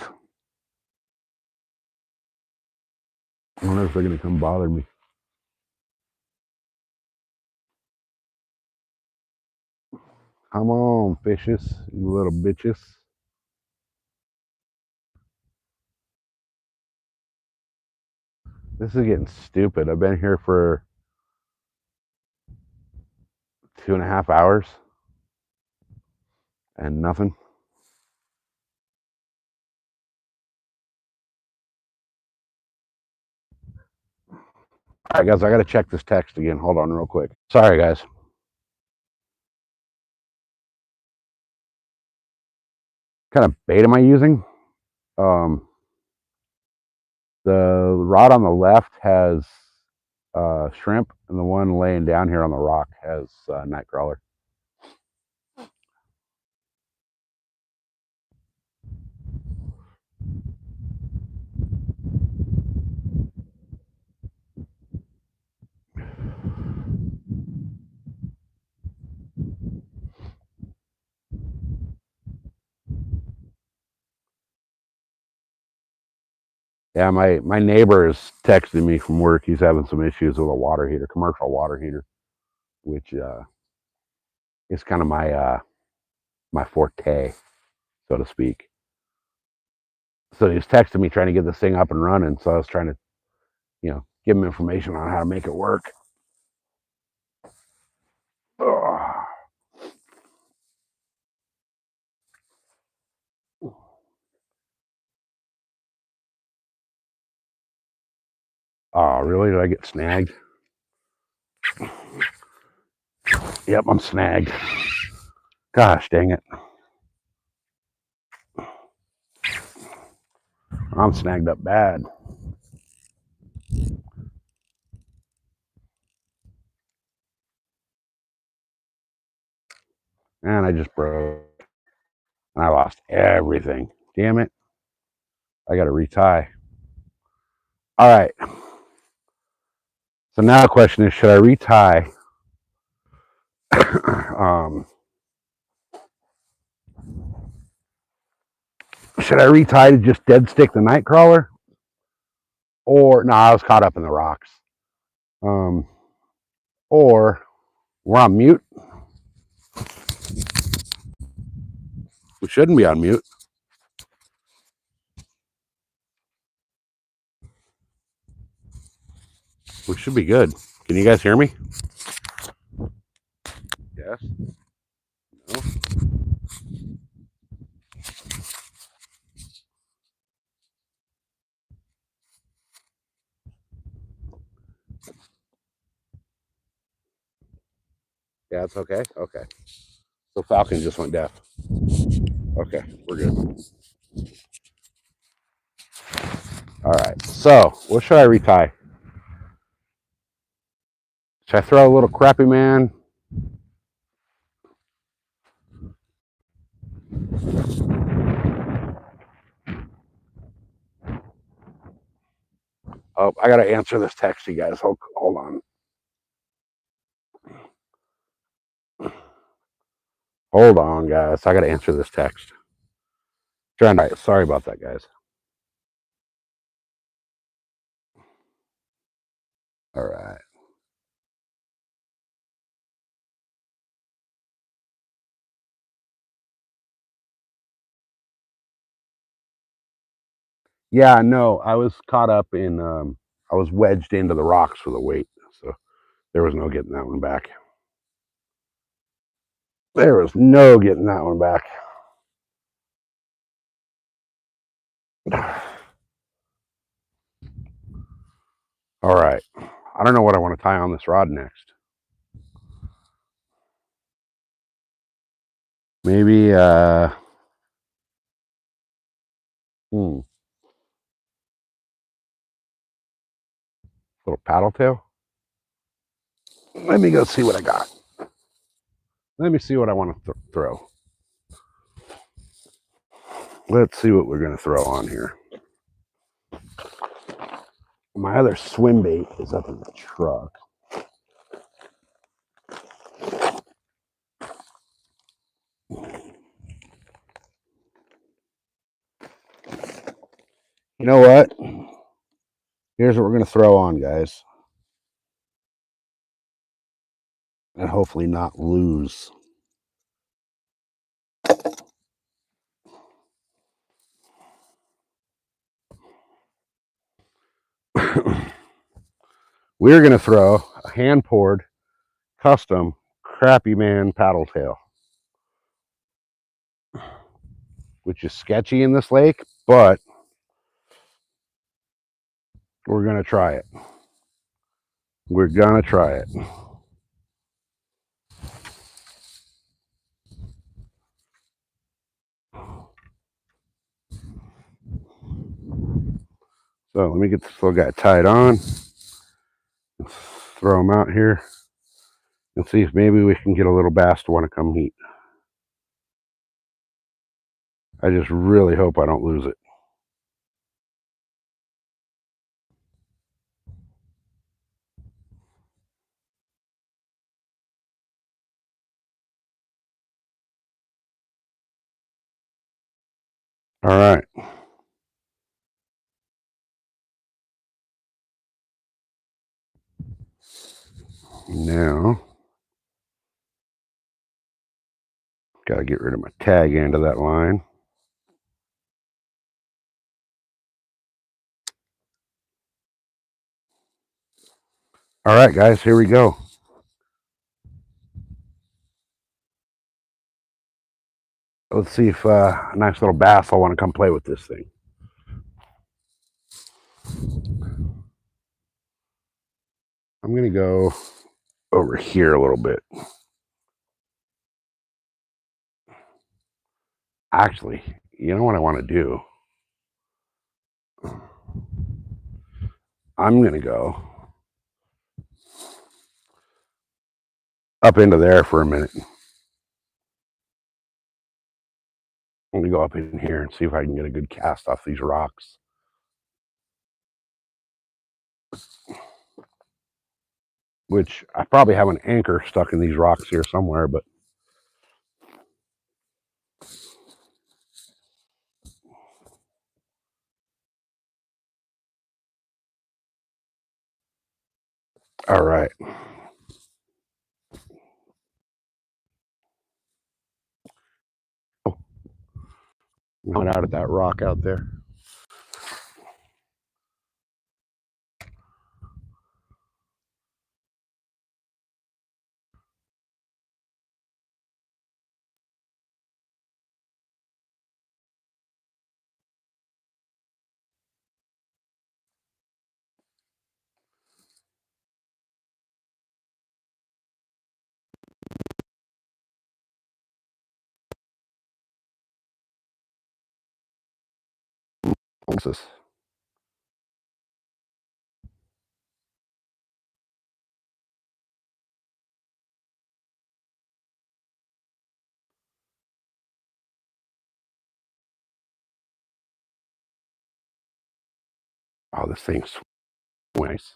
Speaker 1: I wonder if they're going to come bother me. Come on, fishes, you little bitches. This is getting stupid. I've been here for 2.5 hours and nothing. All right, guys, I got to check this text again. Hold on real quick. Sorry, guys. What kind of bait am I using? Um, the rod on the left has shrimp, and the one laying down here on the rock has night crawler. Yeah, my neighbor is texting me from work. He's having some issues with a water heater, commercial water heater, which is kind of my forte, so to speak. So he was texting me trying to get this thing up and running. So I was trying to, give him information on how to make it work. Ugh. Oh, really? Did I get snagged? Yep, I'm snagged. Gosh, dang it. I'm snagged up bad. And I just broke. And I lost everything. Damn it. I got to retie. All right. So now the question is, should I retie? Should I retie to just dead stick the night crawler? Or, no, I was caught up in the rocks. Or we're on mute. We shouldn't be on mute. We should be good. Can you guys hear me? Yes. No. Yeah, it's okay. Okay. So Falcon just went deaf. Okay, we're good. All right. So what should I retie? Should I throw a little crappy man? Oh, I got to answer this text, you guys. Hold on. Hold on, guys. I got to answer this text. Sorry about that, guys. All right. Yeah, no, I was caught up in, I was wedged into the rocks for the weight. So there was no getting that one back. There was no getting that one back. All right. I don't know what I want to tie on this rod next. Maybe, little paddle tail. Let me go see what I got. Let me see what I want to throw. Let's see what we're going to throw on here. My other swim bait is up in the truck. You know what? Here's what we're going to throw on, guys. And hopefully not lose. We're going to throw a hand-poured, custom, crappy man paddle tail. Which is sketchy in this lake, but we're going to try it. We're going to try it. So let me get this little guy tied on. Let's throw him out here and see if maybe we can get a little bass to want to come eat. I just really hope I don't lose it. All right. Now, got to get rid of my tag end of that line. All right, guys, here we go. Let's see if a nice little bass will want to come play with this thing. I'm going to go over here a little bit. Actually, you know what I want to do? I'm going to go up into there for a minute. Let me go up in here and see if I can get a good cast off these rocks. Which I probably have an anchor stuck in these rocks here somewhere, but all right. Oh, went out at that rock out there. What's this? Oh, this thing's nice.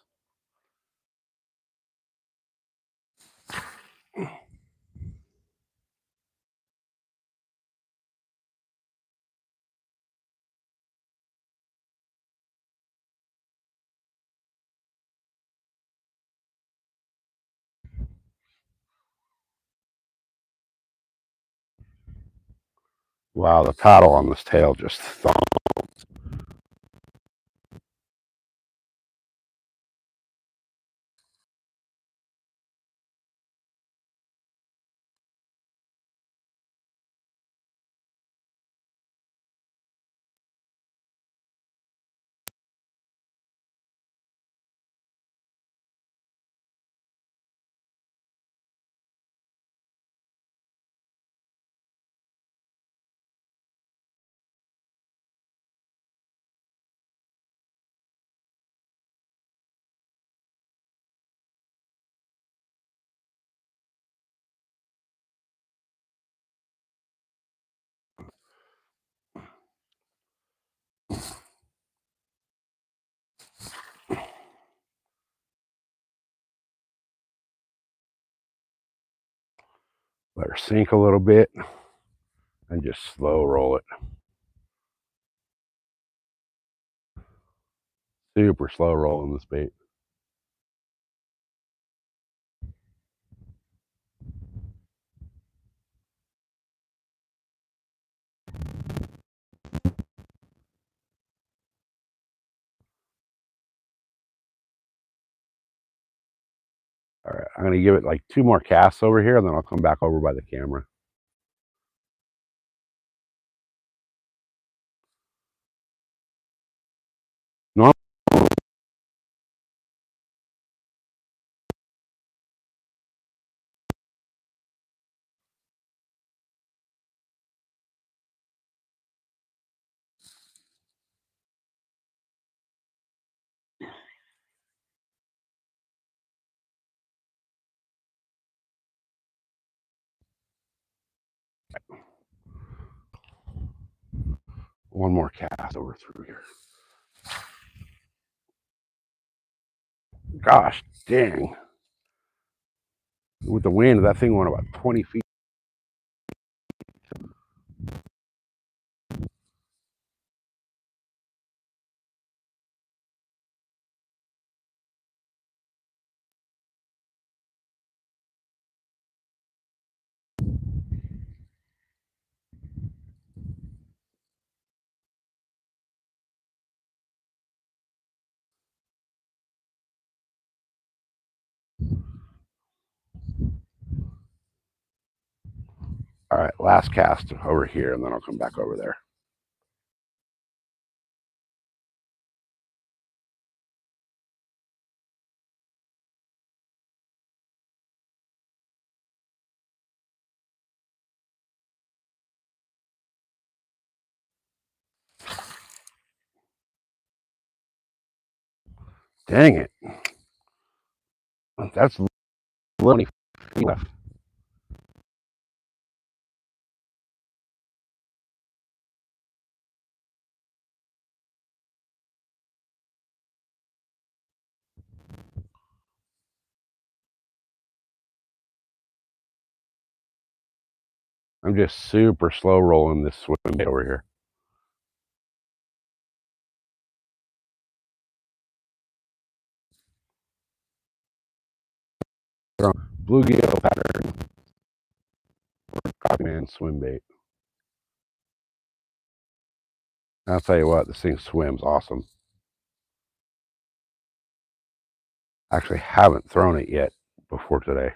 Speaker 1: Wow, the paddle on this tail just thumped. Let her sink a little bit and just slow roll it. Super slow rolling this bait. All right, I'm gonna give it like 2 more casts over here, and then I'll come back over by the camera. No. One more cast over through here. Gosh dang. With the wind, that thing went about 20 feet. All right, last cast over here, and then I'll come back over there. Dang it. That's 20 feet left. I'm just super slow rolling this swim bait over here. Bluegill pattern man swim bait. I'll tell you what, this thing swims awesome. Actually haven't thrown it yet before today.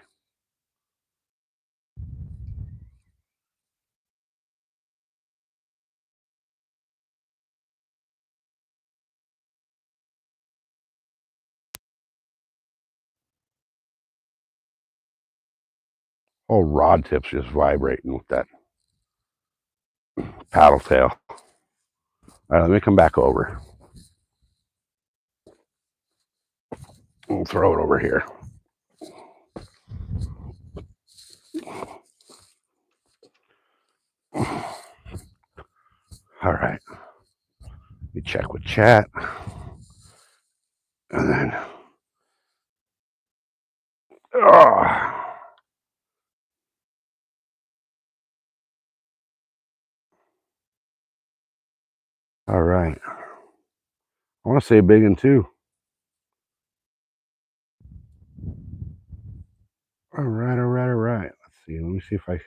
Speaker 1: Whole rod tip's just vibrating with that paddle tail. All right, let me come back over. We'll throw it over here. All right. Let me check with chat. And then, oh. All right. I want to say big one too. All right, all right, all right. Let's see. Let me see if I.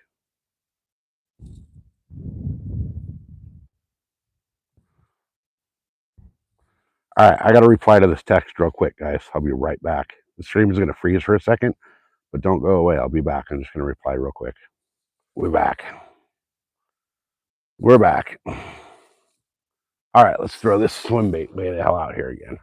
Speaker 1: All right, I got to reply to this text real quick, guys. I'll be right back. The stream is going to freeze for a second, but don't go away. I'll be back. I'm just going to reply real quick. We're back. We're back. All right, let's throw this swim bait way the hell out here again.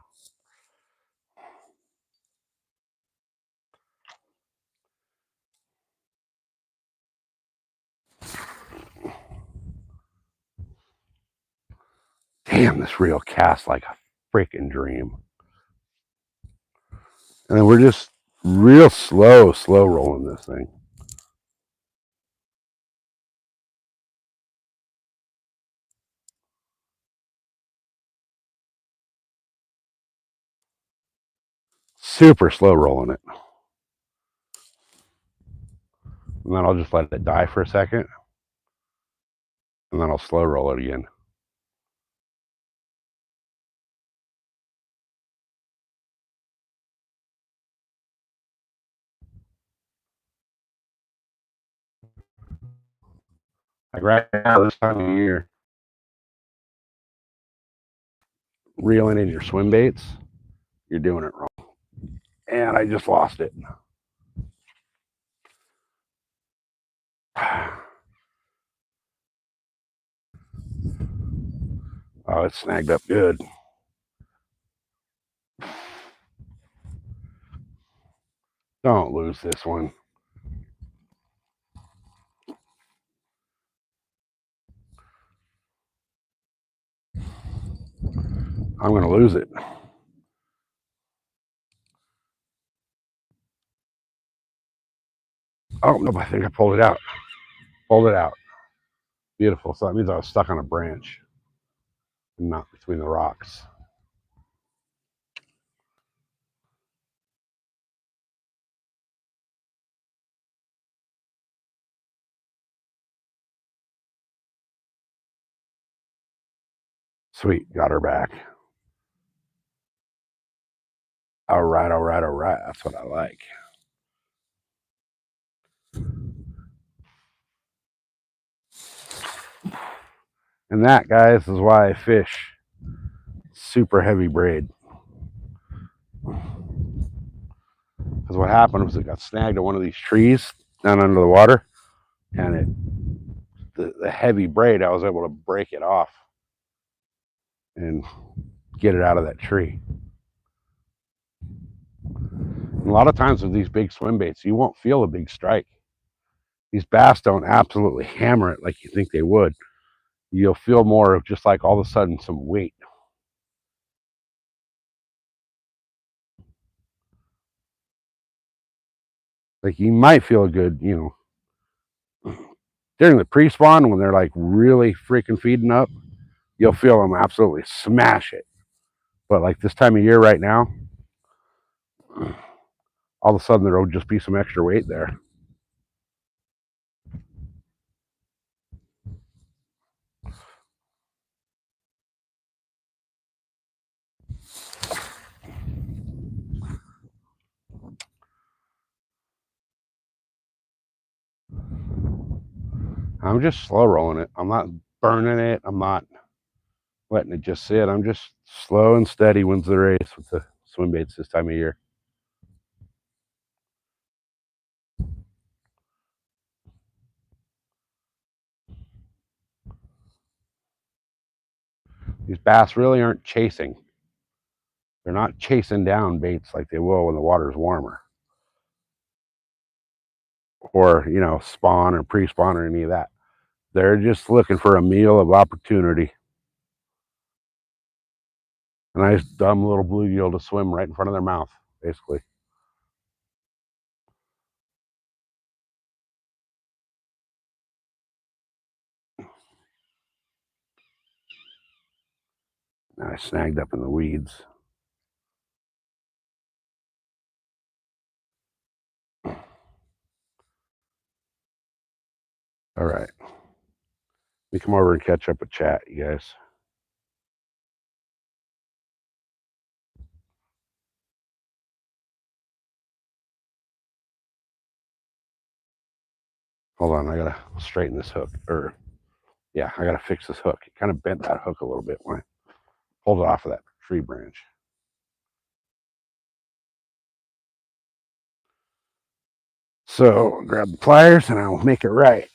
Speaker 1: Damn, this reel casts like a freaking dream. And then we're just real slow rolling this thing. Super slow rolling it. And then I'll just let it die for a second. And then I'll slow roll it again. Like right now, this time of year, reeling in your swim baits, you're doing it wrong. And I just lost it. Oh, it's snagged up good. Don't lose this one. I'm going to lose it. Oh, no, I think I pulled it out. Pulled it out. Beautiful. So that means I was stuck on a branch and not between the rocks. Sweet. Got her back. All right, all right, all right. That's what I like. And that, guys, is why I fish super heavy braid. Because what happened was it got snagged on one of these trees down under the water, and the heavy braid, I was able to break it off and get it out of that tree. And a lot of times with these big swim baits, you won't feel a big strike. These bass don't absolutely hammer it like you think they would. You'll feel more of just like all of a sudden some weight. Like you might feel a good, during the pre-spawn when they're like really freaking feeding up, you'll feel them absolutely smash it. But like this time of year right now, all of a sudden there'll just be some extra weight there. I'm just slow rolling it. I'm not burning it. I'm not letting it just sit. I'm just slow and steady wins the race with the swim baits this time of year. These bass really aren't chasing. They're not chasing down baits like they will when the water's warmer. Or, you know, spawn or pre-spawn or any of that. They're just looking for a meal of opportunity. A nice dumb little bluegill to swim right in front of their mouth, basically. Now I snagged up in the weeds. All right. Let me come over and catch up with chat, you guys. Hold on, I gotta straighten this hook. Or yeah, I gotta fix this hook. It kind of bent that hook a little bit when I pulled it off of that tree branch. So grab the pliers and I'll make it right.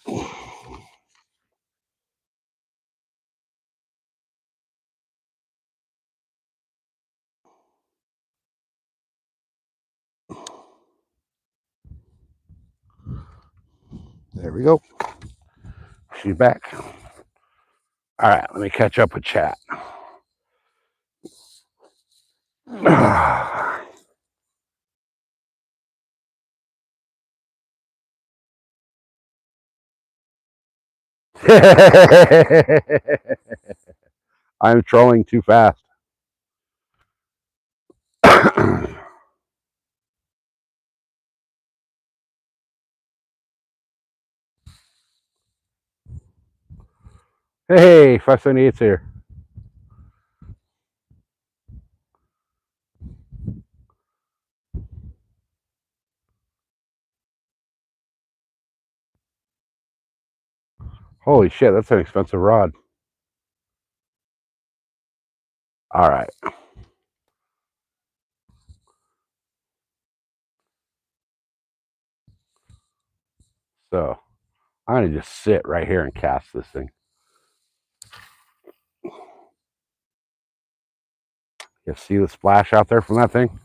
Speaker 1: There we go. She's back. All right, let me catch up with chat. I'm trolling too fast. Hey, 578's here. Holy shit, that's an expensive rod. All right. So I'm going to just sit right here and cast this thing. You see the splash out there from that thing?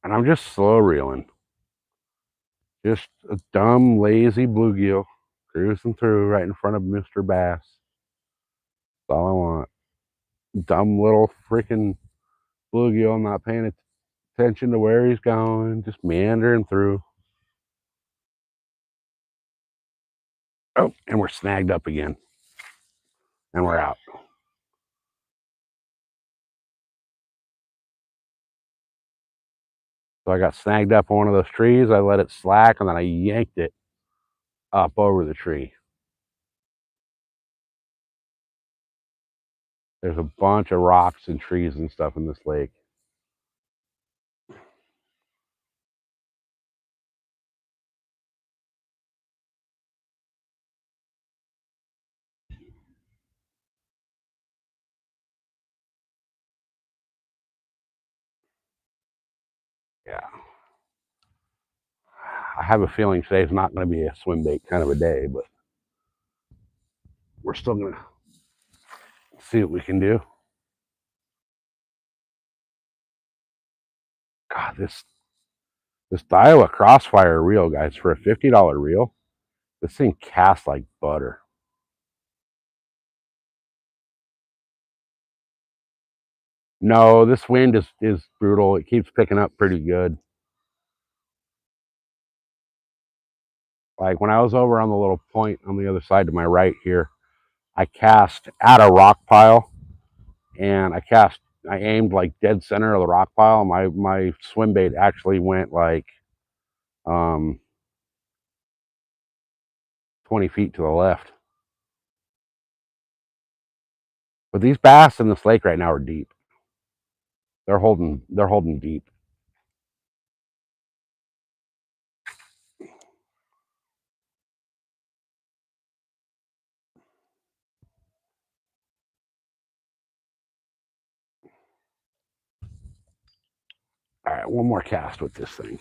Speaker 1: And I'm just slow reeling. Just a dumb, lazy bluegill cruising through right in front of Mr. Bass. That's all I want. Dumb little freaking bluegill not paying attention to where he's going, just meandering through. Oh, and we're snagged up again. And we're out. So I got snagged up on one of those trees. I let it slack and then I yanked it up over the tree. There's a bunch of rocks and trees and stuff in this lake. Yeah. I have a feeling today's not going to be a swim bait kind of a day, but we're still going to see what we can do. God, this Daiwa Crossfire reel, guys, for a $50 reel, this thing casts like butter. No, this wind is brutal. It keeps picking up pretty good. Like when I was over on the little point on the other side to my right here, I cast at a rock pile and I aimed like dead center of the rock pile. My swim bait actually went like 20 feet to the left. But these bass in this lake right now are deep. They're holding deep. All right, one more cast with this thing.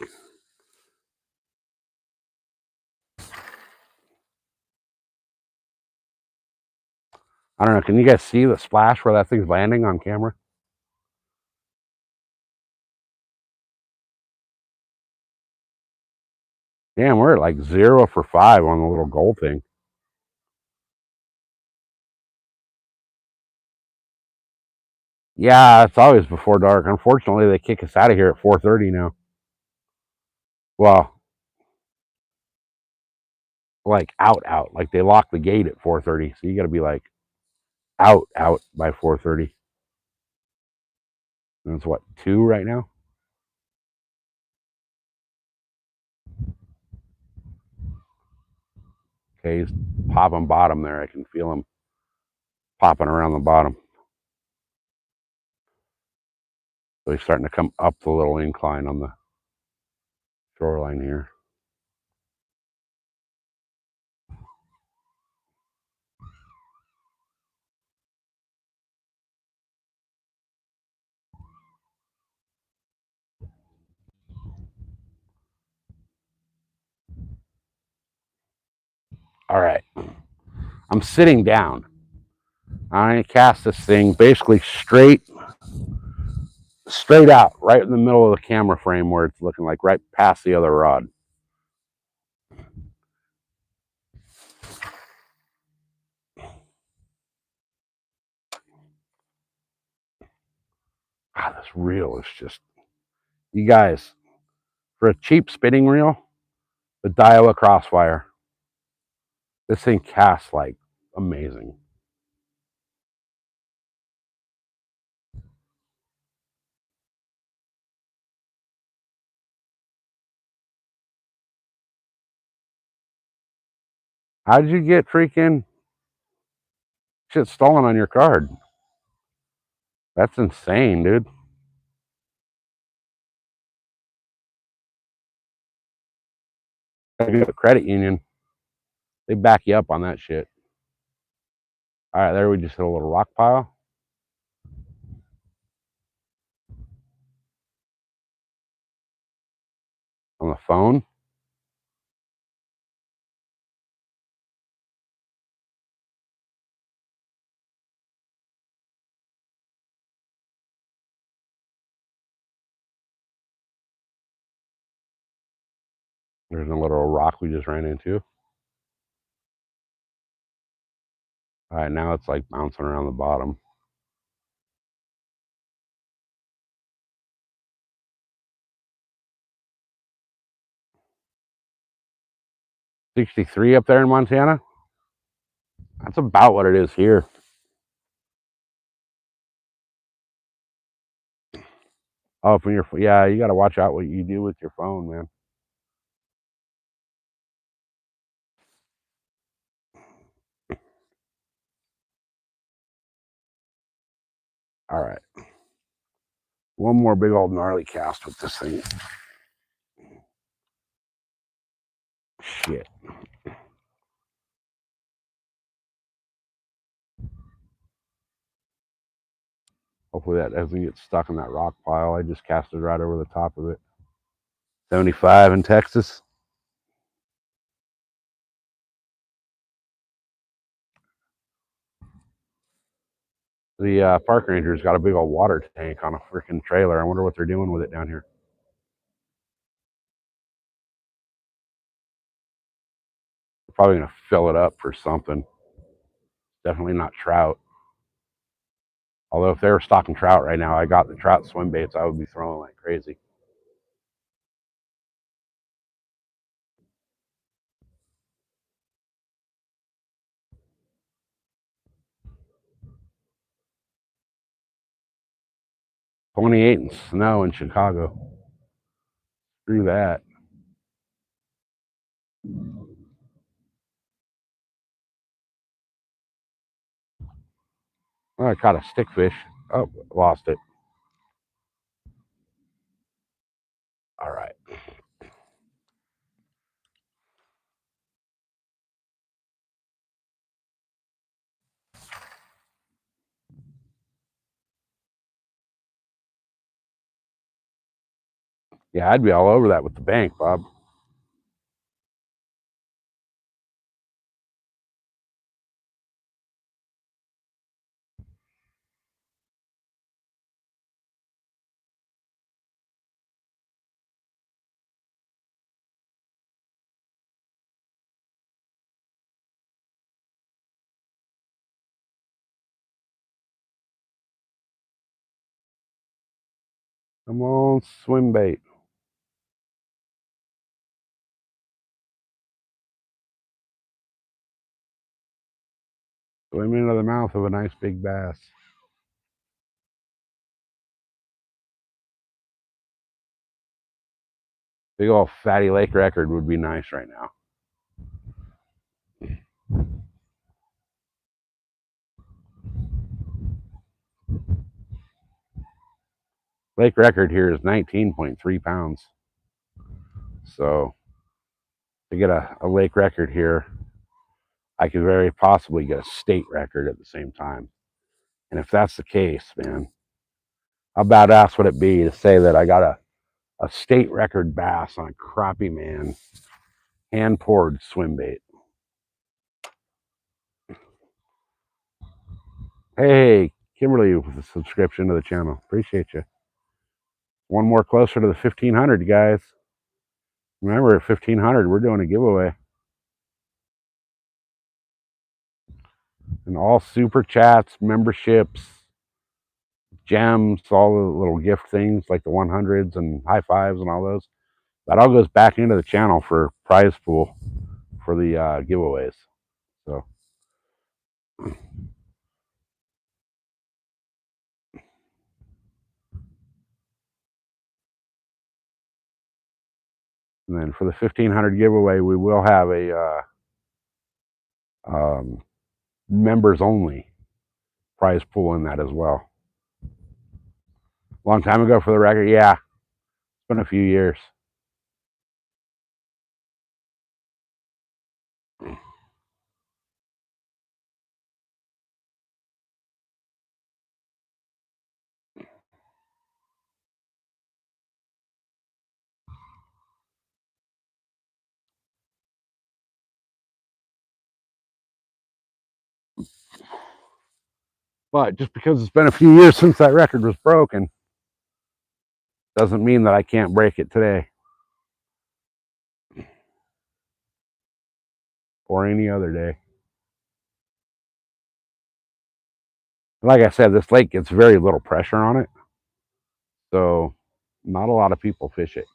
Speaker 1: I don't know. Can you guys see the splash where that thing's landing on camera? Damn, we're at like 0 for 5 on the little gold thing. Yeah, it's always before dark. Unfortunately, they kick us out of here at 4:30 now. Well, like out. Like they lock the gate at 4:30, so you got to be like out by 4:30. And it's what, 2 right now? Okay, he's popping bottom there. I can feel him popping around the bottom. So he's starting to come up the little incline on the shoreline here. All right, I'm sitting down. I cast this thing basically straight out, right in the middle of the camera frame where it's looking like right past the other rod. God, this reel is just, you guys, for a cheap spinning reel, the Daiwa Crossfire, this thing casts like amazing. How did you get freaking shit stolen on your card? That's insane, dude. Gotta go to credit union. They back you up on that shit. All right, there we just hit a little rock pile on the phone. There's a little rock we just ran into. All right, now it's like bouncing around the bottom. $63 up there in Montana. That's about what it is here. Oh, from your, yeah, you got to watch out what you do with your phone, man. All right, one more big old gnarly cast with this thing. Shit. Hopefully that doesn't get stuck in that rock pile. I just casted right over the top of it. 75 in Texas. The park ranger's got a big old water tank on a freaking trailer. I wonder what they're doing with it down here. They're probably going to fill it up for something. Definitely not trout. Although if they were stocking trout right now, I got the trout swim baits, I would be throwing like crazy. $28 in snow in Chicago. Screw that. Oh, I caught a stickfish. Oh, lost it. All right. Yeah, I'd be all over that with the bank, Bob. Come on, swim bait. Swim into the mouth of a nice big bass. Big old fatty lake record would be nice right now. Lake record here is 19.3 pounds. So to get a lake record here, I could very possibly get a state record at the same time. And if that's the case, man, how badass would it be to say that I got a state record bass on a crappie, man, hand poured swim bait? Hey, Kimberly with a subscription to the channel. Appreciate you. One more closer to the 1500, guys. Remember, at 1500, we're doing a giveaway. And all super chats, memberships, gems, all the little gift things like the 100s and high fives and all those. That all goes back into the channel for prize pool for the giveaways. So, and then for the 1500 giveaway, we will have a members only prize pool in that as well. Long time ago for the record, yeah, it's been a few years. But just because it's been a few years since that record was broken doesn't mean that I can't break it today or any other day. Like I said, this lake gets very little pressure on it, so not a lot of people fish it.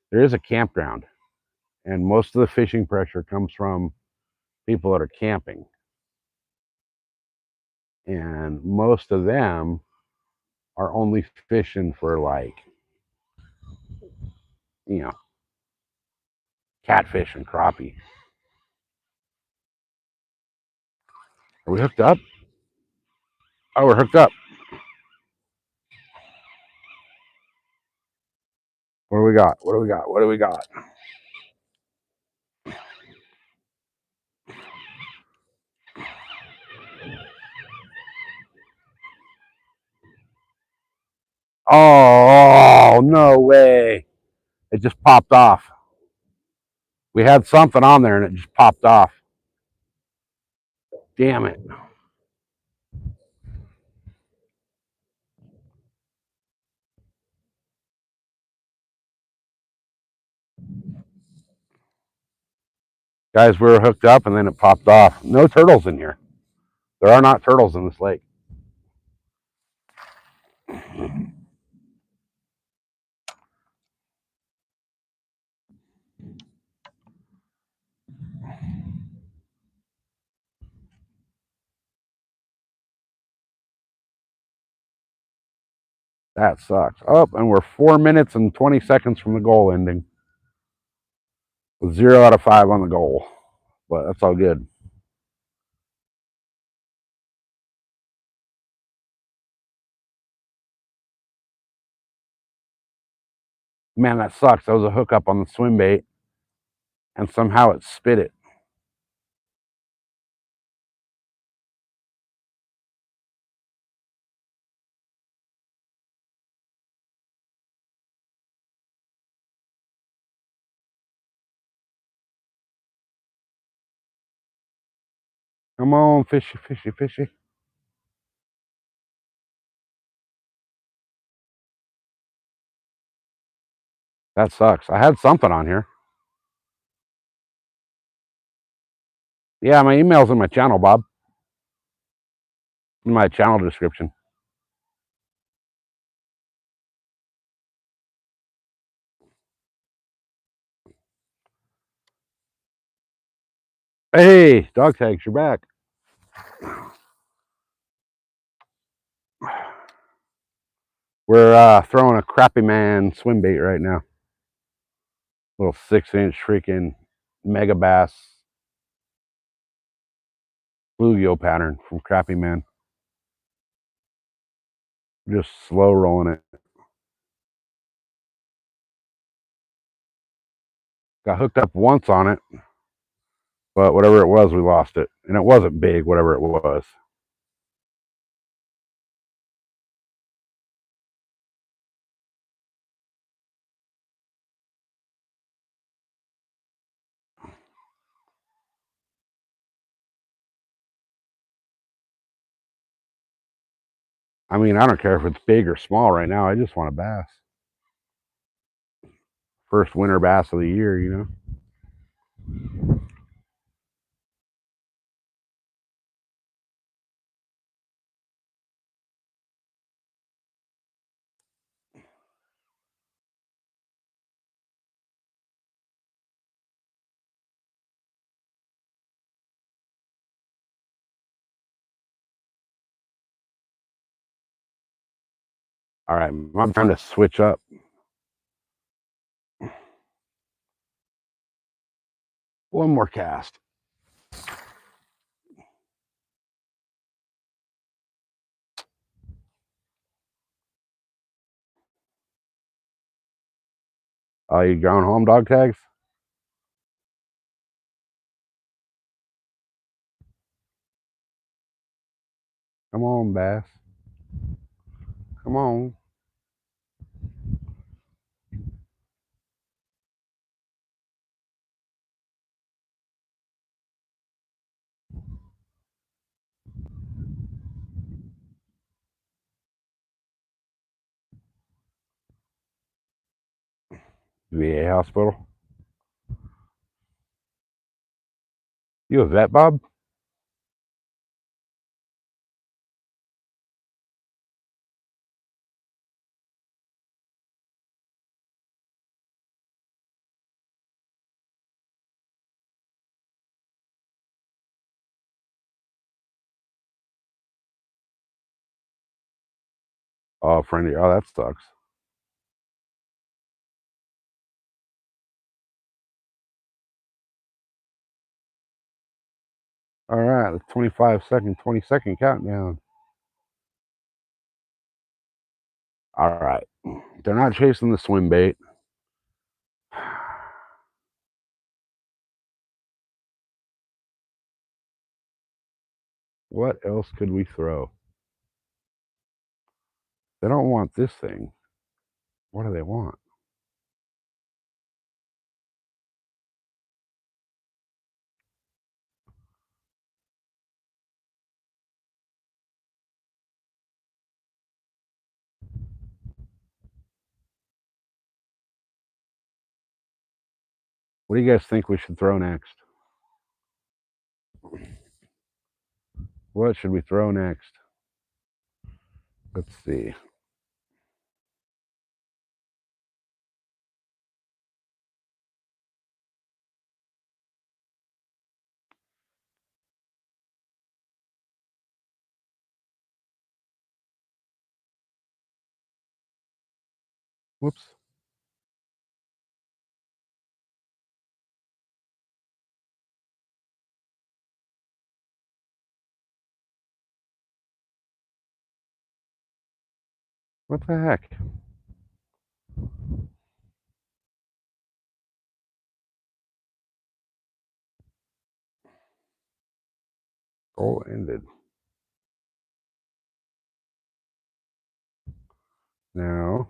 Speaker 1: There is a campground, and most of the fishing pressure comes from people that are camping, and most of them are only fishing for, like, you know, catfish and crappie. Are we hooked up? Oh, we're hooked up. What do we got? What do we got? What do we got? Oh, no way. It just popped off. We had something on there and it just popped off. Damn it. Guys, we were hooked up and then it popped off. No turtles in here. There are not turtles in this lake. That sucks. Oh, and we're 4 minutes and 20 seconds from the goal ending. With 0 out of 5 on the goal. But that's all good. Man, that sucks. That was a hookup on the swim bait, and somehow it spit it. Come on, fishy, fishy, fishy. That sucks. I had something on here. Yeah, my email's in my channel, Bob. In my channel description. Hey, dog tags, you're back. We're throwing a crappy man swim bait right now. Little 6-inch freaking mega bass bluegill pattern from Crappy Man. Just slow rolling it. Got hooked up once on it, but whatever it was, we lost it. And it wasn't big, whatever it was. I mean, I don't care if it's big or small right now. I just want a bass. First winter bass of the year, you know? All right, I'm trying to switch up. One more cast. You going home, dog tags? Come on, bass. Come on. VA hospital. You a vet, Bob? Oh, friendly. Oh, that sucks. All right, the 25-second, 20-second countdown. All right. They're not chasing the swim bait. What else could we throw? They don't want this thing. What do they want? What do you guys think we should throw next? What should we throw next? Let's see. Whoops. What the heck? Goal ended. Now,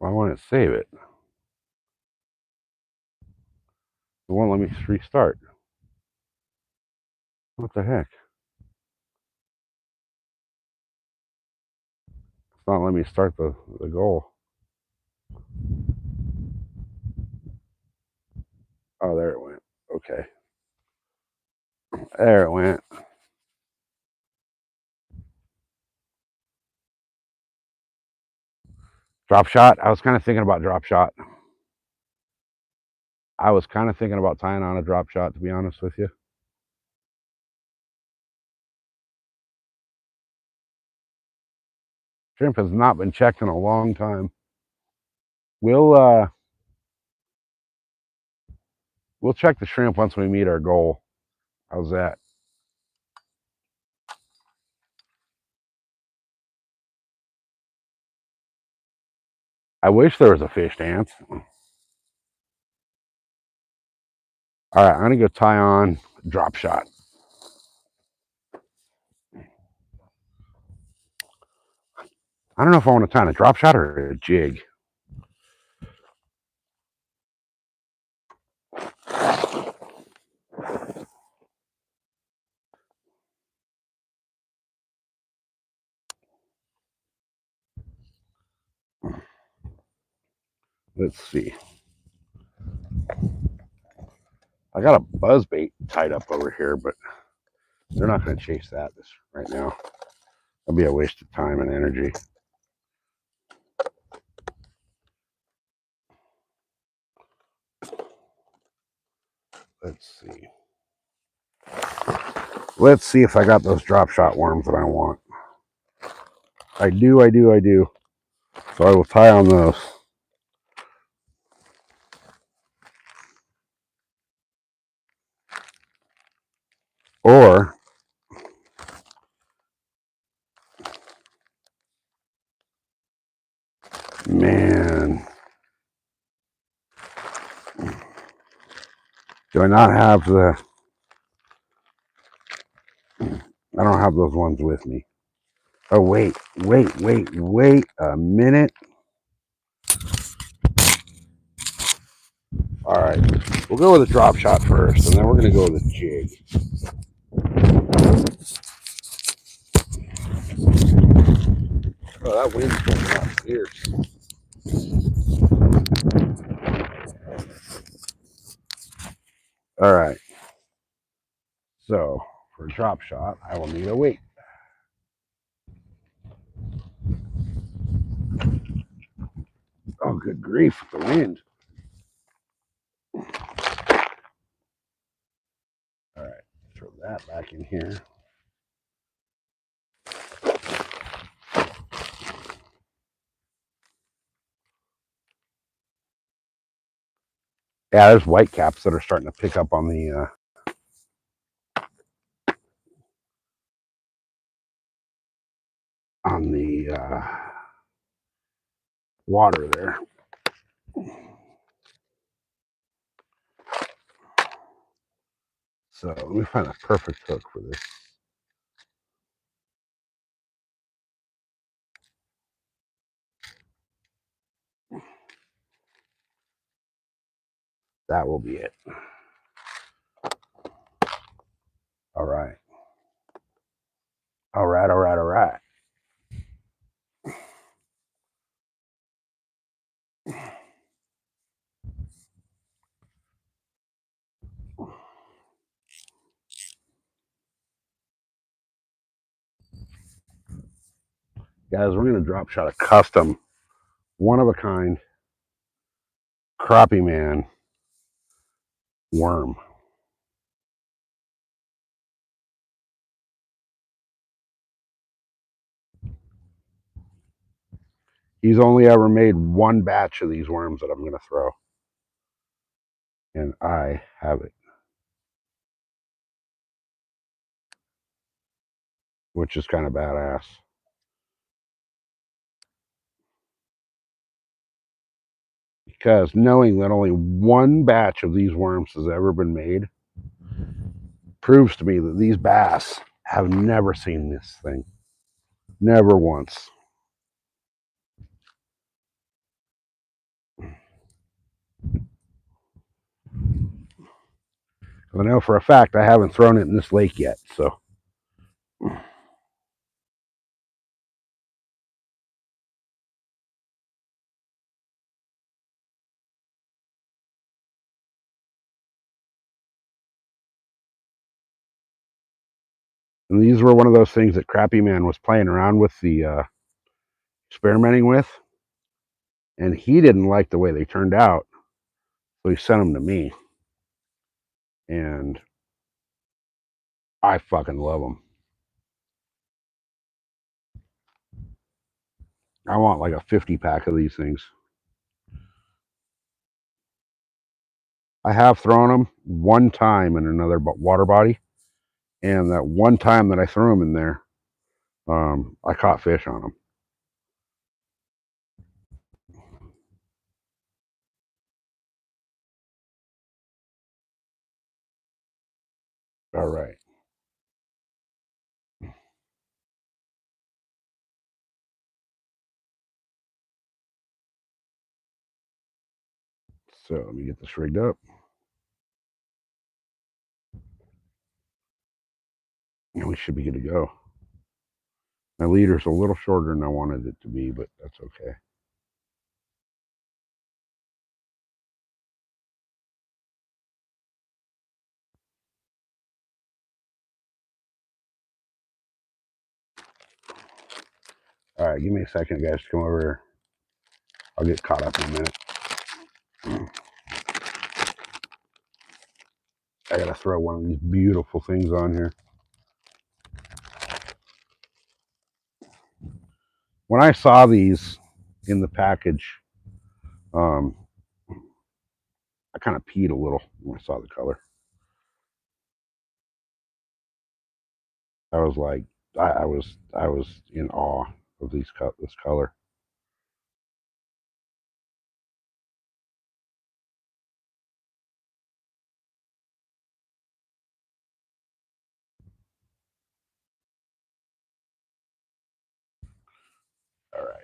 Speaker 1: Why won't it save it? It won't let me restart. What the heck? It's not letting me start the goal. Oh, there it went. Okay. There it went. Drop shot. I was kind of thinking about drop shot. I was kind of thinking about tying on a drop shot, to be honest with you. Shrimp has not been checked in a long time. We'll check the shrimp once we meet our goal. How's that? I wish there was a fish dance. All right, I'm gonna go tie on drop shot. I don't know if I want to tie on a drop shot or a jig. Let's see. I got a buzzbait tied up over here, but they're not going to chase that right now. That'll be a waste of time and energy. Let's see. Let's see if I got those drop shot worms that I want. I do. So I will tie on those. Or man, do I not have the... I don't have those ones with me. Oh, wait a minute. All right, we'll go with a drop shot first, and then we're going to go with a jig. Oh, that wind's going up fierce. All right, so for a drop shot, I will need a weight. Oh, good grief, the wind. All right, throw that back in here. Yeah, there's white caps that are starting to pick up on the water there. So let me find a perfect hook for this. That will be it. All right. All right. Guys, we're going to drop shot a custom, one of a kind, crappie man worm. He's only ever made one batch of these worms that I'm going to throw. And I have it. Which is kind of badass. Because knowing that only one batch of these worms has ever been made proves to me that these bass have never seen this thing. Never once. I know for a fact I haven't thrown it in this lake yet, so. And these were one of those things that Crappy Man was playing around with the experimenting with, and he didn't like the way they turned out, so he sent them to me, and I fucking love them. I want like a 50 pack of these things. I have thrown them one time in another water body, and that one time that I threw them in there, I caught fish on them. All right. So let me get this rigged up. And we should be good to go. My leader's a little shorter than I wanted it to be, but that's okay. All right, give me a second, guys, to come over here. I'll get caught up in a minute. I gotta throw one of these beautiful things on here. When I saw these in the package, I kind of peed a little when I saw the color. I was like, I was in awe of this color. All right.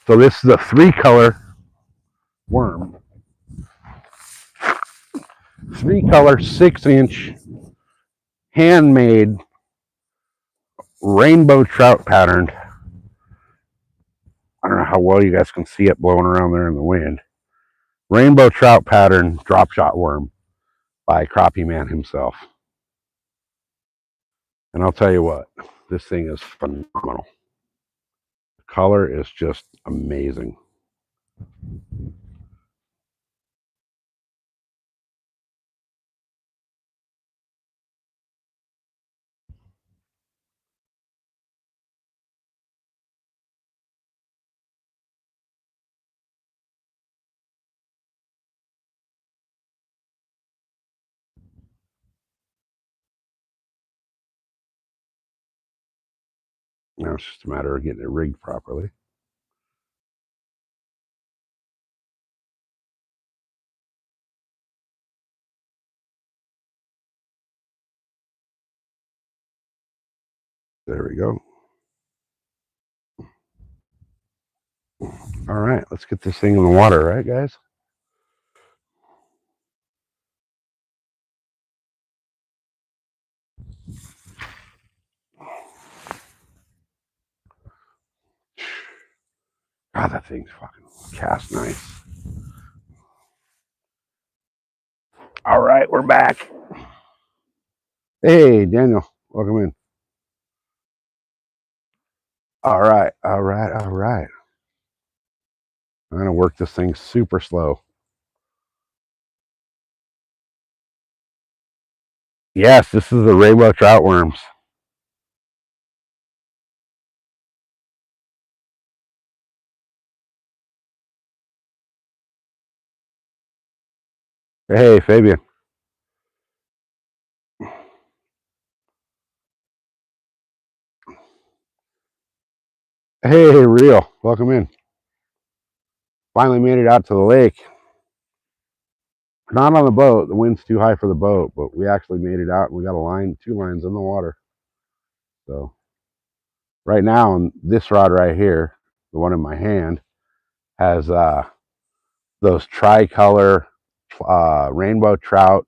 Speaker 1: So this is a 3-color worm. 3-color, 6-inch, handmade rainbow trout patterned. I don't know how well you guys can see it blowing around there in the wind. Rainbow trout pattern drop shot worm by Crappie Man himself. And I'll tell you what, this thing is phenomenal. The color is just amazing. Now it's just a matter of getting it rigged properly. There we go. All right, let's get this thing in the water, right, guys? God, that thing's fucking cast nice. All right, we're back. Hey, Daniel, welcome in. All right, all right, all right. I'm gonna work this thing super slow. Yes, this is the rainbow trout worms. Hey, Fabian. Hey, Real, welcome in. Finally made it out to the lake. Not on the boat. The wind's too high for the boat, but we actually made it out and we got a line, 2 lines in the water. So right now, on this rod right here, the one in my hand, has those tricolor rainbow trout,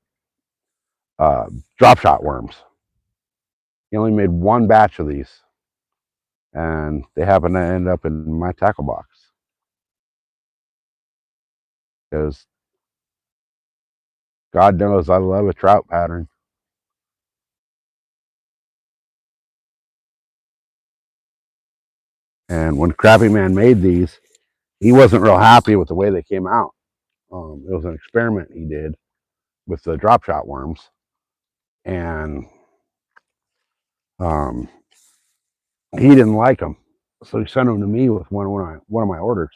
Speaker 1: drop shot worms. He only made one batch of these, and they happen to end up in my tackle box because God knows I love a trout pattern. And when Crappy Man made these, he wasn't real happy with the way they came out. It was an experiment he did with the drop shot worms, and um, he didn't like them, so he sent them to me with one of my orders.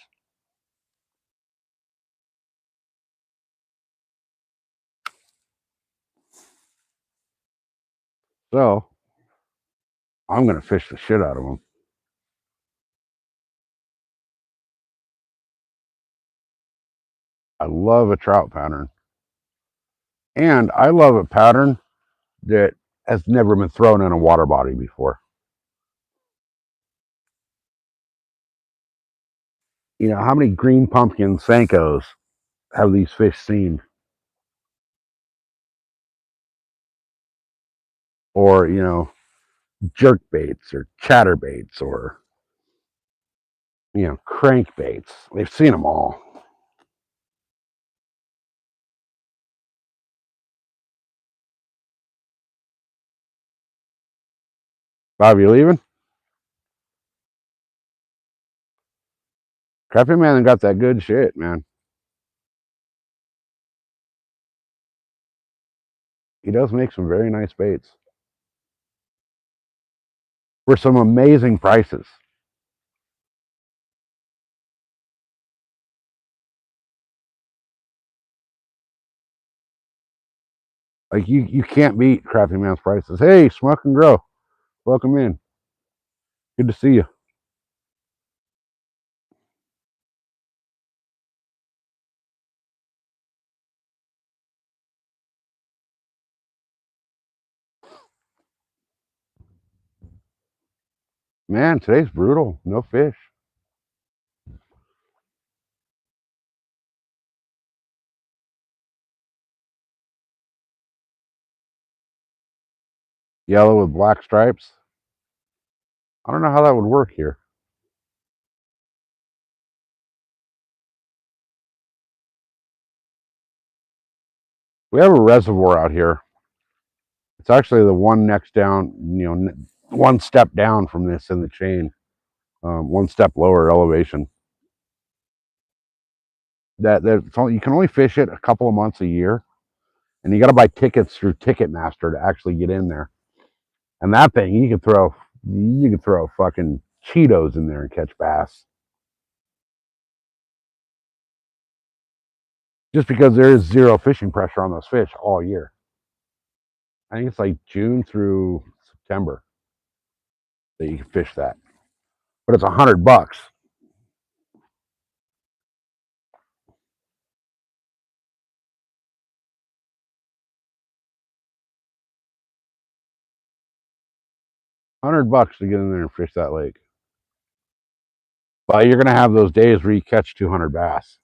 Speaker 1: So I'm gonna fish the shit out of them. I love a trout pattern, and I love a pattern that has never been thrown in a water body before. You know, how many green pumpkin Senkos have these fish seen? Or, you know, jerk baits or chatterbaits or, you know, crankbaits. They've seen them all. Bob, you leaving? Crappy Man got that good shit, man. He does make some very nice baits for some amazing prices. Like you can't beat Crappy Man's prices. Hey, Smoke and Grow, welcome in. Good to see you. Man, today's brutal. No fish. Yellow with black stripes. I don't know how that would work here. We have a reservoir out here. It's actually the one next down, you know, one step down from this in the chain, one step lower elevation. You can only fish it a couple of months a year, and you got to buy tickets through Ticketmaster to actually get in there. And that thing, you could throw fucking Cheetos in there and catch bass. Just because there is zero fishing pressure on those fish all year. I think it's like June through September that you can fish that, but it's $100. $100 to get in there and fish that lake. But you're gonna have those days where you catch 200 bass.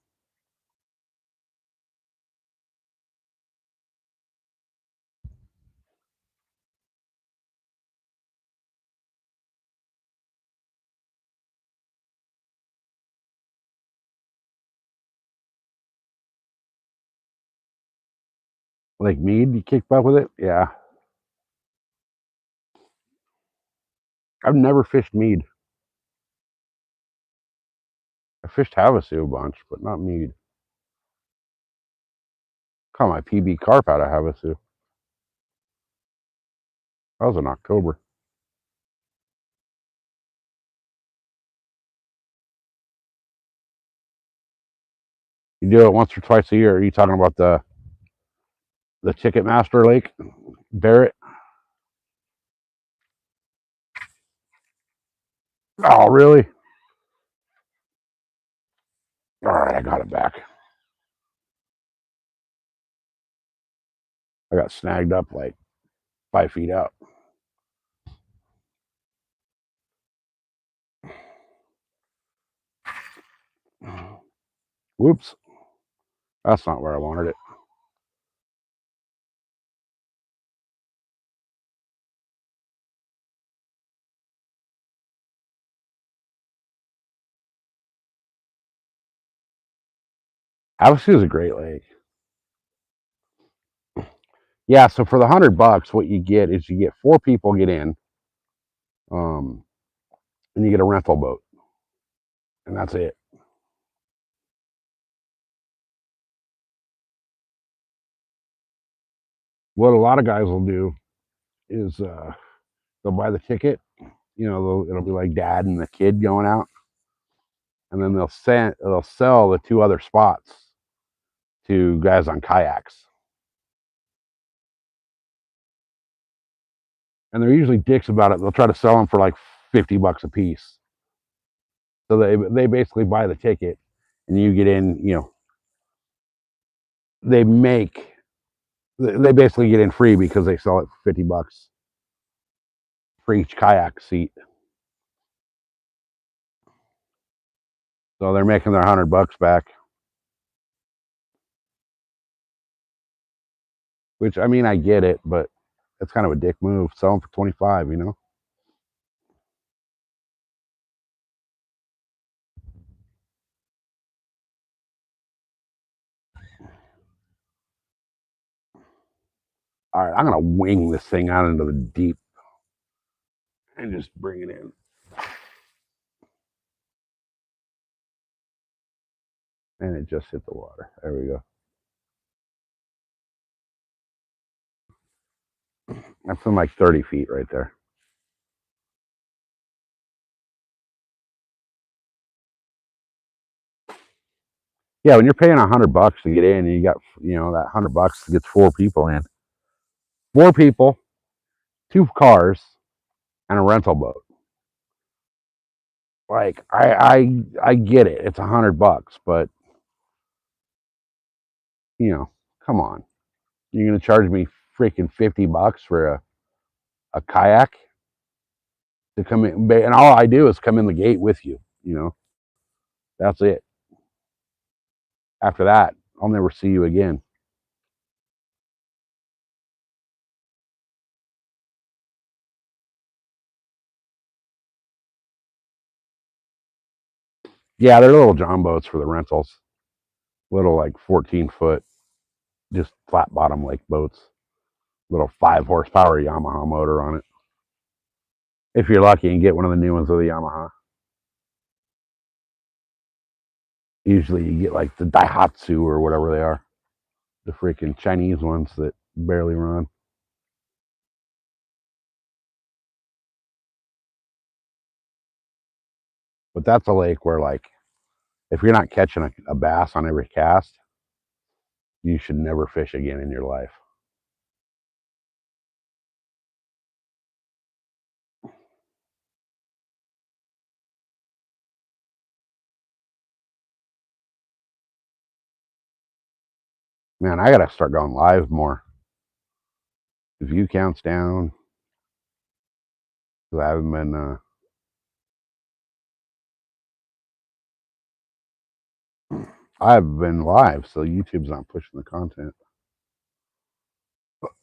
Speaker 1: Like Mead, you kick butt with it? Yeah. I've never fished Mead. I fished Havasu a bunch, but not Mead. Caught my PB carp out of Havasu. That was in October. You do it once or twice a year. Are you talking about the Ticketmaster Lake, Barrett? Oh, really? All right, I got it back. I got snagged up like 5 feet out. Whoops. That's not where I wanted it. Havasu is a great lake. Yeah, so for the $100, what you get is you get 4 people get in, um, and you get a rental boat, and that's it. What a lot of guys will do is they'll buy the ticket. You know, it'll be like dad and the kid going out, and then they'll sell the 2 other spots to guys on kayaks, and they're usually dicks about it. They'll try to sell them for like $50 a piece. So they basically buy the ticket, and you get in. You know, they make they basically get in free because they sell it for $50 for each kayak seat. So they're making their $100 back. Which, I mean, I get it, but it's kind of a dick move. Sell them for 25, you know. All right, I'm gonna wing this thing out into the deep and just bring it in. And it just hit the water. There we go. That's in like 30 feet right there. Yeah, when you're paying $100 to get in, and you got, you know, that $100 gets 4 people in. 4 people, 2 cars, and a rental boat. Like I get it. It's $100, but you know, come on. You're gonna charge me freaking $50 for a kayak to come in, and all I do is come in the gate with you. You know, that's it. After that, I'll never see you again. Yeah, they're little John boats for the rentals. Little like 14-foot, just flat bottom lake boats. Little 5 horsepower Yamaha motor on it. If you're lucky and get one of the new ones with the Yamaha. Usually you get like the Daihatsu or whatever they are. The freaking Chinese ones that barely run. But that's a lake where, like, if you're not catching a bass on every cast, you should never fish again in your life. Man, I gotta start going live more. The view counts down. I haven't been. I've been live, so YouTube's not pushing the content.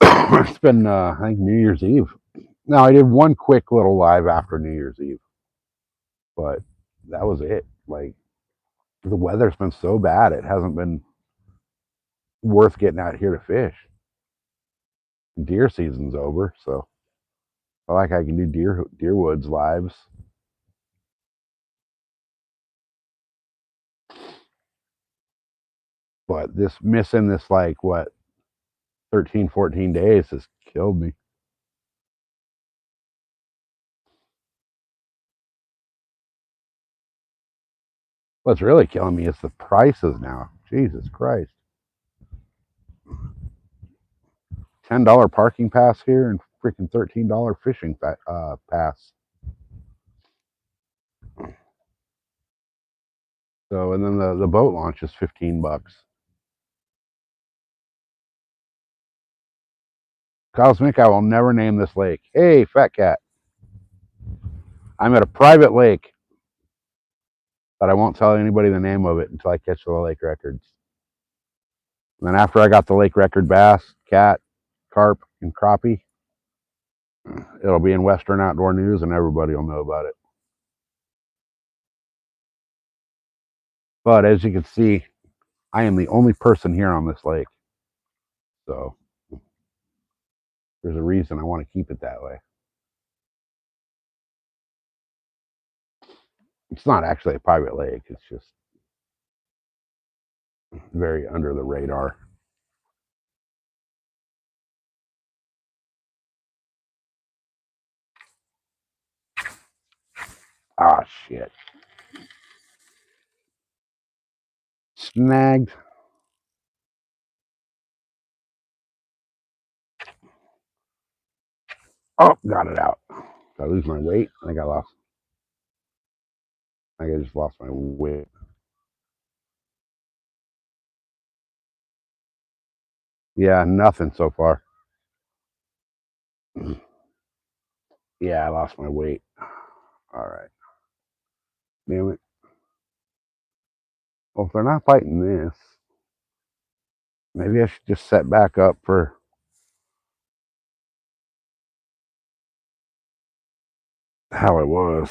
Speaker 1: It's been, I think, New Year's Eve. Now, I did one quick little live after New Year's Eve, but that was it. Like, the weather's been so bad, it hasn't been worth getting out here to fish. Deer season's over, so I can do deer woods lives. But this missing this, like, what, 13, 14 days has killed me. What's really killing me is the prices now. Jesus Christ. $10 parking pass here and freaking $13 fishing pass. So, and then the boat launch is $15. Cosmic, I will never name this lake. Hey, fat cat. I'm at a private lake, but I won't tell anybody the name of it until I catch the lake records. And then after I got the lake record bass, cat, carp, and crappie, it'll be in Western Outdoor News and everybody will know about it. But as you can see, I am the only person here on this lake. So there's a reason I want to keep it that way. It's not actually a private lake. It's just very under the radar. Ah, shit. Snagged. Oh, got it out. Did I lose my weight? I think I lost. I think I just lost my weight. Yeah, nothing so far. Yeah, I lost my weight. All right. Damn it. Well, if they're not fighting this, maybe I should just set back up for how it was.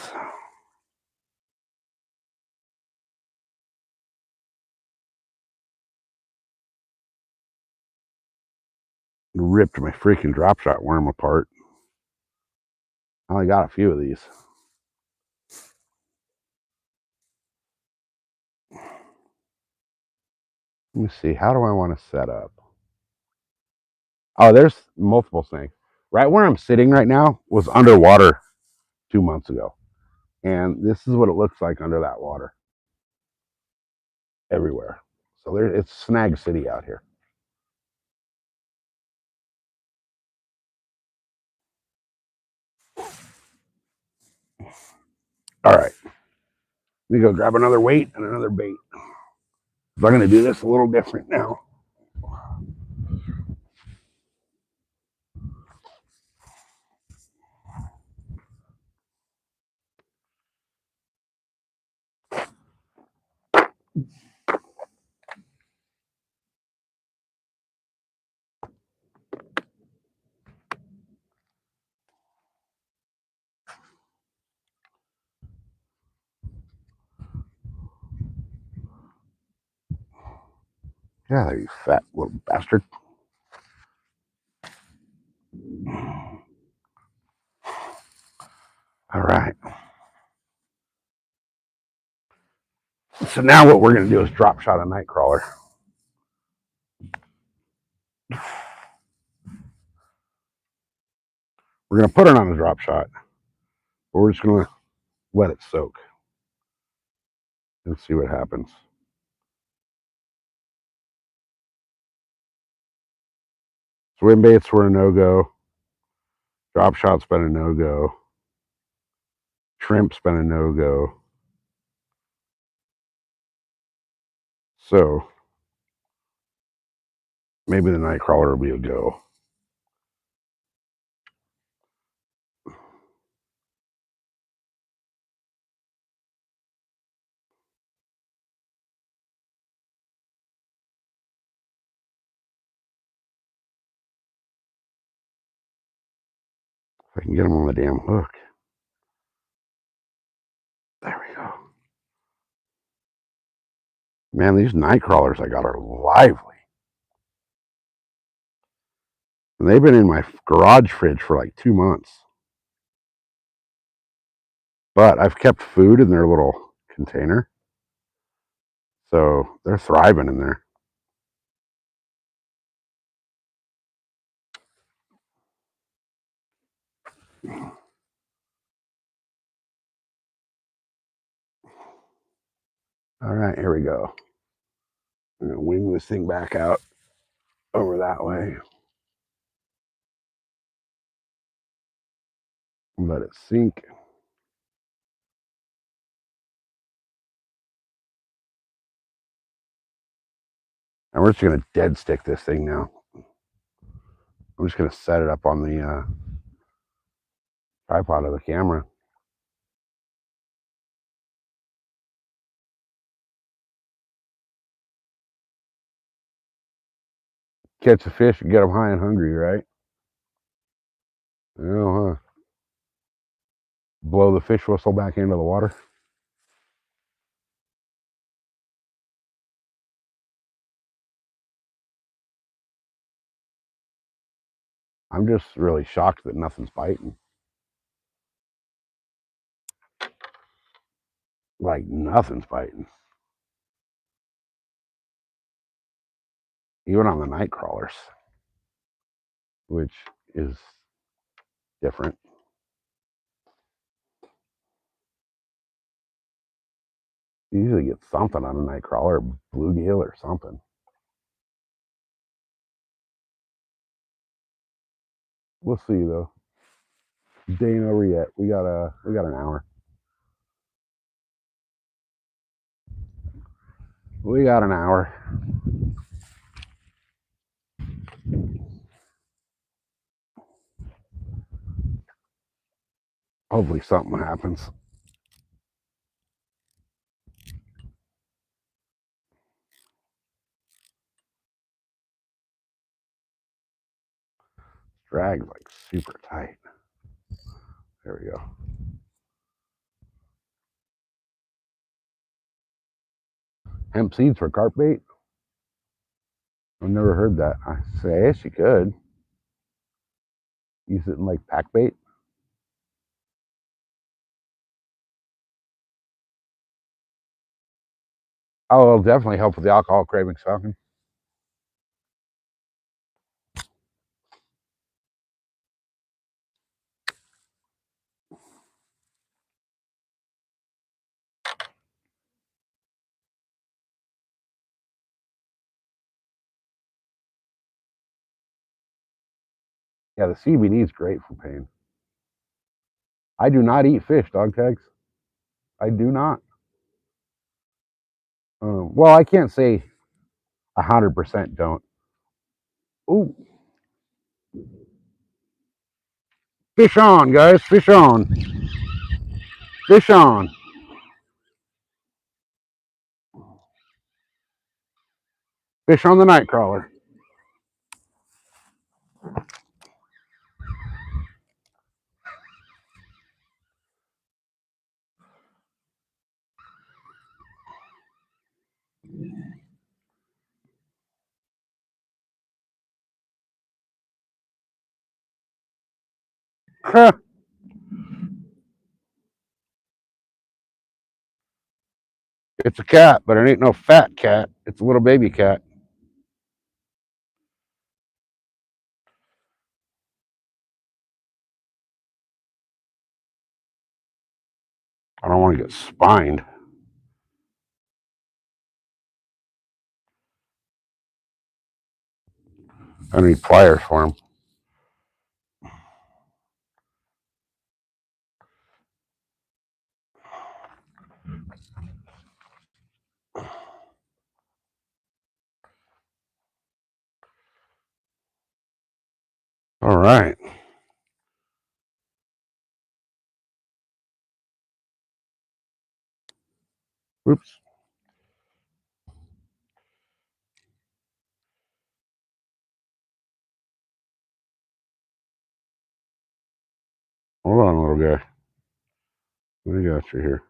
Speaker 1: Ripped my freaking drop shot worm apart. I only got a few of these. Let me see. How do I want to set up? Oh, there's multiple snakes. Right where I'm sitting right now was underwater 2 months ago. And this is what it looks like under that water. Everywhere. So it's Snag City out here. All right. Let me go grab another weight and another bait. I'm going to do this a little different now. Yeah, there, you fat little bastard. All right. So now what we're going to do is drop shot a night crawler. We're going to put it on a drop shot, but we're just going to let it soak and see what happens. Swim baits were a no-go. Drop shot's been a no-go. Shrimp's been a no-go. So maybe the night crawler will be a go. If I can get them on the damn hook. There we go. Man, these night crawlers I got are lively. And they've been in my garage fridge for like 2 months. But I've kept food in their little container. So they're thriving in there. All right, here we go. I'm going to wing this thing back out over that way. Let it sink. And we're just going to dead stick this thing now. I'm just going to set it up on the tripod of the camera. Catch a fish and get them high and hungry, right? You know, huh? Blow the fish whistle back into the water. I'm just really shocked that nothing's biting. Like nothing's biting. Even on the night crawlers, which is different. You usually get something on a night crawler, bluegill or something. We'll see though. Day ain't over yet. We got an hour. We got an hour. Hopefully something happens. Drag's like super tight. There we go. Hemp seeds for carp bait? I've never heard that. I say, yes, you could. Use it in like pack bait. Oh, it'll definitely help with the alcohol craving sucking. Yeah, the CBD is great for pain. I do not eat fish, dog tags. I do not. Well, I can't say 100% don't. Ooh, fish on, guys. Fish on. Fish on. Fish on the night crawler. It's a cat, but it ain't no fat cat. It's a little baby cat. I don't want to get spined. I need pliers for him. All right. Oops. Hold on, little guy. What do you got you here?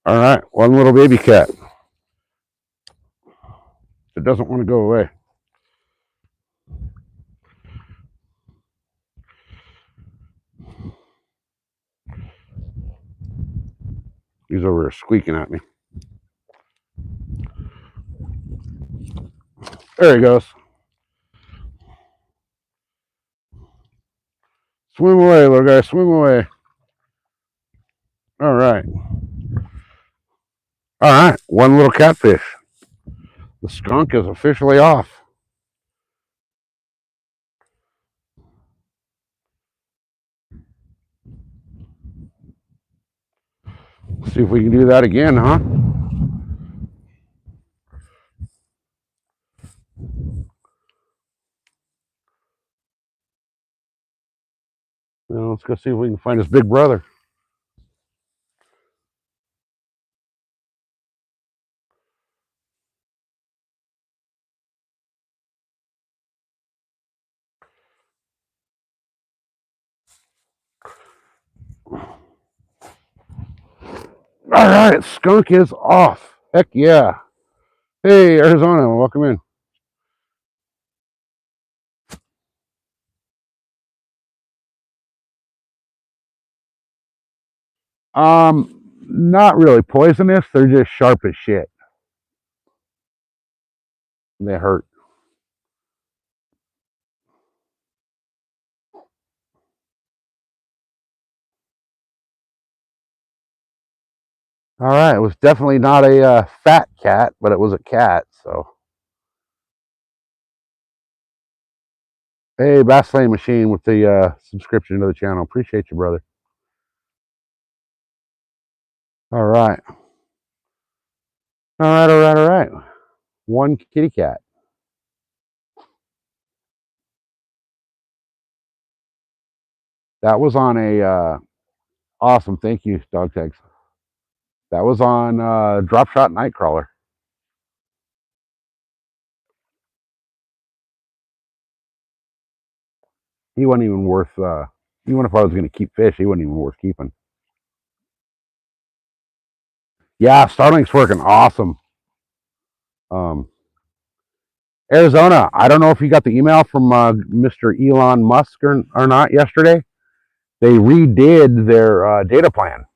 Speaker 1: All right. One little baby cat. It doesn't want to go away. He's over there squeaking at me. There he goes. Swim away, little guy. Swim away. All right. All right. One little catfish. The skunk is officially off. Let's see if we can do that again, huh? Now, let's go see if we can find his big brother. All right, skunk is off. Heck yeah. Hey, Arizona, welcome in. Not really poisonous. They're just sharp as shit. They hurt. All right, it was definitely not a fat cat, but it was a cat. So, hey, Bass Slaying Machine with the subscription to the channel. Appreciate you, brother. All right, all right. One kitty cat. That was on a awesome. Thank you, dog tags. That was on Drop Shot Nightcrawler. He wasn't even worth. Even if I was going to keep fish, he wasn't even worth keeping. Yeah, Starlink's working awesome. Um, Arizona, I don't know if you got the email from Mr. Elon Musk or not yesterday. They redid their data plan.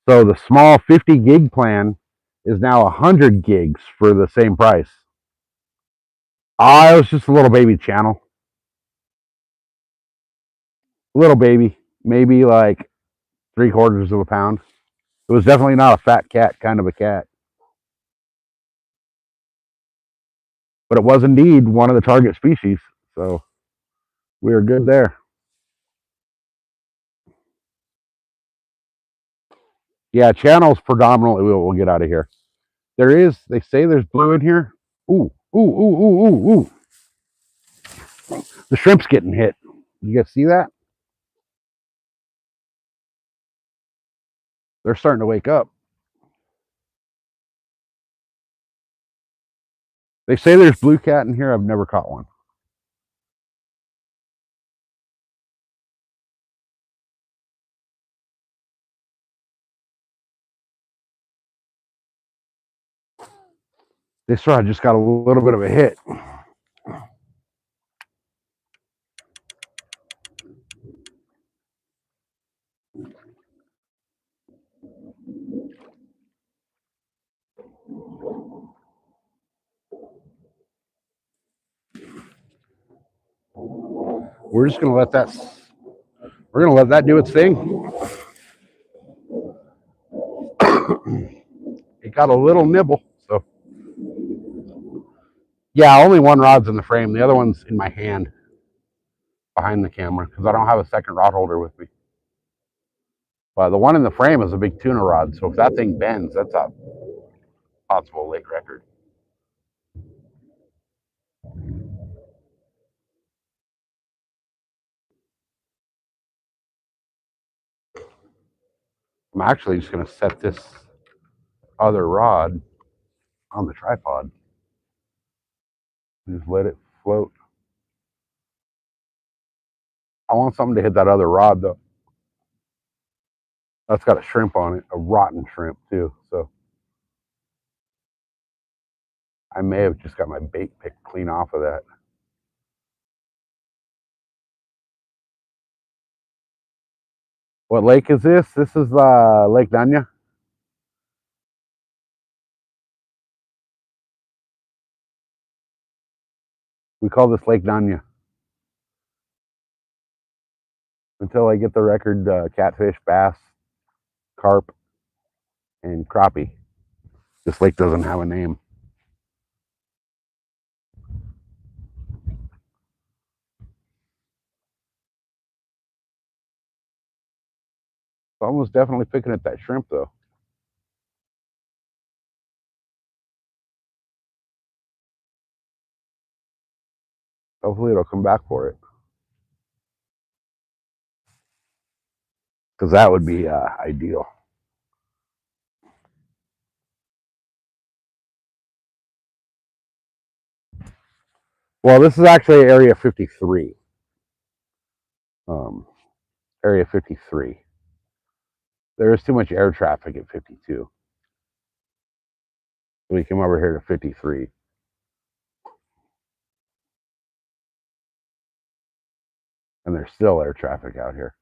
Speaker 1: So the small 50 gig plan is now 100 gigs for the same price. It was just a little baby channel. Little baby, maybe like 3/4 of a pound. It was definitely not a fat cat kind of a cat, but it was indeed one of the target species. So we were good there. Yeah, channels predominantly we'll get out of here. There is, they say there's blue in here. Ooh, ooh, ooh, ooh, ooh, ooh. The shrimp's getting hit. You guys see that? They're starting to wake up. They say there's blue cat in here. I've never caught one. This rod just got a little bit of a hit. We're just gonna let that. We're gonna let that do its thing. It got a little nibble. So yeah, only one rod's in the frame. The other one's in my hand behind the camera because I don't have a second rod holder with me. But the one in the frame is a big tuna rod. So if that thing bends, that's a possible lake record. I'm actually just gonna set this other rod on the tripod. Just let it float. I want something to hit that other rod though. That's got a shrimp on it, a rotten shrimp too. So I may have just got my bait picked clean off of that. What lake is this? This is Lake Nanya. We call this Lake Nanya until I get the record catfish, bass, carp, and crappie. This lake doesn't have a name. Someone's definitely picking at that shrimp though. Hopefully it'll come back for it. Because that would be ideal. Well, this is actually Area 53. Um, Area 53. There is too much air traffic at 52. So we came over here to 53. And there's still air traffic out here.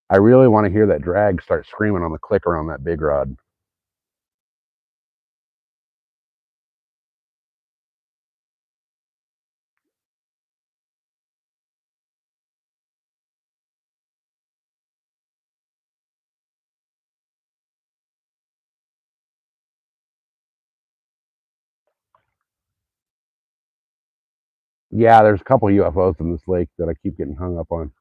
Speaker 1: I really want to hear that drag start screaming on the clicker on that big rod. Yeah, there's a couple UFOs in this lake that I keep getting hung up on.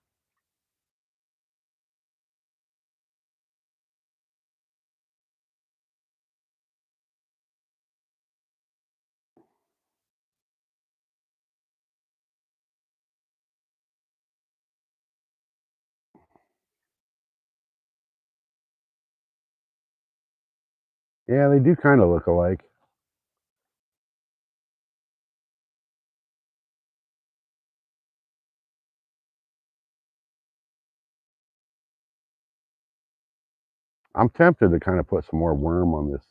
Speaker 1: Yeah, they do kind of look alike. I'm tempted to kind of put some more worm on this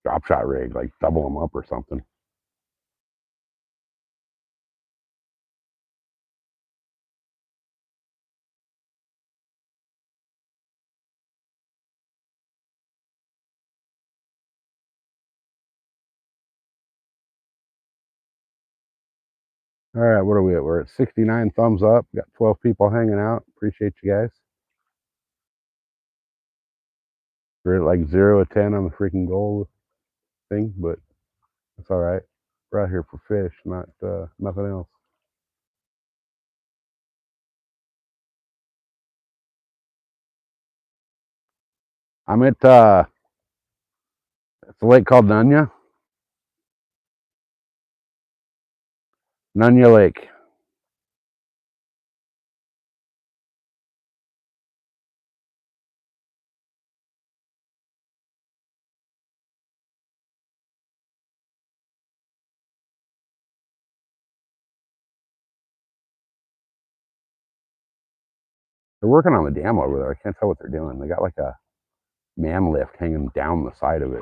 Speaker 1: drop shot rig, like double them up or something. All right, what are we at? We're at 69 thumbs up. Got 12 people hanging out. Appreciate you guys. We're at like 0 to 10 on the freaking goal thing, but that's all right. We're out here for fish, not nothing else. I'm at it's a lake called Nunya Lake. They're working on the dam over there. I can't tell what they're doing. They got like a man lift hanging down the side of it.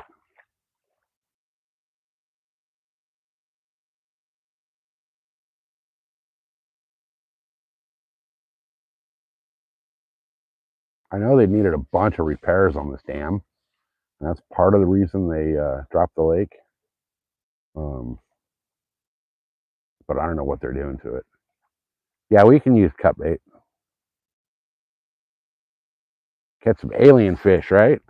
Speaker 1: I know they needed a bunch of repairs on this dam. And that's part of the reason they dropped the lake. But I don't know what they're doing to it. Yeah, we can use cut bait. Catch some alien fish, right?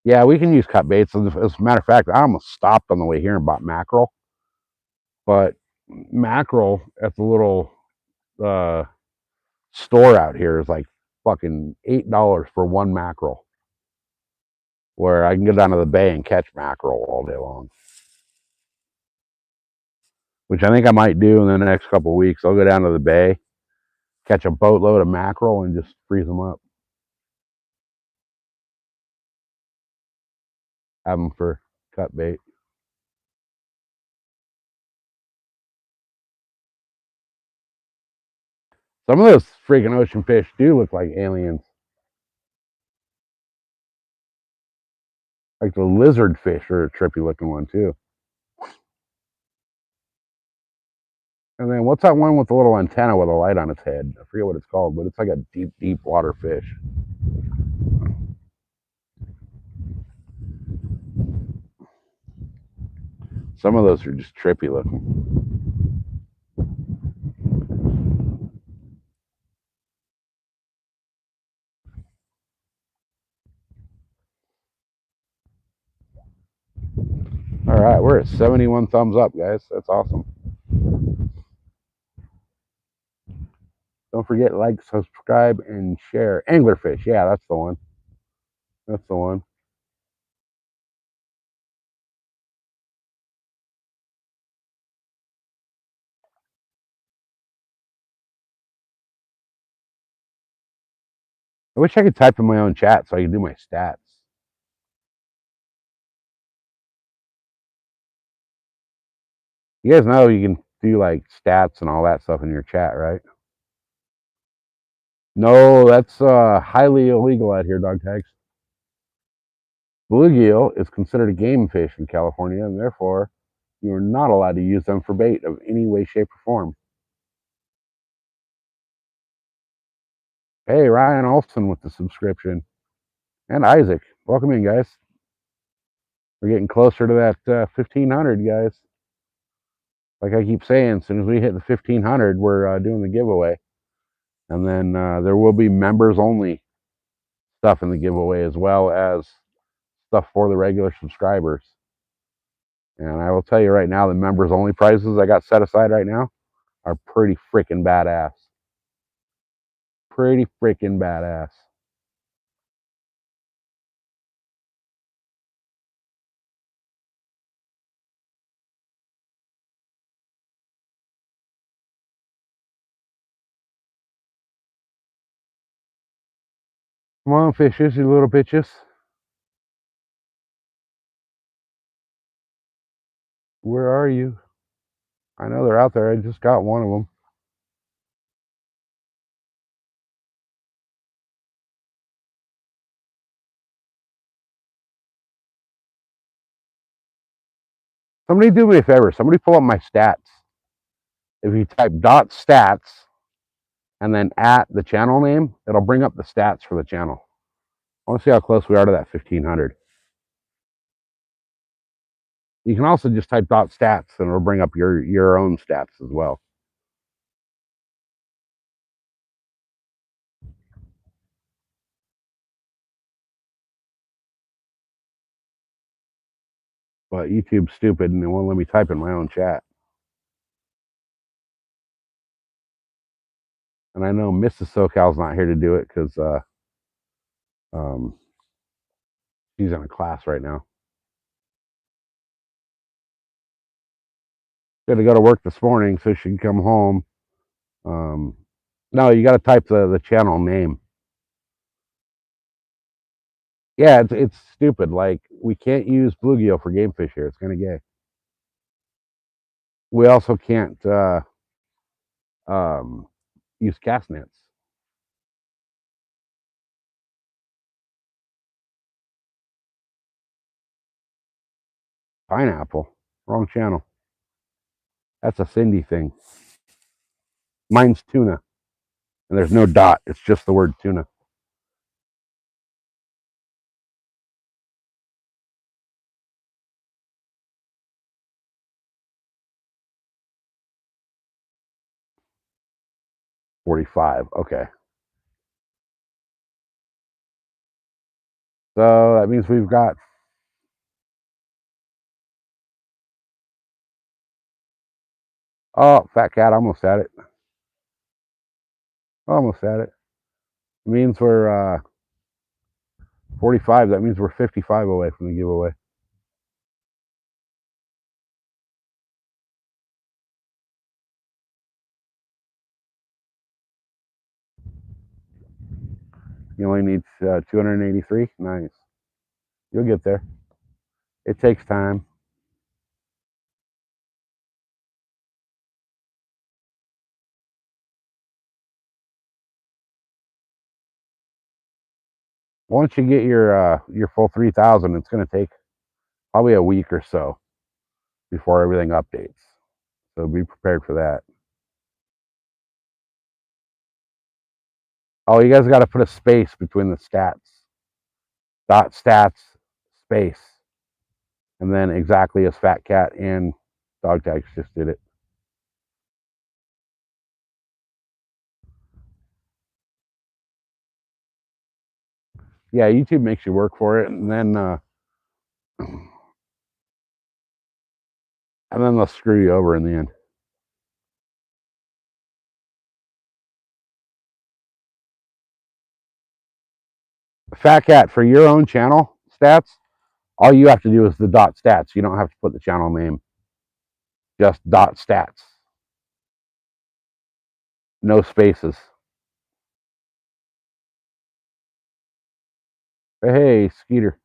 Speaker 1: Yeah, we can use cut baits. As a matter of fact, I almost stopped on the way here and bought mackerel. But mackerel at the little uh, store out here is like fucking $8 for one mackerel. Where I can go down to the bay and catch mackerel all day long. Which I think I might do in the next couple of weeks. I'll go down to the bay, catch a boatload of mackerel, and just freeze them up. Have them for cut bait. Some of those freaking ocean fish do look like aliens. Like the lizard fish are a trippy looking one too. And then what's that one with the little antenna with a light on its head? I forget what it's called, but it's like a deep, deep water fish. Some of those are just trippy looking. All right, we're at 71 thumbs up, guys. That's awesome. Don't forget, like, subscribe, and share. Anglerfish, yeah, that's the one. That's the one. I wish I could type in my own chat so I could do my stats. You guys know you can do like stats and all that stuff in your chat, right? No, that's highly illegal out here, dog tags. Bluegill is considered a game fish in California, and therefore you are not allowed to use them for bait of any way, shape, or form. Hey, Ryan Olson with the subscription. And Isaac. Welcome in, guys. We're getting closer to that 1,500, guys. Like I keep saying, as soon as we hit the 1,500, we're doing the giveaway. And then there will be members only stuff in the giveaway, as well as stuff for the regular subscribers. And I will tell you right now, the members only prizes I got set aside right now are pretty freaking badass. Pretty freaking badass. Come on, fishes, you little bitches. Where are you? I know they're out there. I just got one of them. Somebody do me a favor. Somebody pull up my stats. If you type .stats and then at the channel name, it'll bring up the stats for the channel. I want to see how close we are to that 1,500. You can also just type .stats and it'll bring up your own stats as well. But YouTube's stupid and it won't let me type in my own chat. And I know Mrs. SoCal's not here to do it because she's in a class right now. She had to go to work this morning so she can come home. No, you got to type the channel name. Yeah, it's stupid. Like, we can't use bluegill for game fish here. It's kind of gay. We also can't use cast nets. Pineapple. Wrong channel. That's a Cindy thing. Mine's tuna. And there's no dot. It's just the word tuna. $45. Okay. So that means we've got... Oh, fat cat. Almost at it. Almost at it. It means we're 45. That means we're 55 away from the giveaway. You only need 283. Nice. You'll get there. It takes time. Once you get your full 3,000, it's going to take probably a week or so before everything updates. So be prepared for that. Oh, you guys got to put a space between the stats. .stats space. And then exactly as Fat Cat and Dog Tags just did it. Yeah, YouTube makes you work for it, and then they'll screw you over in the end. Fat Cat, for your own channel stats, all you have to do is the .stats. You don't have to put the channel name. Just .stats. No spaces. Hey, Skeeter.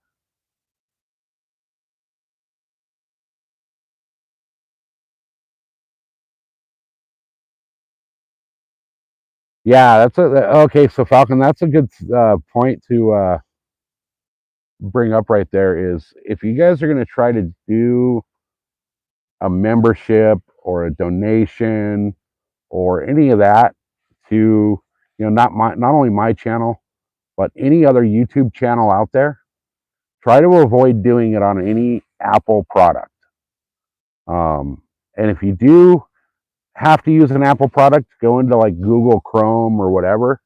Speaker 1: Yeah, okay. So Falcon, that's a good point to bring up right there. Is if you guys are going to try to do a membership or a donation or any of that to, not only my channel but any other YouTube channel out there, try to avoid doing it on any Apple product. And if you do have to use an Apple product, go into like Google Chrome or whatever.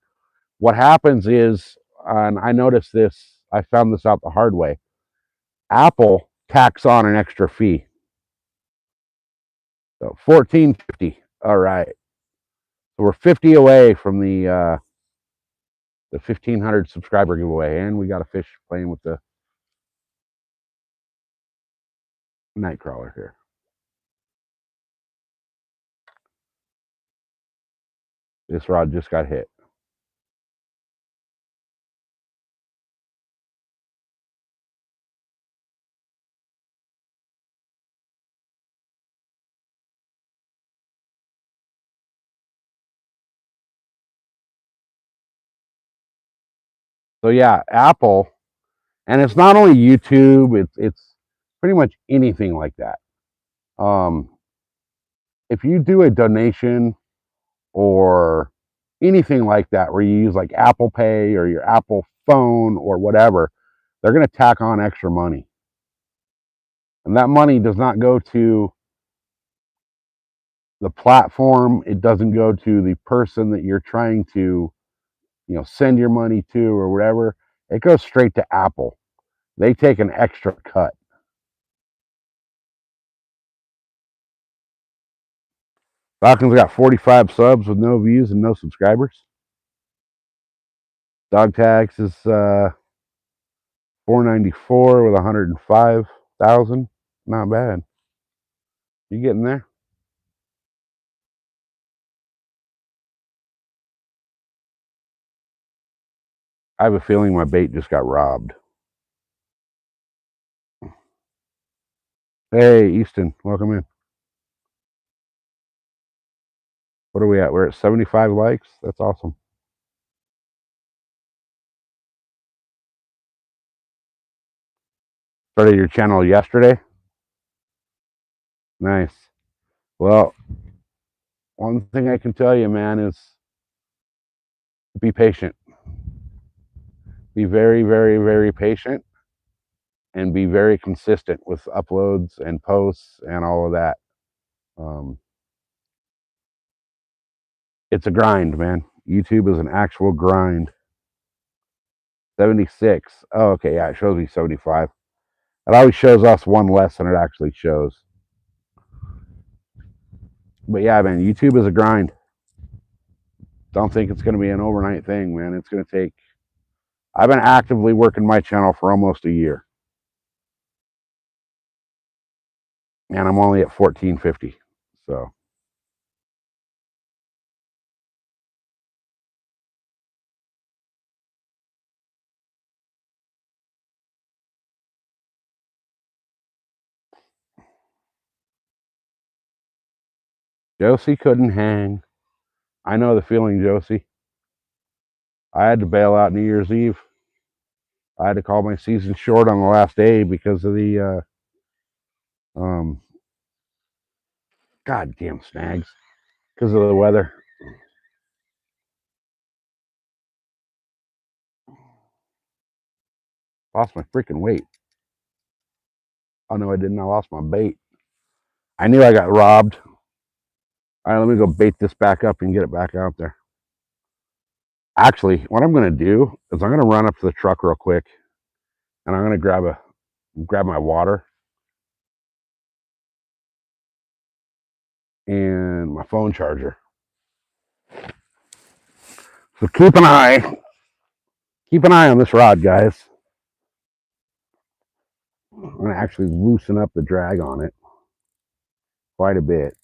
Speaker 1: What happens is, and I noticed this, I found this out the hard way. Apple tacks on an extra fee. So 14.50. All right. So we're 50 away from the 1,500 subscriber giveaway, and we got a fish playing with the night crawler here. This rod just got hit. So yeah, Apple, and it's not only YouTube, it's pretty much anything like that. If you do a donation or anything like that where you use like Apple Pay or your Apple phone or whatever, they're going to tack on extra money. And that money does not go to the platform. It doesn't go to the person that you're trying to, send your money to or whatever. It goes straight to Apple. They take an extra cut. Falcon's got 45 subs with no views and no subscribers. Dog tags is 494 with 105,000. Not bad. You getting there? I have a feeling my bait just got robbed. Hey, Easton, welcome in. What are we at? We're at 75 likes. That's awesome. Started your channel yesterday? Nice. Well, one thing I can tell you, man, is be patient. Be very, very, very patient and be very consistent with uploads and posts and all of that. It's a grind, man. YouTube is an actual grind. 76. Oh, okay. Yeah, it shows me 75. It always shows us one less than it actually shows. But yeah, man, YouTube is a grind. Don't think it's going to be an overnight thing, man. It's going to take. I've been actively working my channel for almost a year, and I'm only at 1450. So Josie couldn't hang. I know the feeling, Josie. I had to bail out New Year's Eve. I had to call my season short on the last day because of the goddamn snags, because of the weather. Lost my freaking weight. Oh no, I didn't. I lost my bait. I knew I got robbed. All right, let me go bait this back up and get it back out there. Actually, what I'm going to do is I'm going to run up to the truck real quick, and I'm going to grab my water and my phone charger. So keep an eye on this rod, guys. I'm going to actually loosen up the drag on it quite a bit.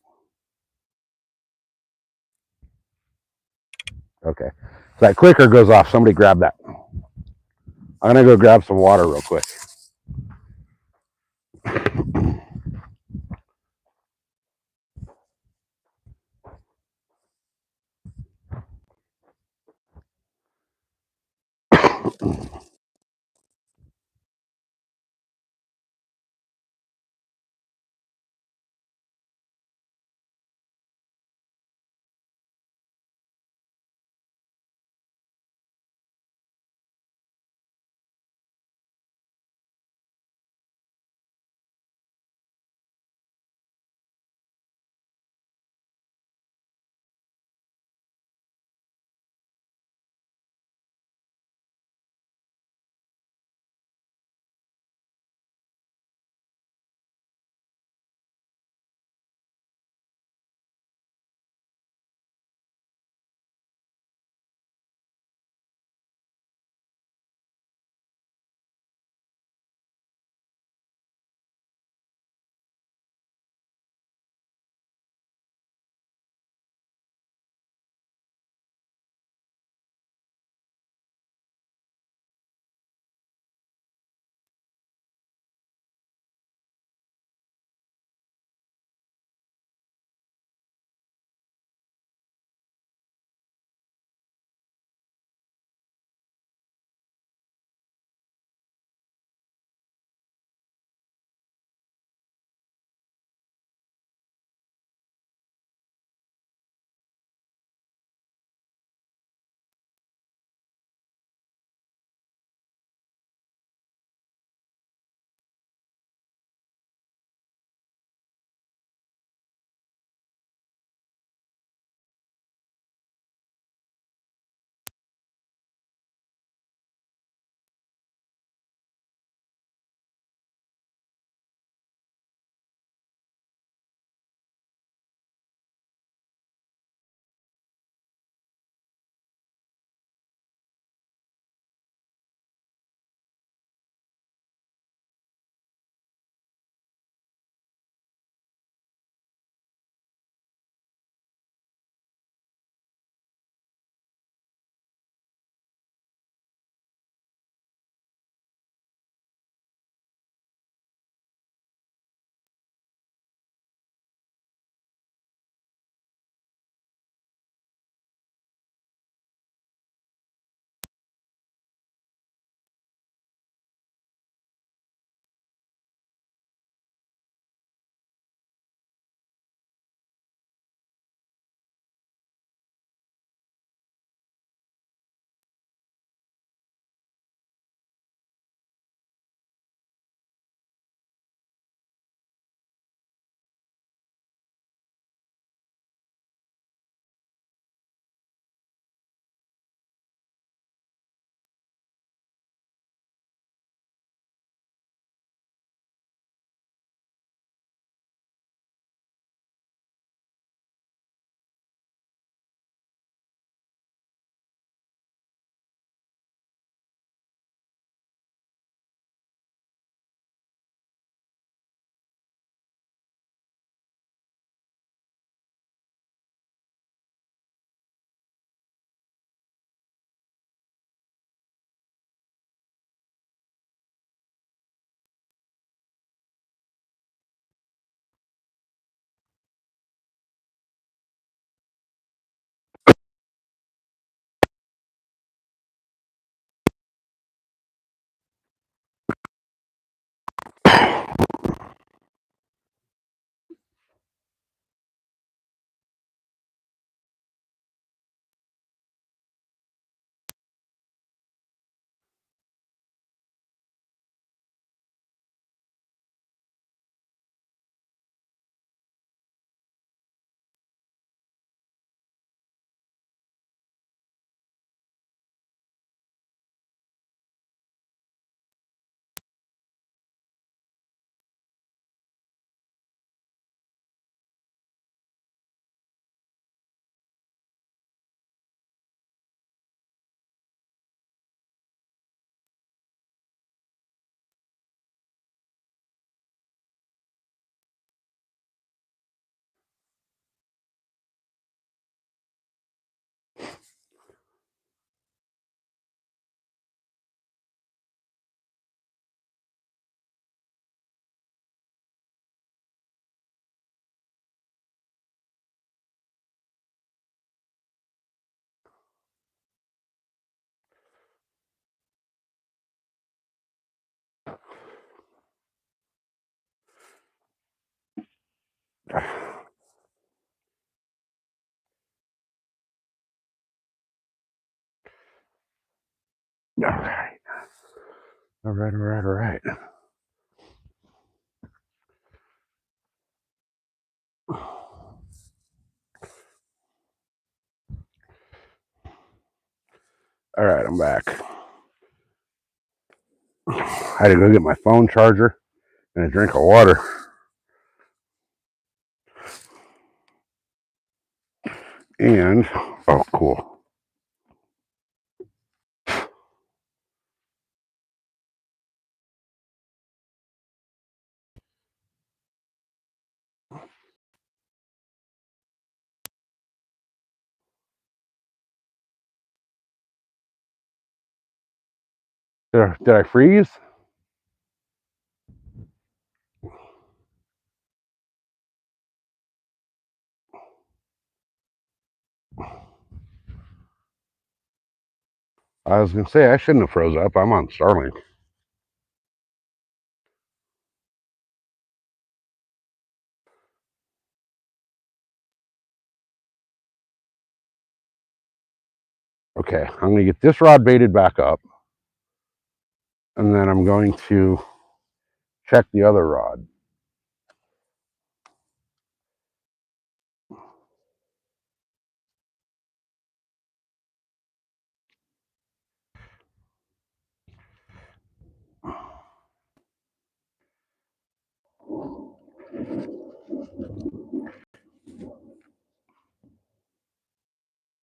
Speaker 1: Okay, so that clicker goes off. Somebody grab that. I'm going to go grab some water real quick. All right. All right, all right, all right. All right, I'm back. I had to go get my phone charger and a drink of water. And, oh, cool. Did I freeze? I was going to say, I shouldn't have froze up. I'm on Starlink. Okay, I'm going to get this rod baited back up. And then I'm going to check the other rod.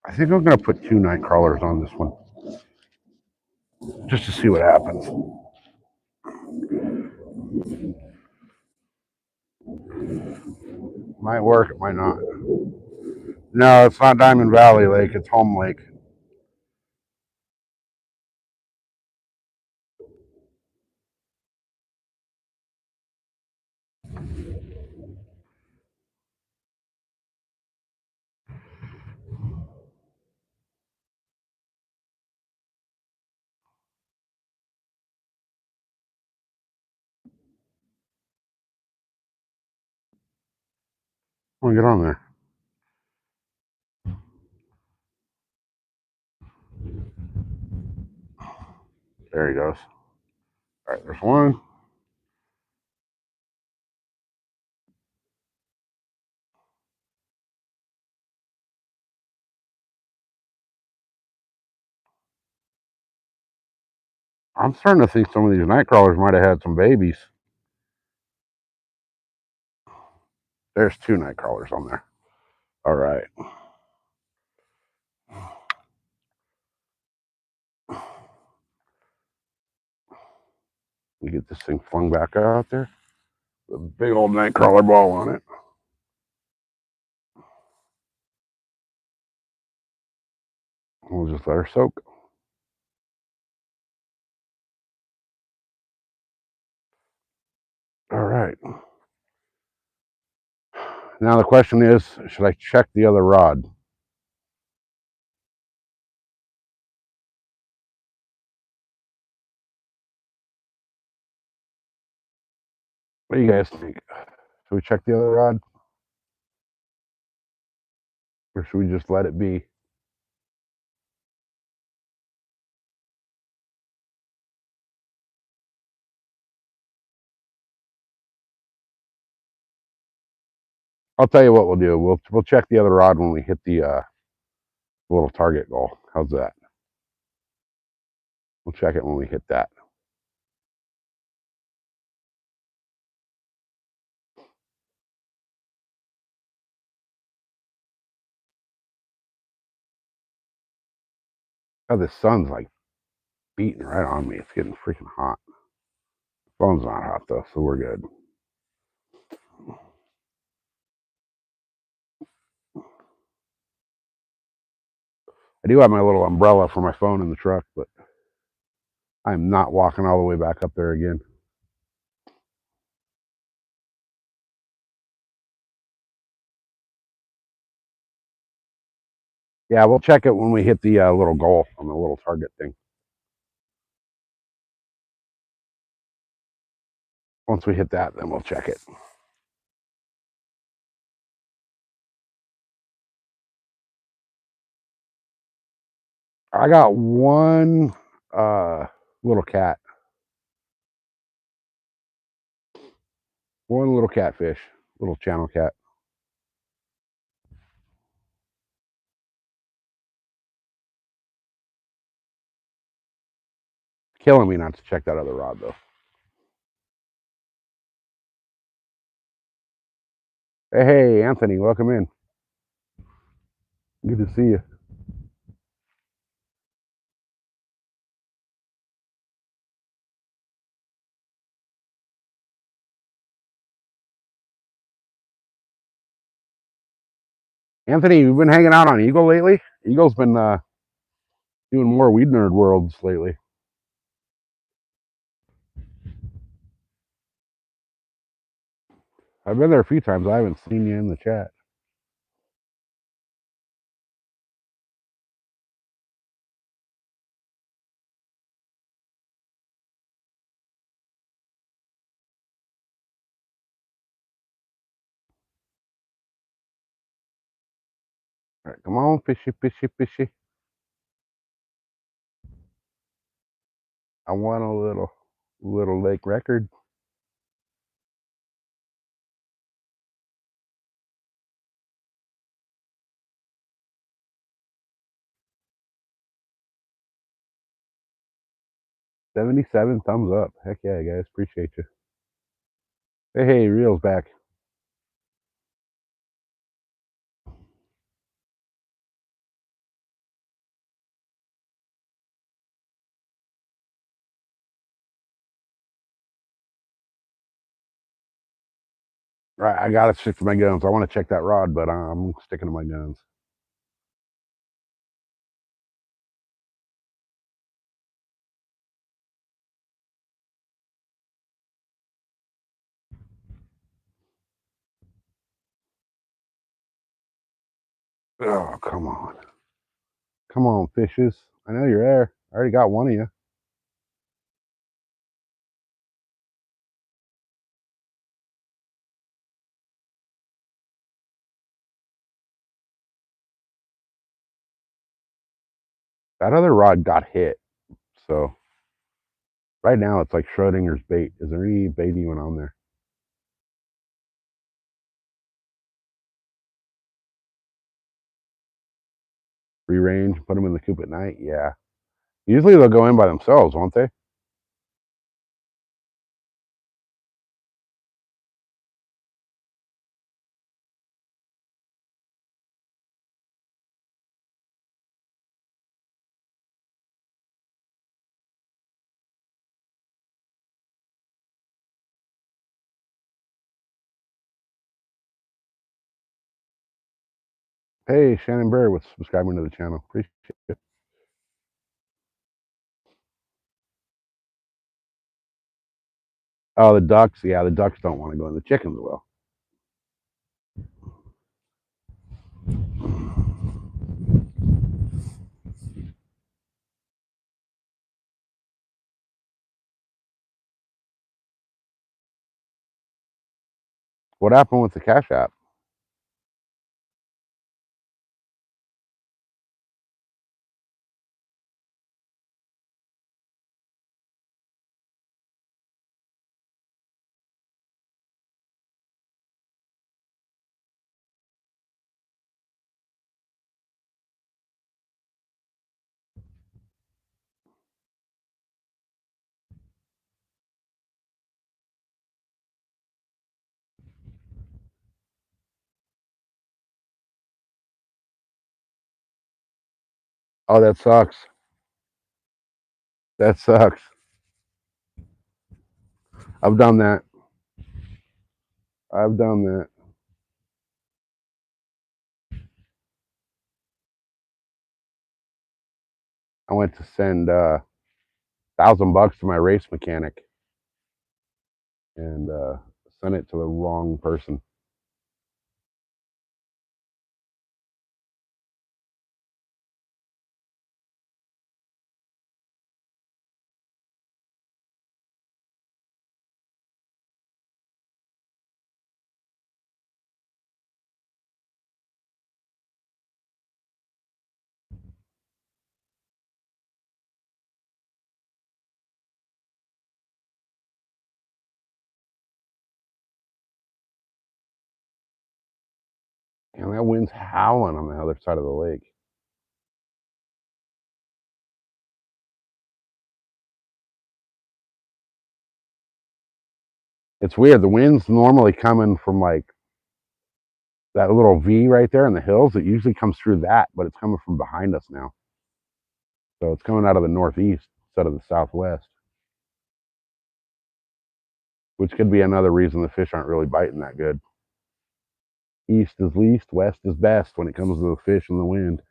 Speaker 1: I think I'm going to put 2 night crawlers on this one just to see what happens. Might work, it might not. No, it's not Diamond Valley Lake, it's Home Lake. I'm going to get on there. There he goes. All right, there's one. I'm starting to think some of these night crawlers might have had some babies. There's 2 night crawlers on there. All right. We get this thing flung back out there. The big old night crawler ball on it. We'll just let her soak. All right. Now the question is, should I check the other rod? What do you guys think? Should we check the other rod? Or should we just let it be? I'll tell you what we'll do. We'll check the other rod when we hit the little target goal. How's that? We'll check it when we hit that. Oh, the sun's like beating right on me. It's getting freaking hot. The phone's not hot though, so we're good. I do have my little umbrella for my phone in the truck, but I'm not walking all the way back up there again. Yeah, we'll check it when we hit the little goal on the little target thing. Once we hit that, then we'll check it. I got one Little cat. One little catfish. Little channel cat. Killing me not to check that other rod though. Hey, Anthony, welcome in. Good to see you. Anthony, you've been hanging out on Eagle lately? Eagle's been doing more Weed Nerd Worlds lately. I've been there a few times. I haven't seen you in the chat. All right, come on, fishy, fishy, fishy. I want a little lake record. $77 thumbs up. Heck yeah, guys. Appreciate you. Hey, Reel's back. Right, I gotta stick to my guns. I want to check that rod, but I'm sticking to my guns. Oh, come on. Come on, fishes. I know you're there. I already got one of you. That other rod got hit. So right now it's like Schrodinger's bait. Is there any bait even on there? Free range, put them in the coop at night? Yeah. Usually they'll go in by themselves, won't they? Hey, Shannon Burr with subscribing to the channel. Appreciate it. Oh, the ducks. Yeah, the ducks don't want to go in. The chickens will. What happened with the Cash App? Oh, that sucks. That sucks. I've done that. I've done that. I went to send $1,000 to my race mechanic and sent it to the wrong person. Man, that wind's howling on the other side of the lake. It's weird. The wind's normally coming from like that little V right there in the hills. It usually comes through that, but it's coming from behind us now. So it's coming out of the northeast instead of the southwest, which could be another reason the fish aren't really biting that good. East is least, west is best when it comes to the fish and the wind.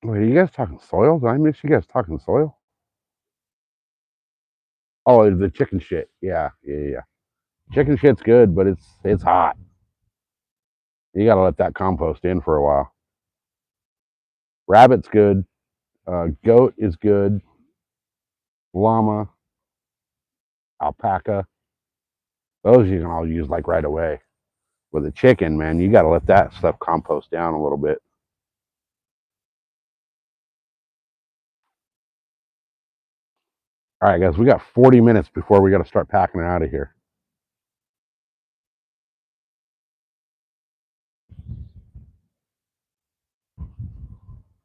Speaker 1: Wait, are you guys talking soil? Did I miss you guys talking soil? Oh, the chicken shit. Yeah. Chicken shit's good, but it's hot. You gotta let that compost in for a while. Rabbit's good. Goat is good. Llama, alpaca. Those you can all use like right away. With a chicken, man, you gotta let that stuff compost down a little bit. All right, guys, we got 40 minutes before we gotta start packing it out of here.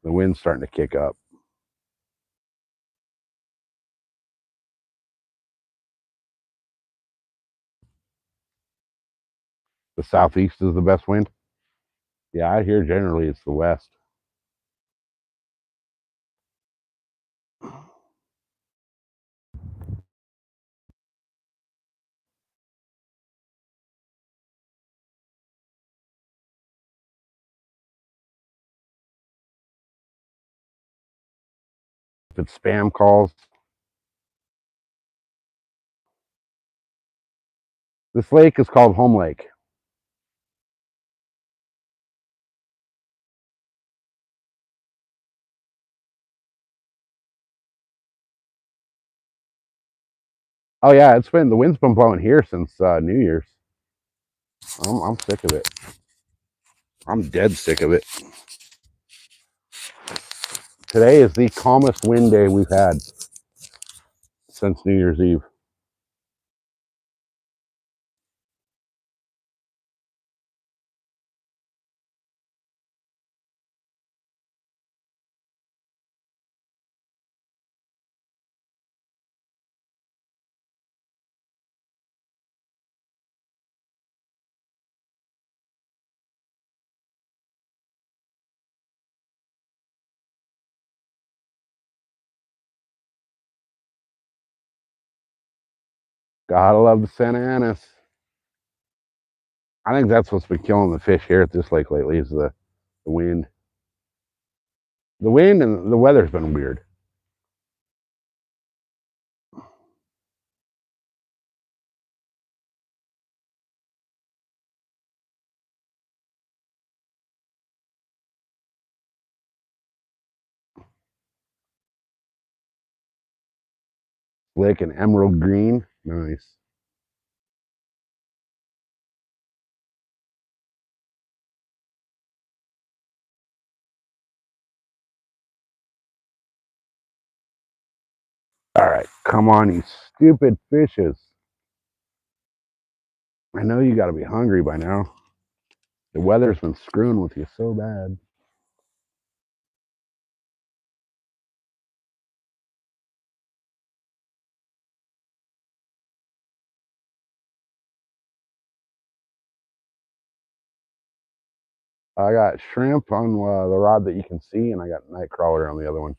Speaker 1: The wind's starting to kick up. The southeast is the best wind. Yeah, I hear generally it's the west. If it's spam calls, this lake is called Home Lake. Oh yeah, it's been the wind's been blowing here since New Year's. I'm sick of it. I'm dead sick of it. Today is the calmest wind day we've had since New Year's Eve. Gotta love the Santa Anas. I think that's what's been killing the fish here at this lake lately is the wind. The wind and the weather's been weird. Slick and emerald green. Nice. All right, come on, you stupid fishes. I know you gotta be hungry by now. The weather's been screwing with you so bad. I got shrimp on the rod that you can see, and I got night crawler on the other one.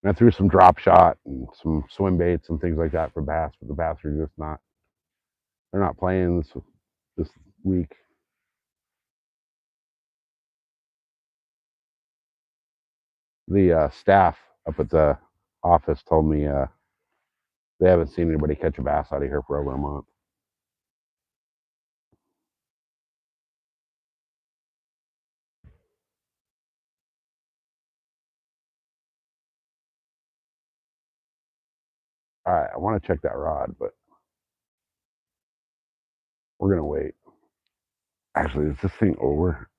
Speaker 1: And I threw some drop shot and some swim baits and things like that for bass, but the bass are just not. They're not playing this week. The staff up at the office told me they haven't seen anybody catch a bass out of here for over a month. All right, I want to check that rod, but we're going to wait. Actually, is this thing over?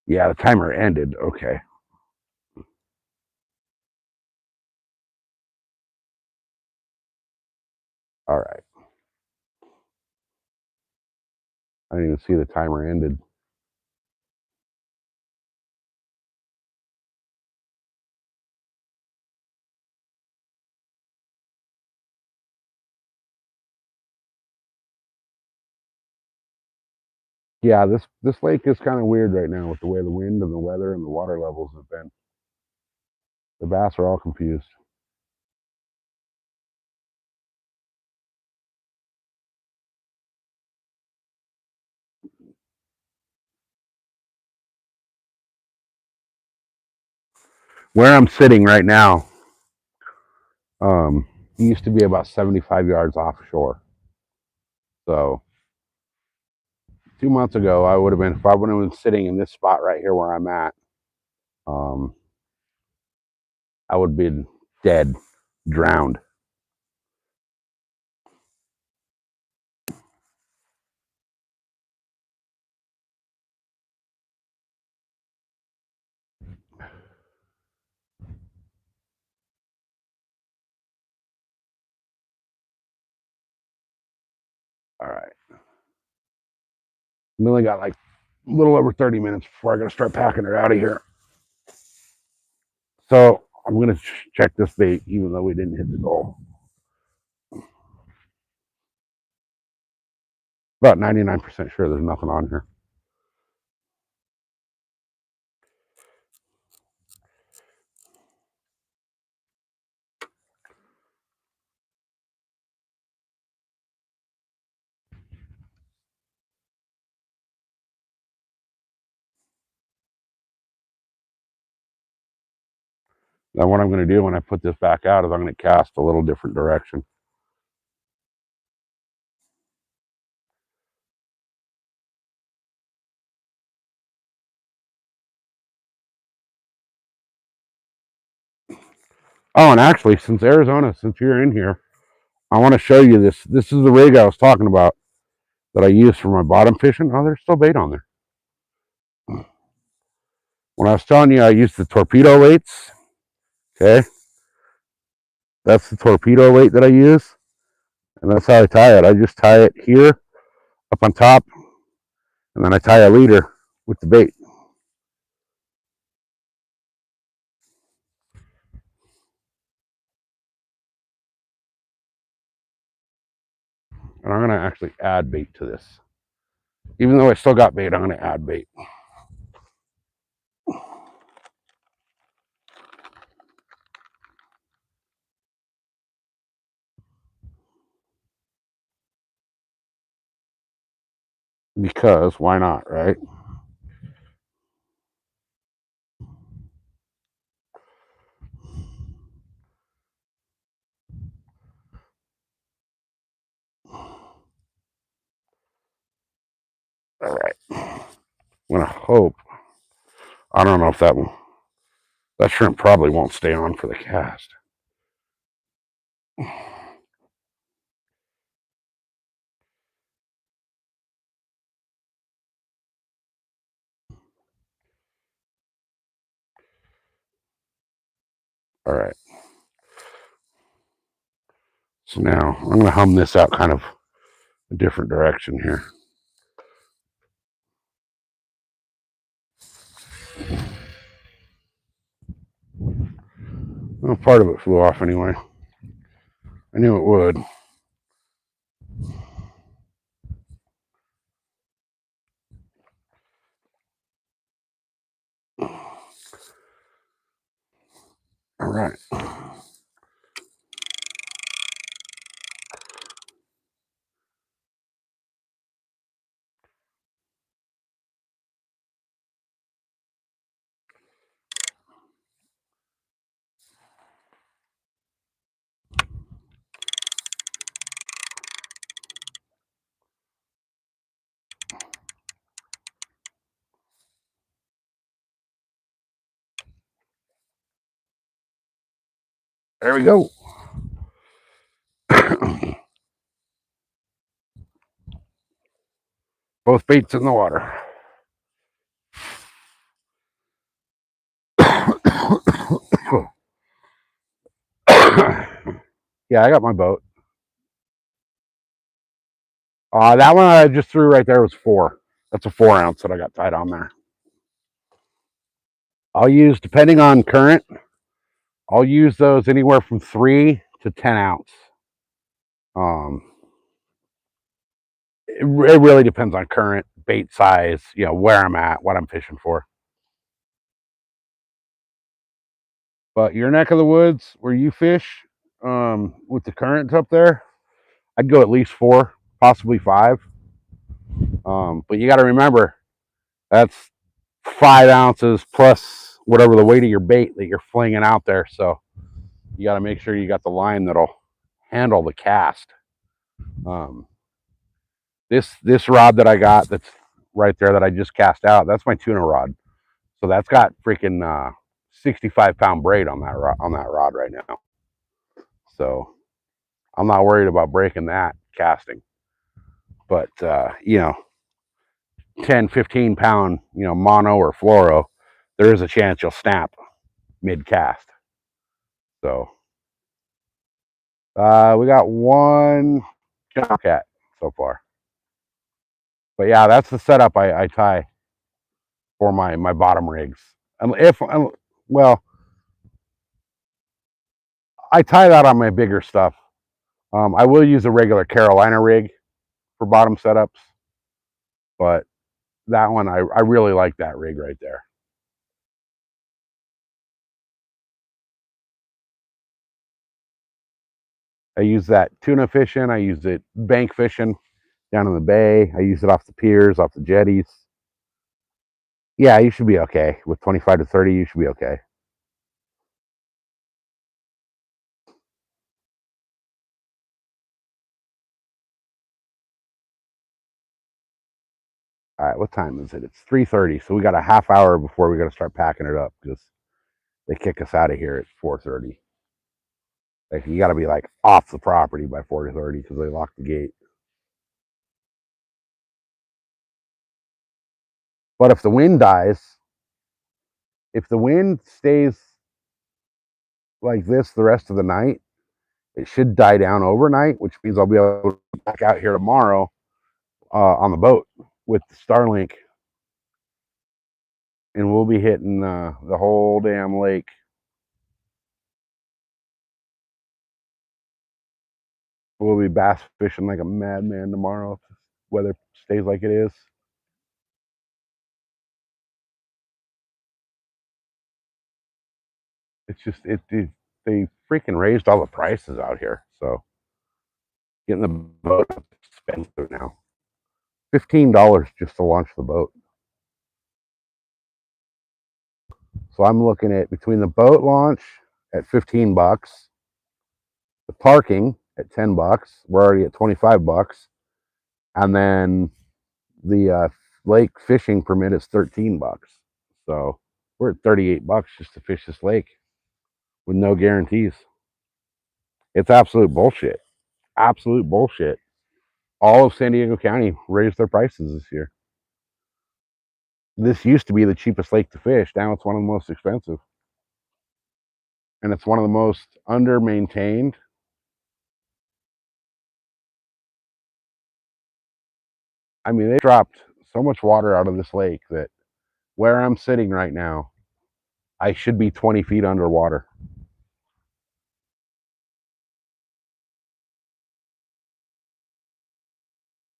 Speaker 1: Yeah, the timer ended. Okay. All right. I didn't even see the timer ended. Yeah, this lake is kind of weird right now with the way the wind and the weather and the water levels have been. The bass are all confused. Where I'm sitting right now, used to be about 75 yards offshore. So 2 months ago, I would have been, if I would have been sitting in this spot right here where I'm at, um, I would have been dead, drowned. All right. We only got like a little over 30 minutes before I got to start packing her out of here. So I'm going to check this bait, even though we didn't hit the goal. About 99% sure there's nothing on here. Now what I'm going to do when I put this back out is I'm going to cast a little different direction. Oh, and actually, since you're in here, I want to show you this. This is the rig I was talking about that I use for my bottom fishing. Oh, there's still bait on there. When I was telling you I used the torpedo weights, okay, that's the torpedo weight that I use, and that's how I tie it. I just tie it here up on top, and then I tie a leader with the bait. And I'm going to actually add bait to this. Even though I still got bait, I'm going to add bait. Because why not, right? All right. I'm going to hope. I don't know if that shrimp probably won't stay on for the cast. All right. So now I'm going to hum this out kind of a different direction here. Well, part of it flew off anyway. I knew it would. All right. There we go. Both baits in the water. Yeah, I got my boat. That one I just threw right there was 4. That's a 4-ounce that I got tied on there. I'll use, depending on current, I'll use those anywhere from 3 to 10 ounce. It really depends on current, bait size, where I'm at, what I'm fishing for. But your neck of the woods where you fish, with the currents up there, I'd go at least 4, possibly 5. But you got to remember, that's 5 ounces plus whatever the weight of your bait that you're flinging out there. So you got to make sure you got the line that'll handle the cast. This rod that I got that's right there that I just cast out, that's my tuna rod. So that's got freaking 65-pound braid on that rod right now. So I'm not worried about breaking that casting. But 10, 15-pound, mono or fluoro, there is a chance you'll snap mid-cast. So we got 1 cat so far. But yeah, that's the setup I tie for my bottom rigs. Well, I tie that on my bigger stuff. I will use a regular Carolina rig for bottom setups, but that one I really like that rig right there. I use that tuna fishing. I use it bank fishing down in the bay. I use it off the piers, off the jetties. Yeah, you should be okay. With 25 to 30, you should be okay. All right, what time is it? It's 3:30, so we got a half hour before we got to start packing it up because they kick us out of here at 4:30. Like you got to be like off the property by 4:30 because they lock the gate. But if the wind dies, if the wind stays like this the rest of the night, it should die down overnight, which means I'll be able to get back out here tomorrow on the boat with the Starlink, and we'll be hitting the whole damn lake. We'll be bass fishing like a madman tomorrow if the weather stays like it is. It's just they freaking raised all the prices out here, so getting the boat is expensive now. $15 just to launch the boat. So I'm looking at between the boat launch at $15, the parking at $10. We're already at $25, and then the lake fishing permit is $13. So we're at $38 just to fish this lake with no guarantees. It's absolute bullshit. Absolute bullshit. All of San Diego County raised their prices this year. This used to be the cheapest lake to fish. Now it's one of the most expensive. And it's one of the most under maintained. I mean, they dropped so much water out of this lake that where I'm sitting right now, I should be 20 feet underwater.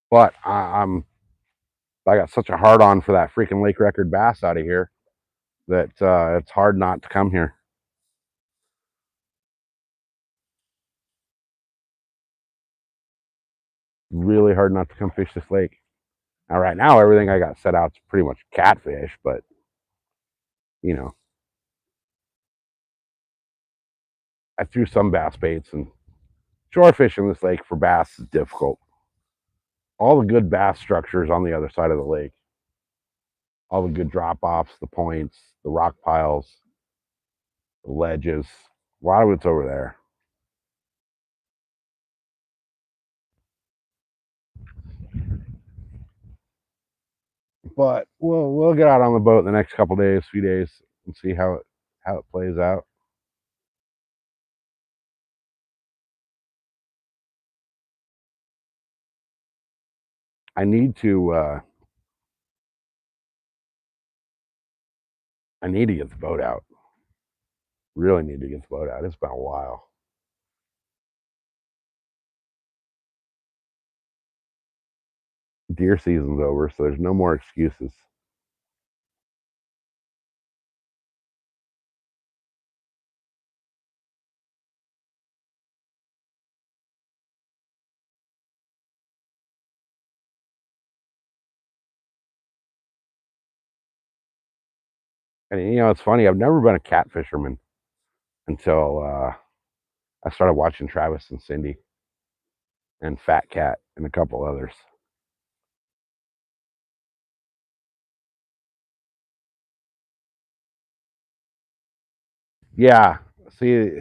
Speaker 1: But I got such a hard on for that freaking lake record bass out of here that it's hard not to come here. Really hard not to come fish this lake. Now, right now, everything I got set out is pretty much catfish, but I threw some bass baits, and shore fishing this lake for bass is difficult. All the good bass structures on the other side of the lake, all the good drop offs, the points, the rock piles, the ledges. A lot of it's over there. But we'll get out on the boat the next couple days, few days, and see how it plays out. I need to get the boat out. Really need to get the boat out. It's been a while. Deer season's over, so there's no more excuses. And it's funny. I've never been a cat fisherman until I started watching Travis and Cindy and Fat Cat and a couple others. Yeah. See,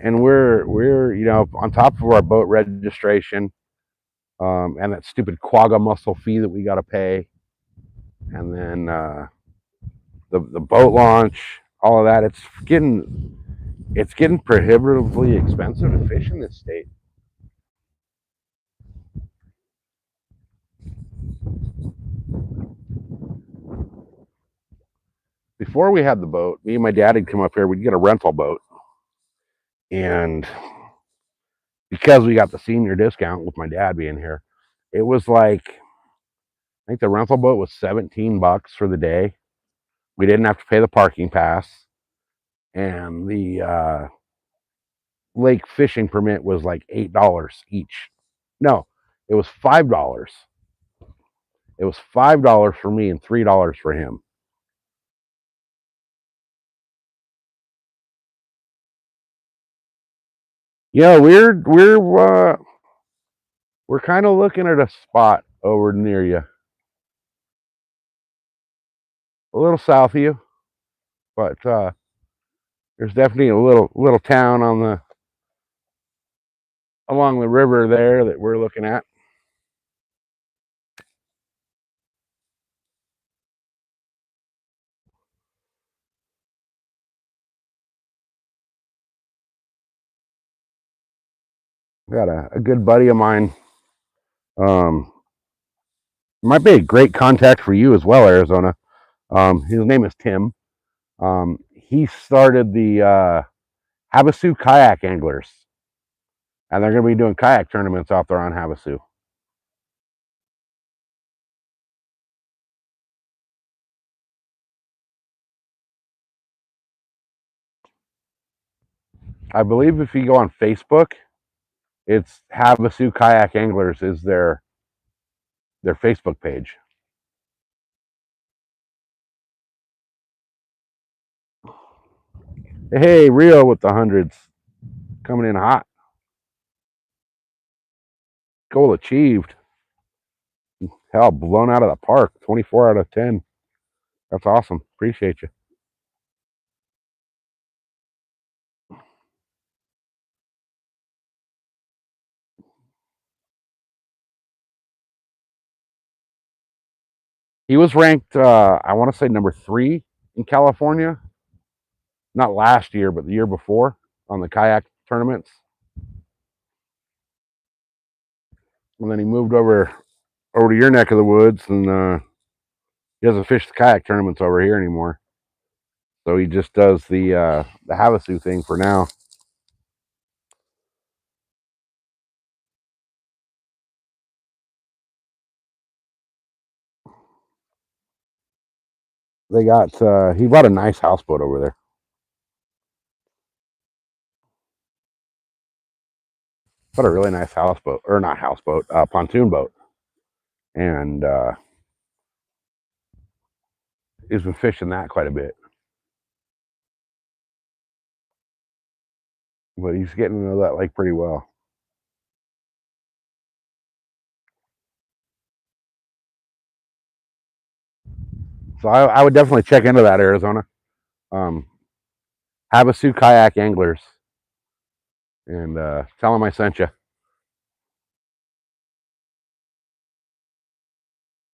Speaker 1: and we're on top of our boat registration, and that stupid quagga mussel fee that we got to pay, and then the boat launch, all of that. It's getting prohibitively expensive to fish in this state. Before we had the boat, me and my dad had come up here. We'd get a rental boat, and because we got the senior discount with my dad being here, it was like, I think the rental boat was $17 for the day. We didn't have to pay the parking pass, and the lake fishing permit was like $8 each. No, it was $5. It was $5 for me and $3 for him. Yeah, we're kind of looking at a spot over near you, a little south of you, but there's definitely a little town on the along the river there that we're looking at. I got a good buddy of mine. Um, might be a great contact for you as well, Arizona. His name is Tim. He started the Havasu kayak anglers, and they're going to be doing kayak tournaments out there on Havasu. I believe if you go on Facebook, it's Havasu Kayak Anglers is their Facebook page. Hey, Rio with the hundreds coming in hot. Goal achieved. Hell, blown out of the park. 24 out of 10. That's awesome. Appreciate you. He was ranked, I want to say number 3 in California. Not last year, but the year before on the kayak tournaments. And then he moved over to your neck of the woods, and he doesn't fish the kayak tournaments over here anymore. So he just does the Havasu thing for now. They got he bought a nice houseboat over there. Bought a really nice houseboat, or not houseboat, pontoon boat, and he's been fishing that quite a bit. But he's getting to know that lake pretty well. So I would definitely check into that, Arizona. Um, Havasu Kayak Anglers, and tell them I sent you.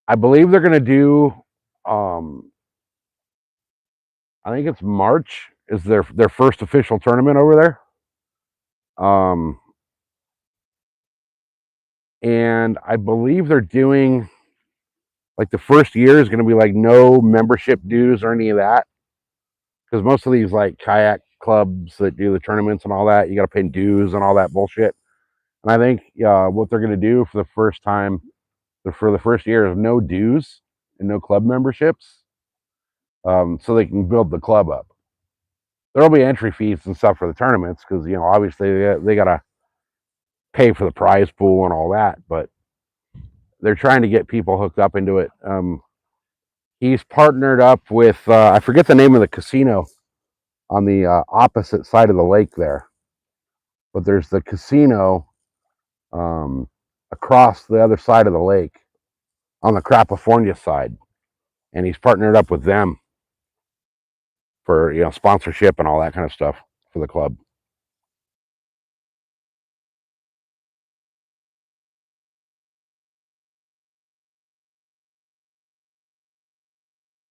Speaker 1: I believe they're going to do, um, I think it's March is their first official tournament over there. And I believe they're doing, like, the first year is going to be like no membership dues or any of that, because most of these like kayak clubs that do the tournaments and all that, you got to pay dues and all that bullshit. And I think what they're going to do for the first time, for the first year, is no dues and no club memberships, so they can build the club up. There'll be entry fees and stuff for the tournaments because, obviously they got to pay for the prize pool and all that, but they're trying to get people hooked up into it. He's partnered up with, I forget the name of the casino on the opposite side of the lake there, but there's the casino across the other side of the lake on the California side, and he's partnered up with them for sponsorship and all that kind of stuff for the club.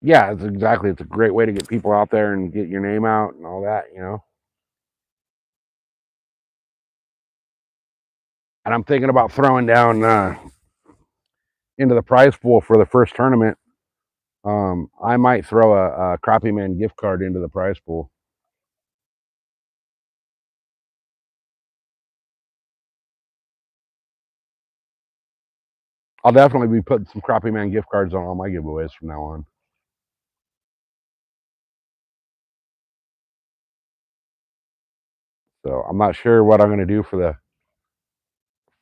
Speaker 1: Yeah, it's a great way to get people out there and get your name out and all that, And I'm thinking about throwing down into the prize pool for the first tournament. I might throw a Crappie Man gift card into the prize pool. I'll definitely be putting some Crappie Man gift cards on all my giveaways from now on. So I'm not sure what I'm going to do for the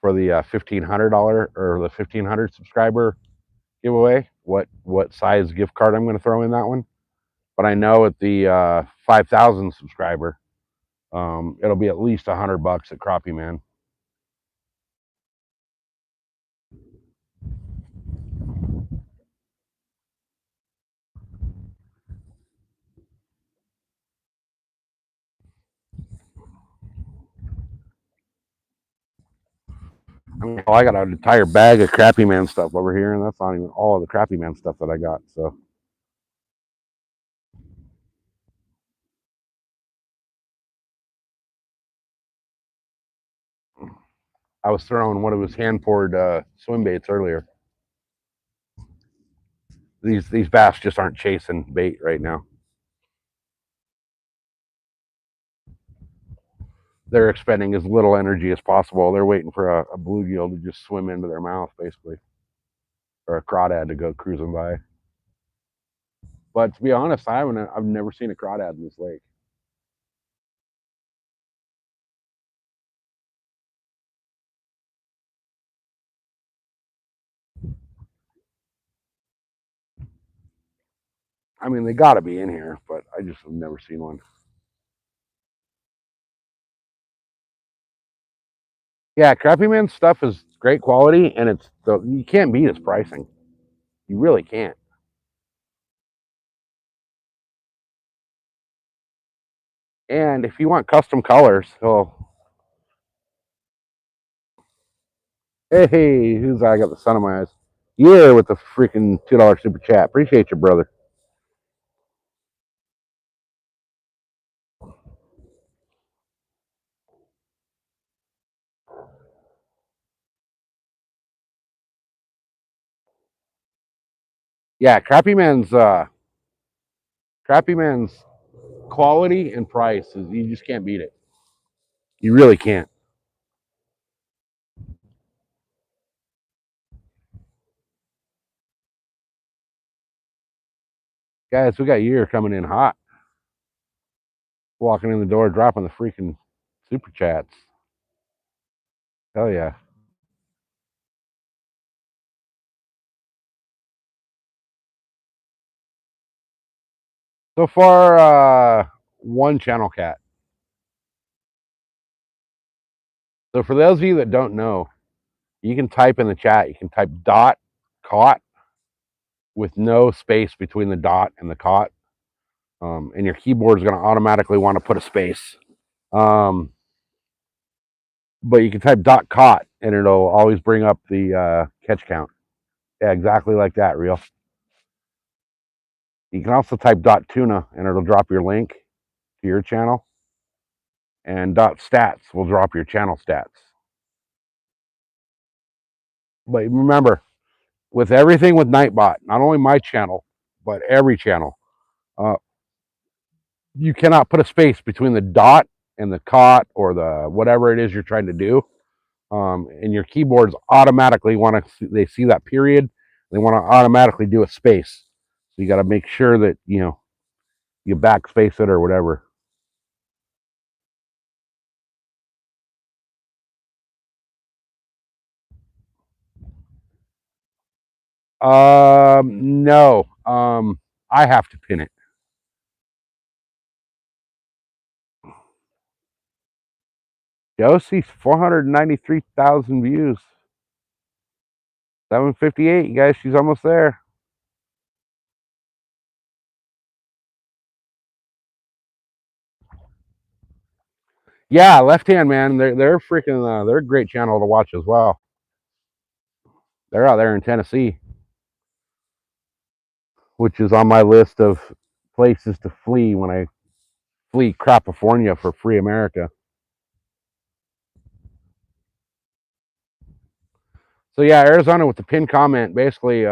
Speaker 1: $1,500 or the 1,500 subscriber giveaway. What size gift card I'm going to throw in that one? But I know at the 5,000 subscriber, it'll be at least $100 at Crappie Man. I mean, I got an entire bag of Crappie Man stuff over here, and that's not even all of the Crappie Man stuff that I got. So I was throwing one of his hand poured swim baits earlier. These bass just aren't chasing bait right now. They're expending as little energy as possible. They're waiting for a bluegill to just swim into their mouth, basically, or a crawdad to go cruising by. But to be honest, I've never seen a crawdad in this lake. I mean, they got to be in here, but I just have never seen one. Yeah, Crappie Man stuff is great quality, and you can't beat its pricing. You really can't. And if you want custom colors, hey, who's I got the sun in my eyes? Yeah, with the freaking $2 super chat. Appreciate you, brother. Yeah, Crappie Man's quality and price is, you just can't beat it. You really can't. Guys, we got year coming in hot. Walking in the door, dropping the freaking super chats. Hell yeah. So far, one channel cat. So for those of you that don't know, you can type in the chat, you can type dot caught with no space between the dot and the caught. and your keyboard is going to automatically want to put a space. But you can type .caught and it'll always bring up the catch count. Yeah, exactly like that, real. You can also type .tuna and it'll drop your link to your channel, and .stats will drop your channel stats. But remember, with everything with Nightbot, not only my channel, but every channel, uh, you cannot put a space between the dot and the caught or the whatever it is you're trying to do. And your keyboards automatically want to, they see that period, they want to automatically do a space. So you got to make sure that, you backspace it or whatever. No. I have to pin it. Josie's 493,000 views. 758, you guys. She's almost there. Yeah, left hand man. They're freaking. They're a great channel to watch as well. They're out there in Tennessee, which is on my list of places to flee when I flee California for free America. So yeah, Arizona with the pin comment. Basically,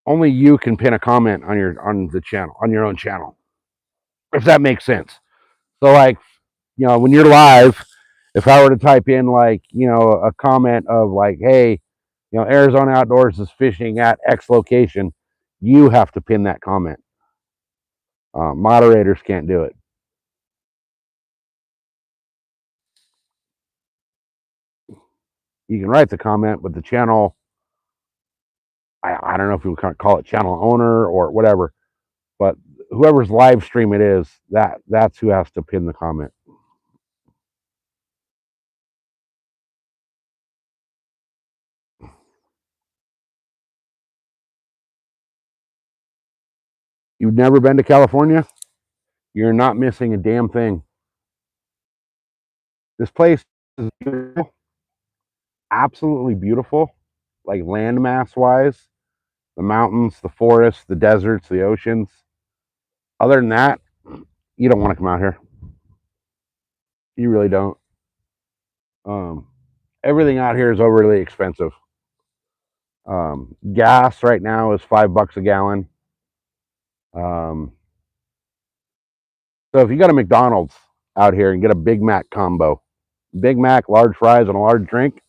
Speaker 1: only you can pin a comment on the channel, on your own channel, if that makes sense. So like, when you're live, if I were to type in like, a comment of like, hey, Arizona Outdoors is fishing at X location, you have to pin that comment. Moderators can't do it. You can write the comment, but the channel, I don't know if you would call it channel owner or whatever, but whoever's live stream it is, that's who has to pin the comment. You've never been to California? You're not missing a damn thing. This place is beautiful, absolutely beautiful, like landmass wise. The mountains, the forests, the deserts, the oceans. Other than that, you don't want to come out here. You really don't. Um, Everything out here is overly expensive. Gas right now is $5 a gallon. Um, so if you got a McDonald's out here and get a Big Mac combo, Big Mac, large fries, and a large drink,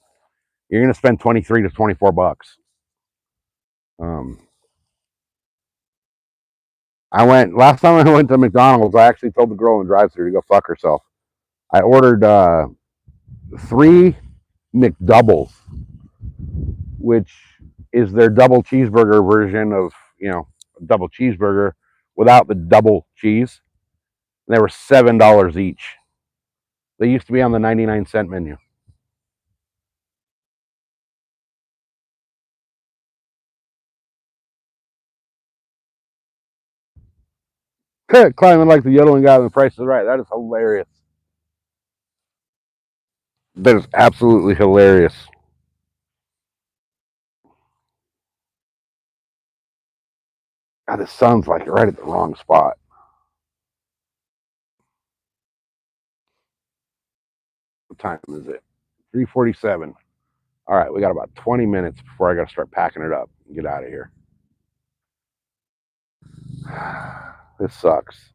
Speaker 1: you're gonna spend 23 to 24 bucks. I went last time I went to McDonald's. I actually told the girl in the drive-thru to go fuck herself. I ordered 3 McDoubles, which is their double cheeseburger version of a double cheeseburger without the double cheese. They were $7 each. They used to be on the 99-cent menu. Climbing like the yodeling guy when the price is right. That is hilarious. That is absolutely hilarious. God, the sun's like right at the wrong spot. What time is it? 3:47. All right, we got about 20 minutes before I got to start packing it up and get out of here. This sucks.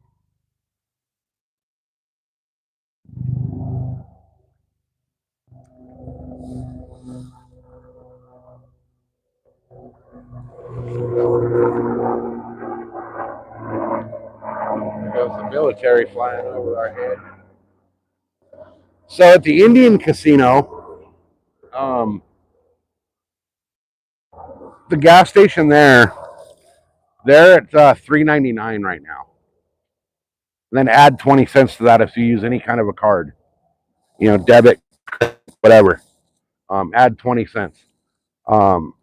Speaker 1: There goes the military flying over our head. So at the Indian casino, the gas station there, they're at $3.99 right now. And then add 20 cents to that if you use any kind of a card, debit, whatever. Add 20 cents. Um,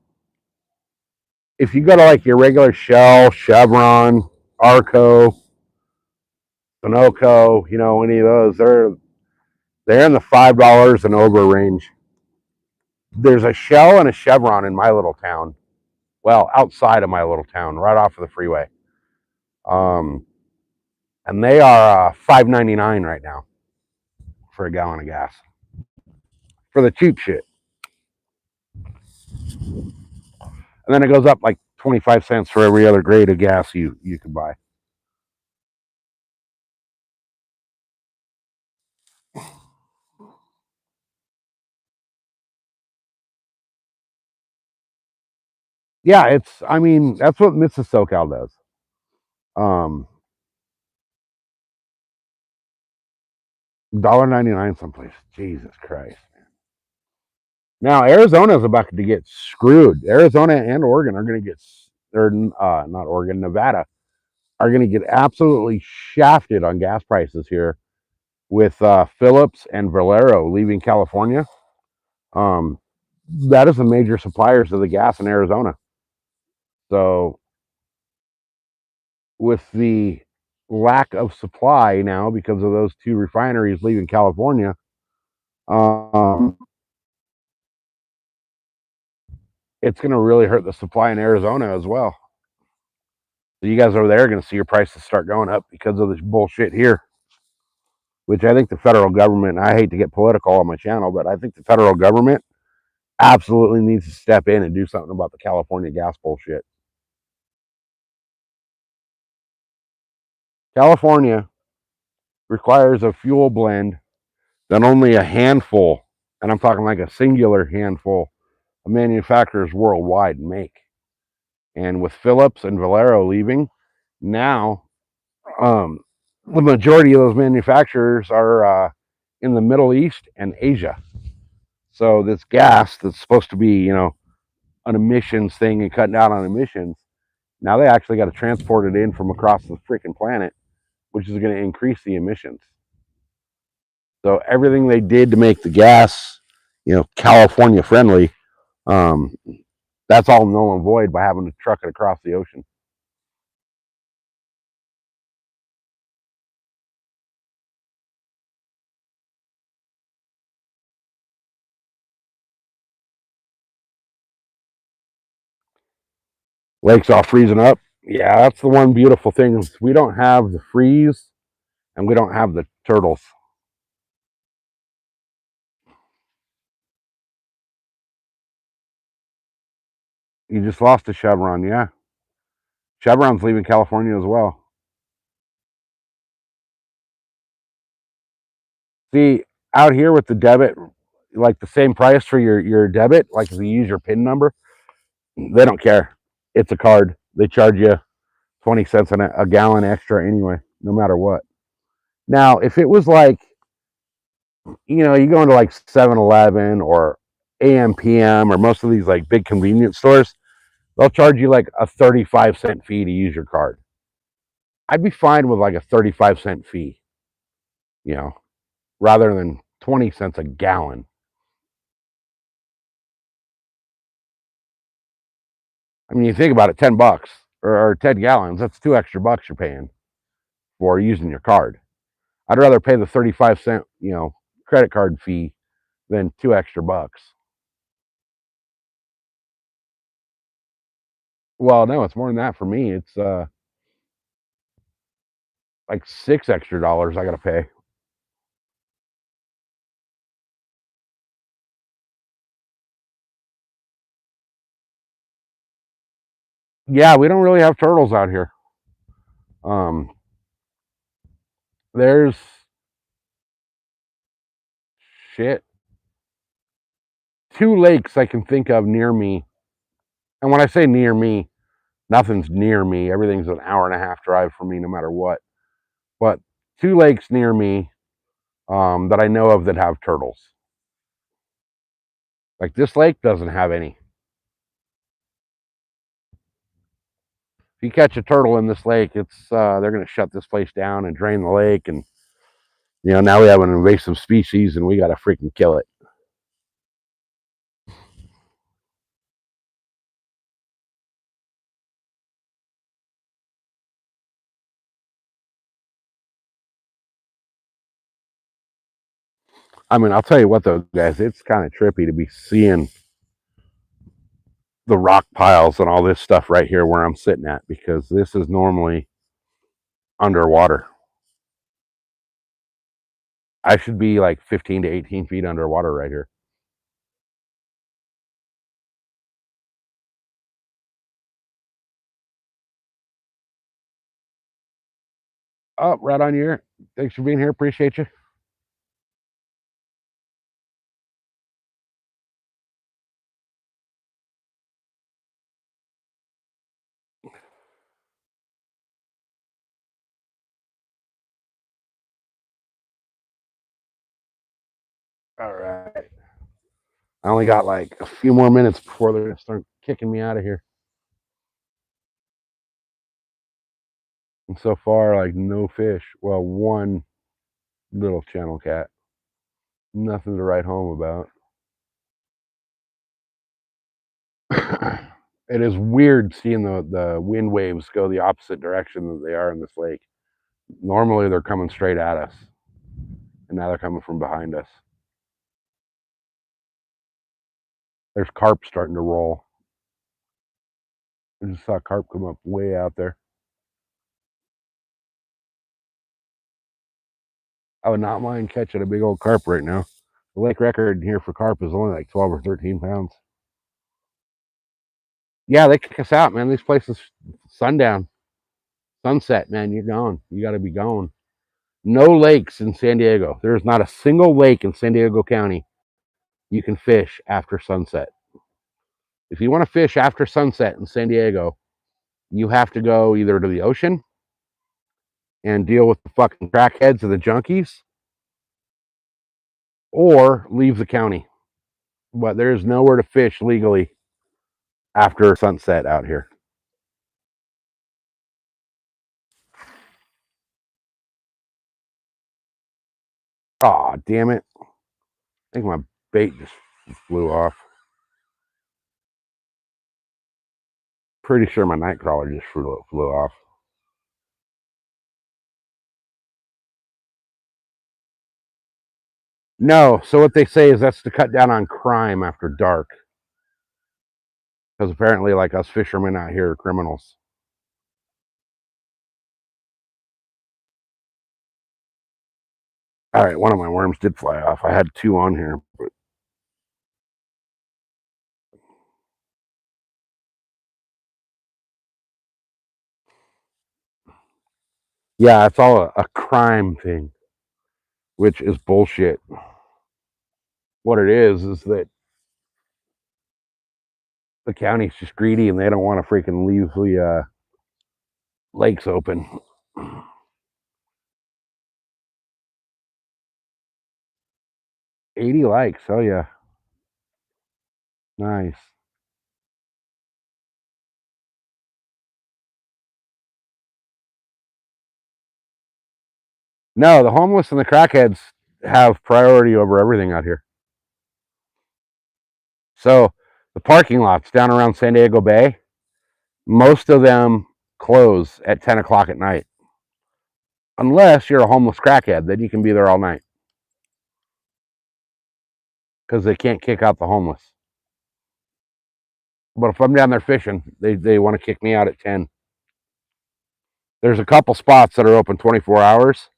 Speaker 1: if you go to like your regular Shell, Chevron, Arco, Sunoco, any of those, they're in the $5 and over range. There's a Shell and a Chevron in my little town. Well, outside of my little town, right off of the freeway. Um, and they are $5.99 right now for a gallon of gas for the cheap shit. And then it goes up like 25 cents for every other grade of gas you can buy. Yeah, I mean, that's what Mrs. SoCal does. Um, $1.99 someplace. Jesus Christ. Now Arizona's about to get screwed. Arizona and Oregon are going to get, or not Oregon, Nevada are going to get absolutely shafted on gas prices here with Phillips and Valero leaving California. Um, that is the major suppliers of the gas in Arizona. So with the lack of supply now because of those two refineries leaving California, it's going to really hurt the supply in Arizona as well. So you guys over there are going to see your prices start going up because of this bullshit here, which I think the federal government, I hate to get political on my channel, but I think the federal government absolutely needs to step in and do something about the California gas bullshit. California requires a fuel blend that only a handful, and I'm talking like a singular handful, of manufacturers worldwide make. And with Phillips and Valero leaving, now the majority of those manufacturers are in the Middle East and Asia. So this gas that's supposed to be, an emissions thing and cutting down on emissions, now they actually got to transport it in from across the freaking planet, which is going to increase the emissions. So everything they did to make the gas, California friendly, um, that's all null and void by having to truck it across the ocean. Lakes all freezing up. Yeah, that's the one beautiful thing. We don't have the freeze and we don't have the turtles. You just lost a Chevron, yeah. Chevron's leaving California as well. See, out here with the debit, like the same price for your debit, like if you use your PIN number, they don't care. It's a card. They charge you 20 cents a gallon extra anyway, no matter what. Now, if it was like, you go into like 7-Eleven or AM/PM or most of these like big convenience stores, they'll charge you like a 35-cent fee to use your card. I'd be fine with like a 35-cent fee, you know, rather than 20 cents a gallon. I mean, you think about it, 10 bucks or 10 gallons, that's $2 extra you're paying for using your card. I'd rather pay the 35-cent, credit card fee than $2 extra. Well, no, it's more than that for me. It's like $6 extra I got to pay. Yeah, we don't really have turtles out here. Um, there's shit. 2 lakes I can think of near me. And when I say near me, nothing's near me. Everything's an hour and a half drive for me, no matter what. But 2 lakes near me that I know of that have turtles. Like this lake doesn't have any. If you catch a turtle in this lake, it's they're going to shut this place down and drain the lake, and now we have an invasive species, and we got to freaking kill it. I mean, I'll tell you what though, guys, it's kind of trippy to be seeing the rock piles and all this stuff right here where I'm sitting at, because this is normally underwater. I should be like 15 to 18 feet underwater right here. Oh, right on your ear. Thanks for being here. Appreciate you. All right. I only got like a few more minutes before they're going to start kicking me out of here. And so far, like no fish. Well, one little channel cat. Nothing to write home about. It is weird seeing the wind waves go the opposite direction that they are in this lake. Normally they're coming straight at us, and now they're coming from behind us. There's carp starting to roll. I just saw carp come up way out there. I would not mind catching a big old carp right now. The lake record here for carp is only like 12 or 13 pounds. Yeah, they kick us out, man. These places, sundown, sunset, man, you're gone. You got to be going. No lakes in San Diego. There's not a single lake in San Diego County you can fish after sunset. If you want to fish after sunset in San Diego, you have to go either to the ocean and deal with the fucking crackheads and the junkies, or leave the county. But there's nowhere to fish legally after sunset out here. Aw, oh, damn it. I think my bait just flew off. Pretty sure my night crawler just flew off. No, so what they say is that's to cut down on crime after dark. Because apparently, like, us fishermen out here are criminals. All right, one of my worms did fly off. I had two on here, but yeah, it's all a crime thing, which is bullshit. What it is that the county's just greedy and they don't want to freaking leave the lakes open. 80 likes. Oh yeah, nice. No, the homeless and the crackheads have priority over everything out here. So the parking lots down around San Diego Bay, most of them close at 10 o'clock at night. Unless you're a homeless crackhead, then you can be there all night. Because they can't kick out the homeless. But if I'm down there fishing, they want to kick me out at 10. There's a couple spots that are open 24 hours,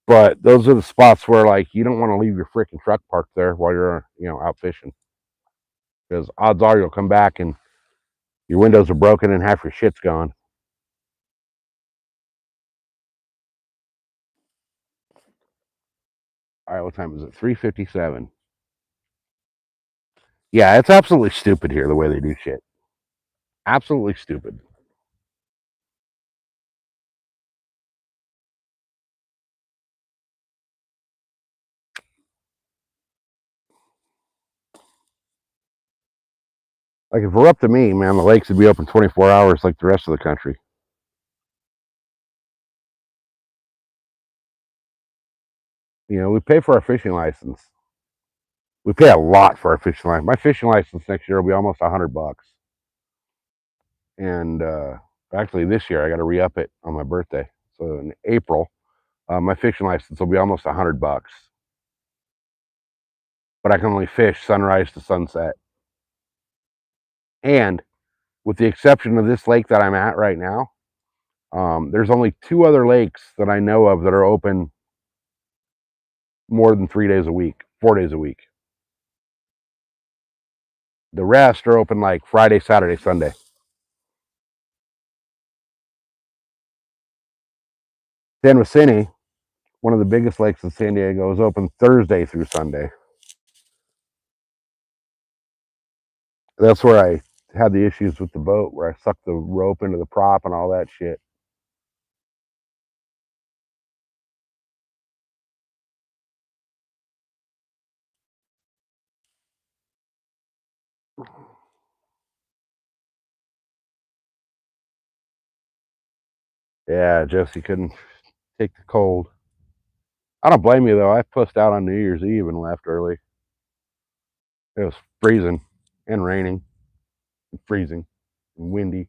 Speaker 1: but those are the spots where, like, you don't want to leave your freaking truck parked there while you're, out fishing. Because odds are you'll come back and your windows are broken and half your shit's gone. All right, what time is it? 3:57. Yeah, it's absolutely stupid here the way they do shit. Absolutely stupid. Like, if it were up to me, man, the lakes would be open 24 hours like the rest of the country. We pay for our fishing license. We pay a lot for our fishing license. My fishing license next year will be almost $100. And actually, this year I got to re-up it on my birthday. So in April, my fishing license will be almost $100. but I can only fish sunrise to sunset. And with the exception of this lake that I'm at right now, there's only 2 other lakes that I know of that are open more than 3 days a week, 4 days a week. The rest are open like Friday, Saturday, Sunday. San Vicente, one of the biggest lakes in San Diego, is open Thursday through Sunday. That's where I had the issues with the boat, where I sucked the rope into the prop and all that shit. Yeah, Jesse couldn't take the cold. I don't blame you though. I pussed out on New Year's Eve and left early. It was freezing and raining and freezing and windy.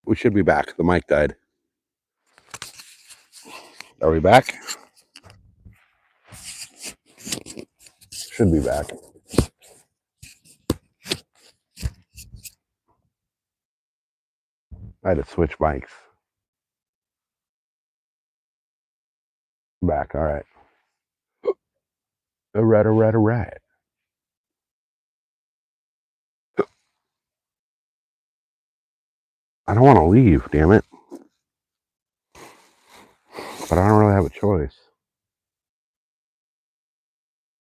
Speaker 1: We should be back. The mic died. Are we back? Should be back. I had to switch mics. Back. All right. All right, all right, all right. I don't want to leave, damn it. But I don't really have a choice.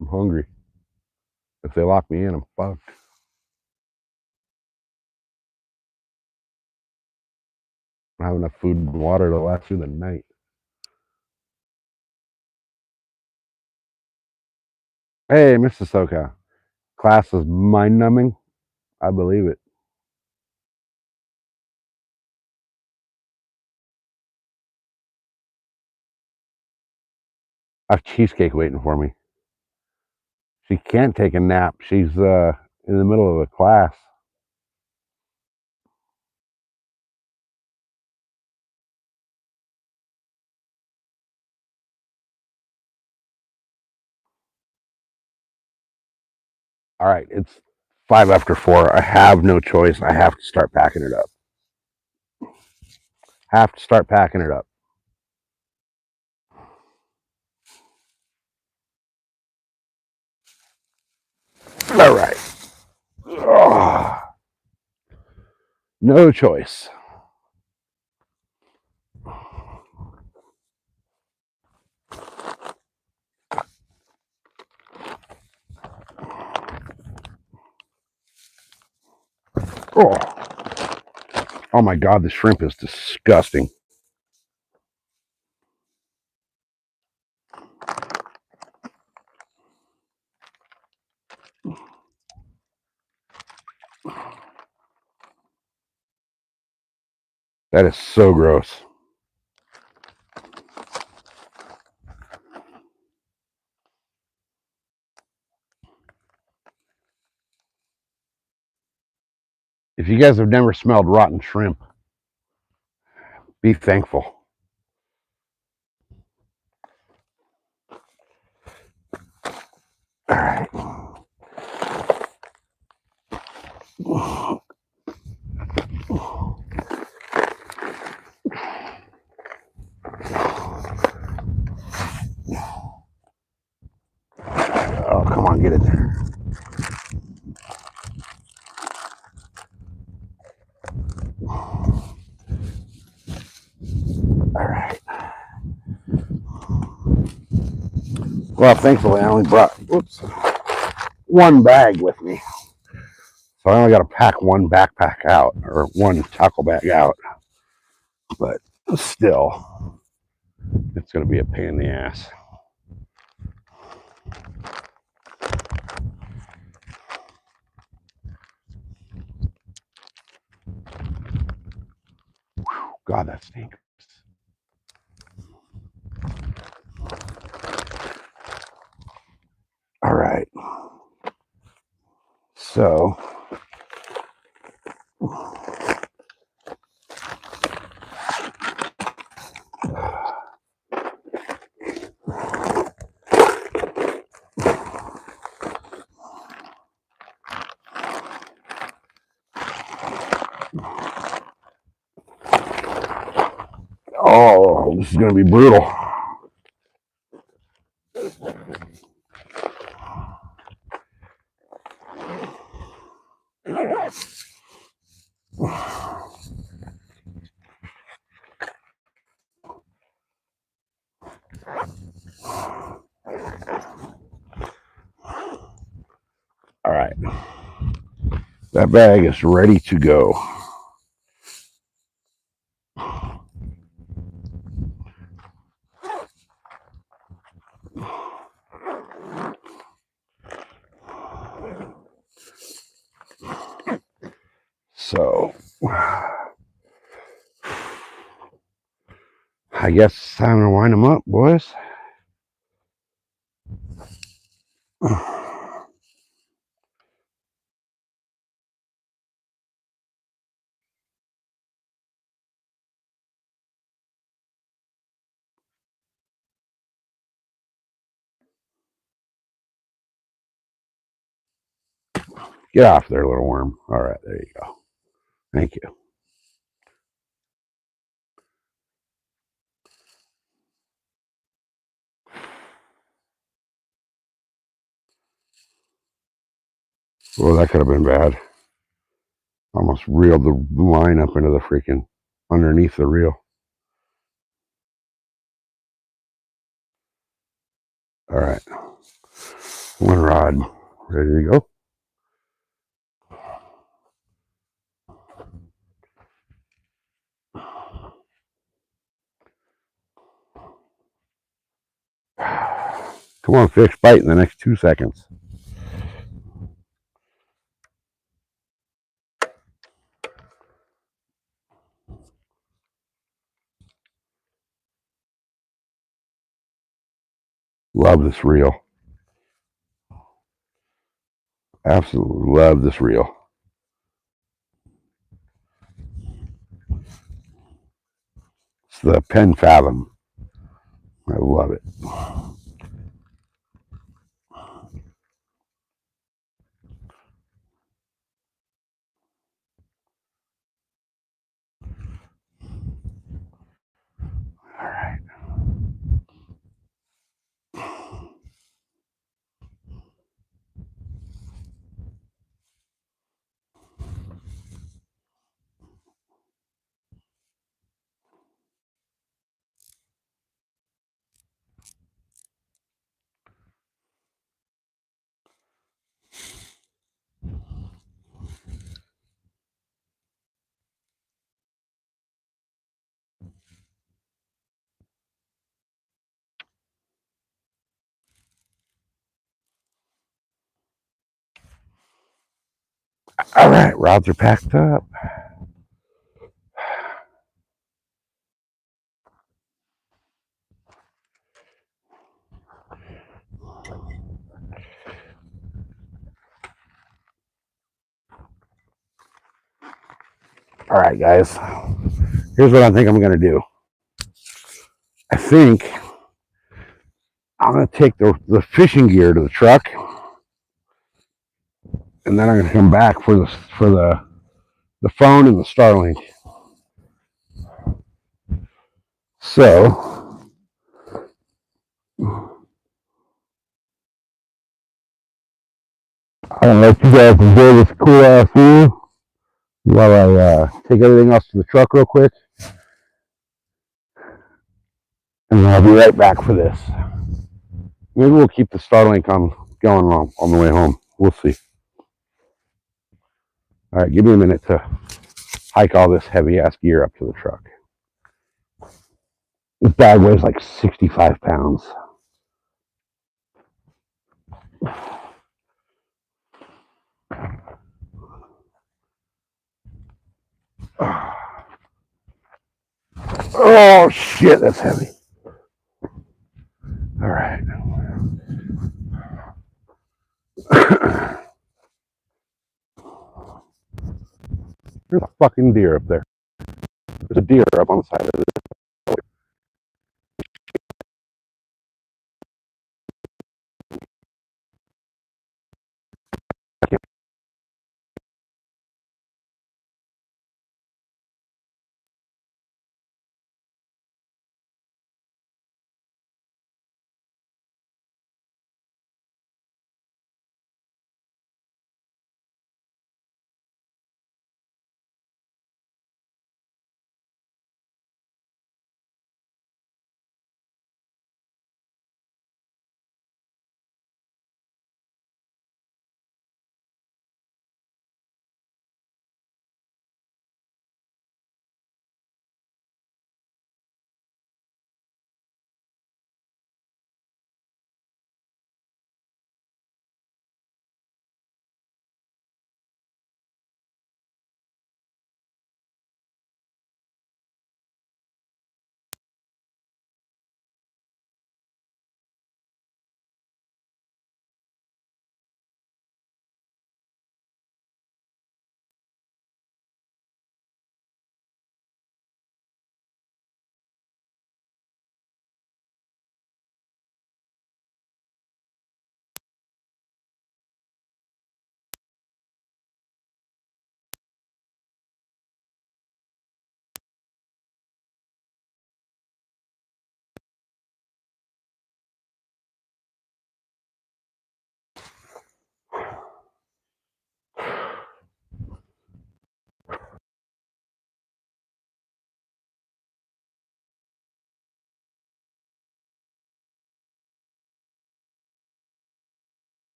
Speaker 1: I'm hungry. If they lock me in, I'm fucked. I don't have enough food and water to last through the night. Hey, Mr. Soka. Class is mind numbing. I believe it. I have cheesecake waiting for me. She can't take a nap. She's in the middle of a class. All right, it's 5 after 4. I have no choice. I have to start packing it up. Have to start packing it up. All right. Oh, no choice. Oh. Oh my God, the shrimp is disgusting. That is so gross. If you guys have never smelled rotten shrimp, be thankful. All right. Oh, come on, get it there. All right. Well, thankfully, I only brought one bag with me. So I only got to pack one backpack out, or one tackle bag out. But still, it's going to be a pain in the ass. God, that stinks. All right. So, oh, this is going to be brutal. All right. That bag is ready to go. So, I guess time to wind them up, boys. Get off there, little worm. All right, there you go. Thank you. Well, that could have been bad. Almost reeled the line up into the freaking underneath the reel. All right. One rod. Ready to go? Come on, fish, bite in the next 2 seconds. Love this reel. Absolutely love this reel. It's the Pen Fathom. I love it. All right. All right, rods are packed up. All right, guys. Here's what I think I'm going to do. I think I'm going to take the fishing gear to the truck, and then I'm going to come back for the phone and the Starlink. So I'm going to let you guys enjoy this cool ass view while I take everything else to the truck real quick, and I'll be right back for this. Maybe we'll keep the Starlink on going on the way home. We'll see. All right, give me a minute to hike all this heavy ass gear up to the truck. This bag weighs like 65 pounds. Oh shit, that's heavy. All right. There's a fucking deer up there. There's a deer up on the side of it.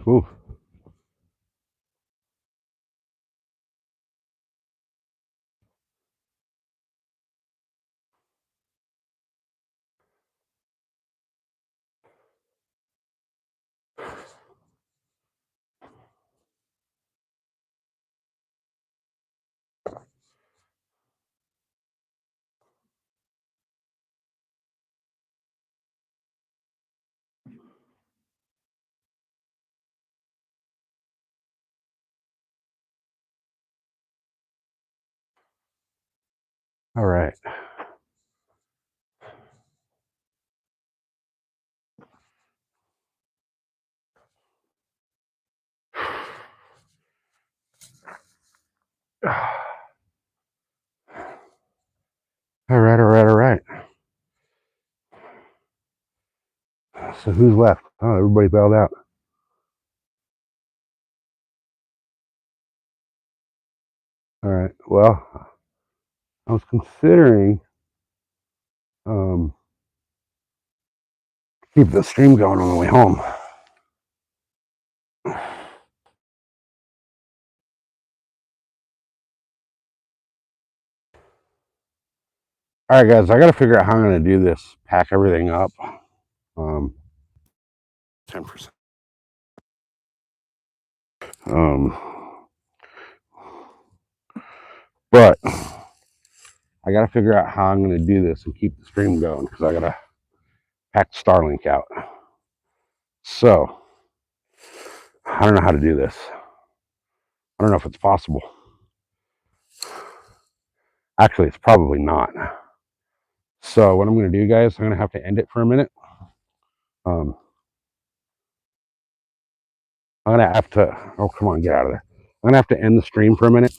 Speaker 1: Ooh. All right. All right, all right, all right. So who's left? Oh, everybody bailed out. All right. Well, I was considering keep the stream going on the way home. All right, guys. I got to figure out how I'm going to do this. Pack everything up. 10%. But I got to figure out how I'm going to do this and keep the stream going because I got to pack Starlink out. So I don't know how to do this. I don't know if it's possible. Actually, it's probably not. So what I'm going to do, guys, I'm going to have to end it for a minute. I'm going to have to, oh, come on, get out of there. I'm going to have to end the stream for a minute.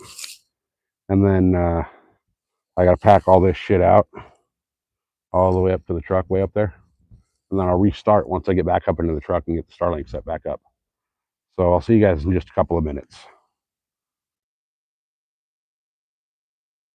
Speaker 1: And then I got to pack all this shit out all the way up to the truck, way up there. And then I'll restart once I get back up into the truck and get the Starlink set back up. So I'll see you guys in just a couple of minutes.